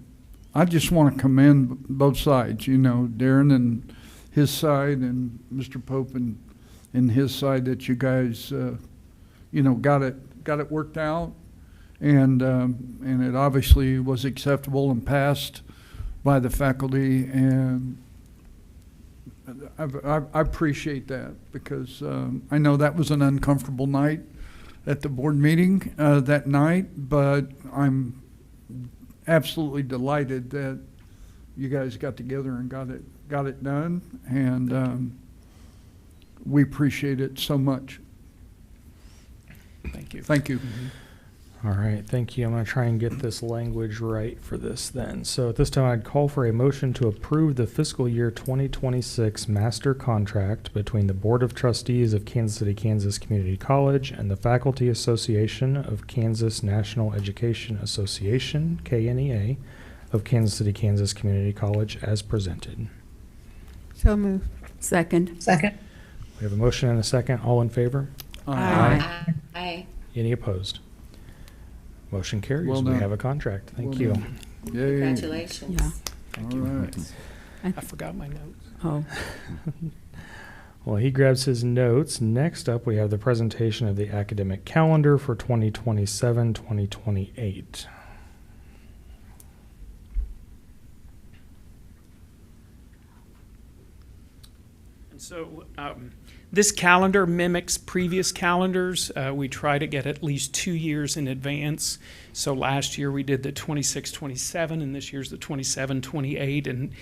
I just want to commend both sides, Darren and his side and Mr. Pope and his side, that you guys, got it worked out. And it obviously was acceptable and passed by the faculty, and I appreciate that, because I know that was an uncomfortable night at the board meeting that night, but I'm absolutely delighted that you guys got together and got it done, and we appreciate it so much. Thank you. Thank you. All right, thank you. I'm going to try and get this language right for this then. So at this time, I'd call for a motion to approve the fiscal year 2026 master contract between the Board of Trustees of Kansas City, Kansas Community College and the Faculty Association of Kansas National Education Association, KNEA, of Kansas City, Kansas Community College as presented. So moved. Second. Second. We have a motion and a second. All in favor? Aye. Aye. Any opposed? Motion carries. Well We done. have a contract. Thank Well you. done. Yay. Congratulations. Yeah. Thank All you. right. I forgot my notes. Oh, Well, he grabs his notes. Next up, we have the presentation of the academic calendar for 2027-2028. And so this calendar mimics previous calendars. We try to get at least 2 years in advance. So last year we did the 26-27, and this year's the 27-28. And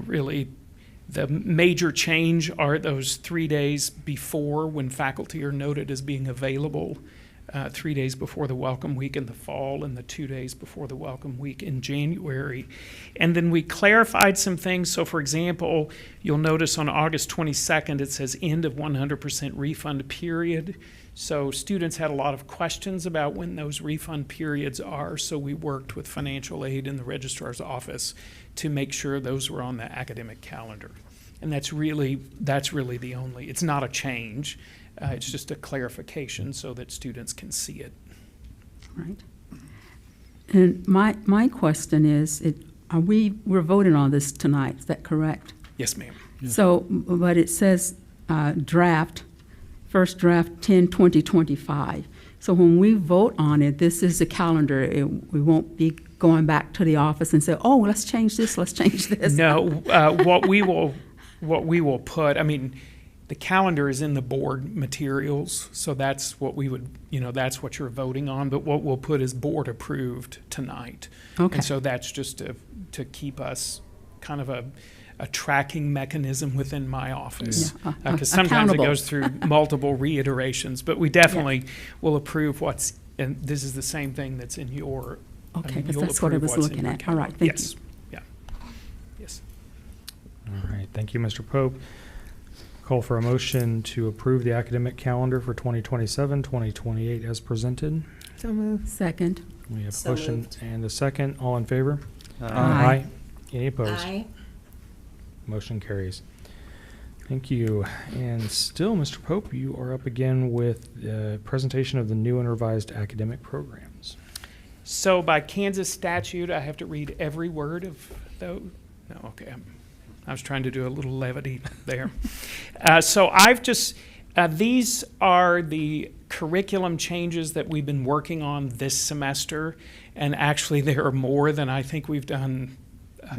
really, the major change are those 3 days before, when faculty are noted as being available, 3 days before the welcome week in the fall, and the 2 days before the welcome week in January. And then we clarified some things. So for example, you'll notice on August 22nd, it says end of 100% refund period. So students had a lot of questions about when those refund periods are. So we worked with financial aid in the registrar's office to make sure those were on the academic calendar. And that's really the only, it's not a change. It's just a clarification so that students can see it. right. And my question is, we're voting on this tonight, is that correct? Yes, ma'am. So, but it says first draft 10/2025. So when we vote on it, this is the calendar. We won't be going back to the office and say, oh, let's change this, let's change this. No, what we will put, I mean, the calendar is in the board materials, so that's what we would, that's what you're voting on, but what we'll put is board approved tonight. Okay. And so that's just to keep us kind of a tracking mechanism within my office. Yeah, Because sometimes it accountable. goes through multiple reiterations, but we definitely will approve what's, and this is the same thing that's in your. Okay, because you'll that's what I approve was what's in looking your at. All right, calendar. thank you. Yes, yeah, yes. All right, thank you, Mr. Pope. Call for a motion to approve the academic calendar for 2027-2028 as presented. So moved. Second. We have a So motion moved. and a second. All in favor? Aye. Any opposed? Aye. Motion carries. Thank you. And still, Mr. Pope, you are up again with the presentation of the new and revised academic programs. So by Kansas statute, I have to read every word of those? No, okay. I was trying to do a little levity there. So I've just, these are the curriculum changes that we've been working on this semester, and actually there are more than I think we've done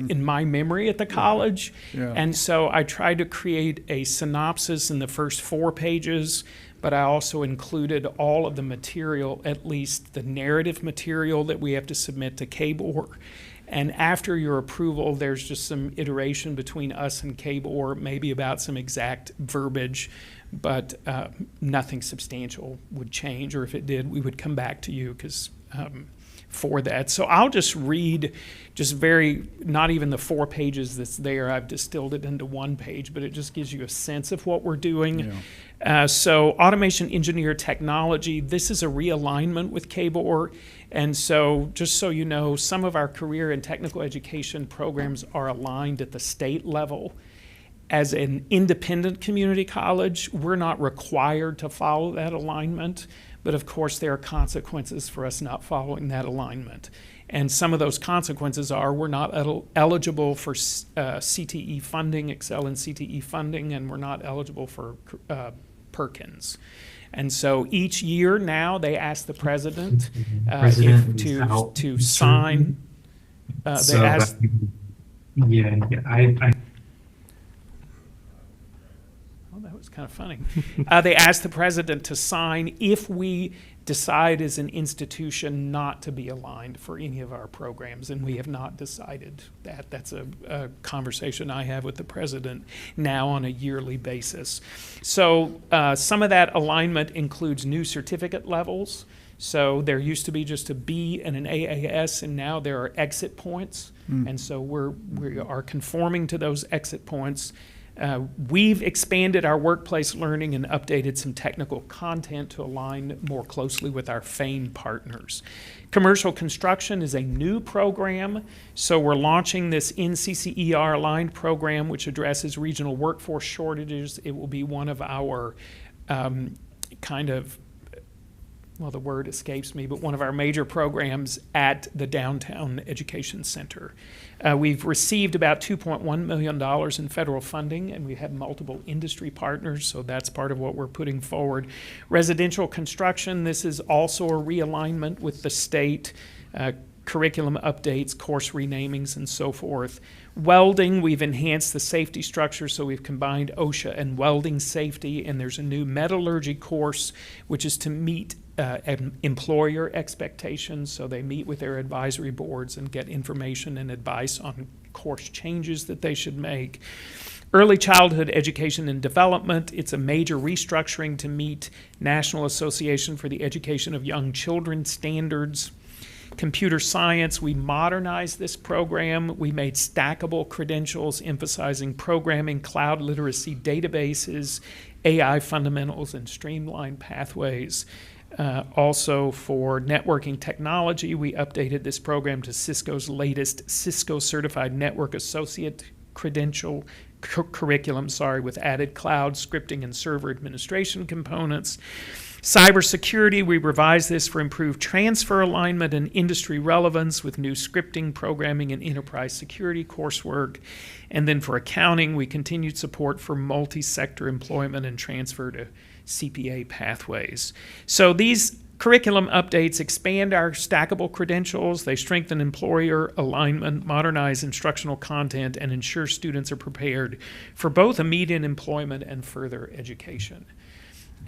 in my memory at the college. Yeah. And so I tried to create a synopsis in the first 4 pages, but I also included all of the material, at least the narrative material that we have to submit to KBOR. And after your approval, there's just some iteration between us and KBOR, maybe about some exact verbiage, but nothing substantial would change, or if it did, we would come back to you for that. So I'll just read not even the 4 pages that's there. I've distilled it into 1 page, but it just gives you a sense of what we're doing. Yeah. So automation engineer technology, this is a realignment with KBOR. And so just so you know, some of our career and technical education programs are aligned at the state level. As an independent community college, we're not required to follow that alignment, but of course there are consequences for us not following that alignment. And some of those consequences are we're not eligible for CTE funding, Excel and CTE funding, and we're not eligible for Perkins. And so each year now they ask the president to sign. Kind of funny. They asked the president to sign if we decide as an institution not to be aligned for any of our programs, and we have not decided that. That's a conversation I have with the president now on a yearly basis. So some of that alignment includes new certificate levels. So there used to be just a B and an AAS, and now there are exit points. And so we are conforming to those exit points. We've expanded our workplace learning and updated some technical content to align more closely with our FAME partners. Commercial construction is a new program, so we're launching this NCCER aligned program which addresses regional workforce shortages. It will be one of our the word escapes me, but one of our major programs at the Downtown Education Center. We've received about $2.1 million in federal funding, and we have multiple industry partners, so that's part of what we're putting forward. Residential construction, this is also a realignment with the state, curriculum updates, course renamings, and so forth. Welding, we've enhanced the safety structure, so we've combined OSHA and welding safety, and there's a new metallurgy course, which is to meet employer expectations, so they meet with their advisory boards and get information and advice on course changes that they should make. Early childhood education and development, it's a major restructuring to meet National Association for the Education of Young Children standards. Computer science, we modernized this program. We made stackable credentials emphasizing programming, cloud literacy, databases, AI fundamentals, and streamlined pathways. Also for networking technology, we updated this program to Cisco's latest Cisco Certified Network Associate curriculum, with added cloud scripting and server administration components. Cybersecurity, we revised this for improved transfer alignment and industry relevance with new scripting, programming, and enterprise security coursework. And then for accounting, we continued support for multi-sector employment and transfer to CPA pathways. So these curriculum updates expand our stackable credentials, they strengthen employer alignment, modernize instructional content, and ensure students are prepared for both immediate employment and further education.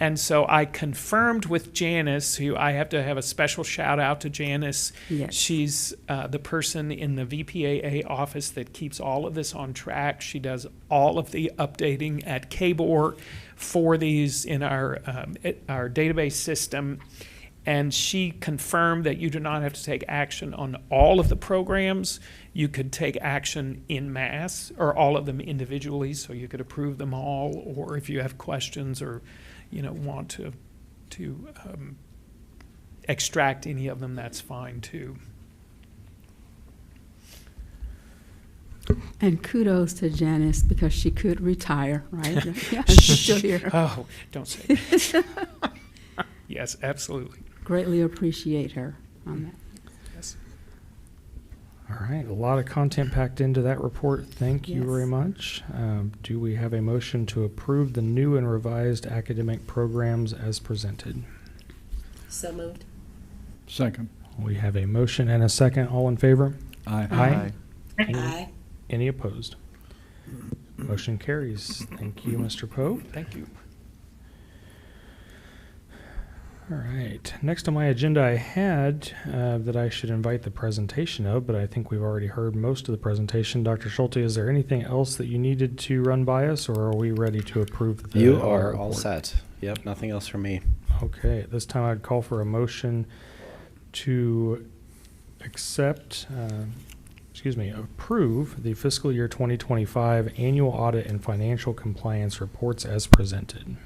And so I confirmed with Janice, who I have to have a special shout out to Janice. Yes. She's the person in the VPAA office that keeps all of this on track. She does all of the updating at KBOR for these in our database system. And she confirmed that you do not have to take action on all of the programs. You could take action in mass, or all of them individually, so you could approve them all, or if you have questions or want to extract any of them, that's fine too. And kudos to Janice, because she could retire, right? Yeah, she's still here. Oh, don't say that. Yes, absolutely. Greatly appreciate her on that. Yes. All right, a lot of content packed into that report. Thank you very much. Do we have a motion to approve the new and revised academic programs as presented? So moved. Second. We have a motion and a second. All in favor? Aye. Aye. Aye. Any opposed? Motion carries. Thank you, Mr. Poe. Thank you. All right. Next on my agenda, I had that I should invite the presentation of, but I think we've already heard most of the presentation. Dr. Schulte, is there anything else that you needed to run by us, or are we ready to approve the You are all report? set. Yep, nothing else from me. Okay. At this time, I'd call for a motion to approve the fiscal year 2025 annual audit and financial compliance reports as presented.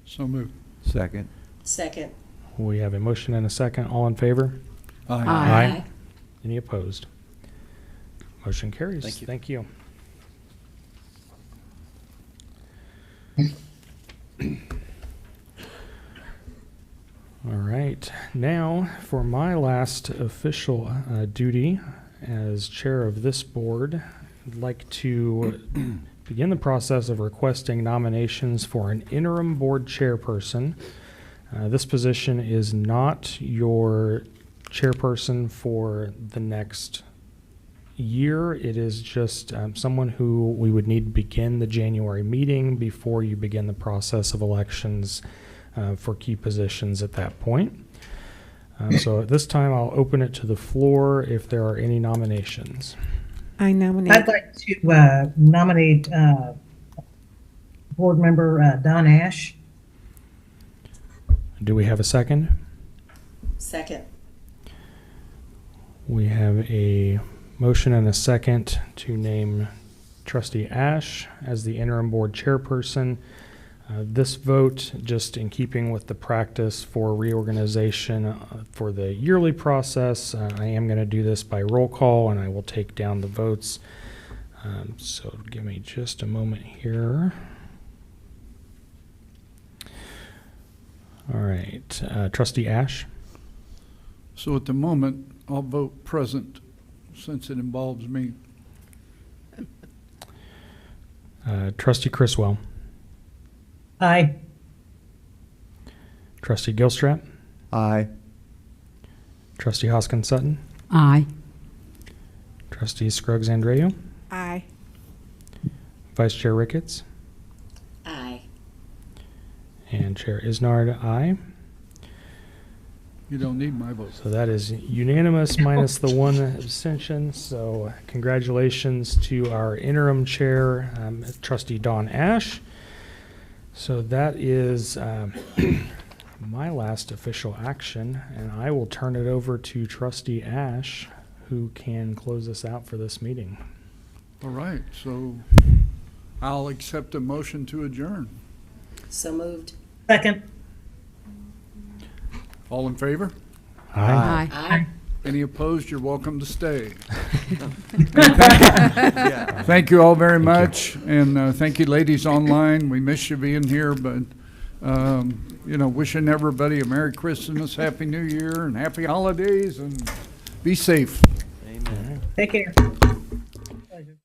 So moved. Second. Second. We have a motion and a second. All in favor? Aye. Aye. Any opposed? Motion carries. Thank you. Thank you. All right. Now, for my last official duty as chair of this board, I'd like to begin the process of requesting nominations for an interim board chairperson. This position is not your chairperson for the next year. It is just someone who we would need to begin the January meeting before you begin the process of elections for key positions at that point. So at this time, I'll open it to the floor if there are any nominations. I nominate. I'd like to nominate board member Don Ash. Do we have a second? Second. We have a motion and a second to name Trustee Ash as the interim board chairperson. This vote, just in keeping with the practice for reorganization for the yearly process, I am going to do this by roll call, and I will take down the votes. So give me just a moment here. All right, Trustee Ash. So at the moment, I'll vote present since it involves me. Trustee Criswell. Aye. Trustee Gilstrap. Aye. Trustee Hoskins Sutton. Aye. Trustee Scruggs Andreu. Aye. Vice Chair Ricketts. Aye. And Chair Isnard, aye. You don't need my vote. So that is unanimous minus the one abstention. So congratulations to our interim chair, Trustee Dawn Ash. So that is my last official action, and I will turn it over to Trustee Ash, who can close us out for this meeting. All right, so I'll accept a motion to adjourn. So moved. Second. All in favor? Aye. Aye. Any opposed? You're welcome to stay. Thank you all very much, and thank you, ladies online. We miss you being here, but wishing everybody a Merry Christmas, Happy New Year, and Happy Holidays, and be safe. Amen. Take care. Pleasure.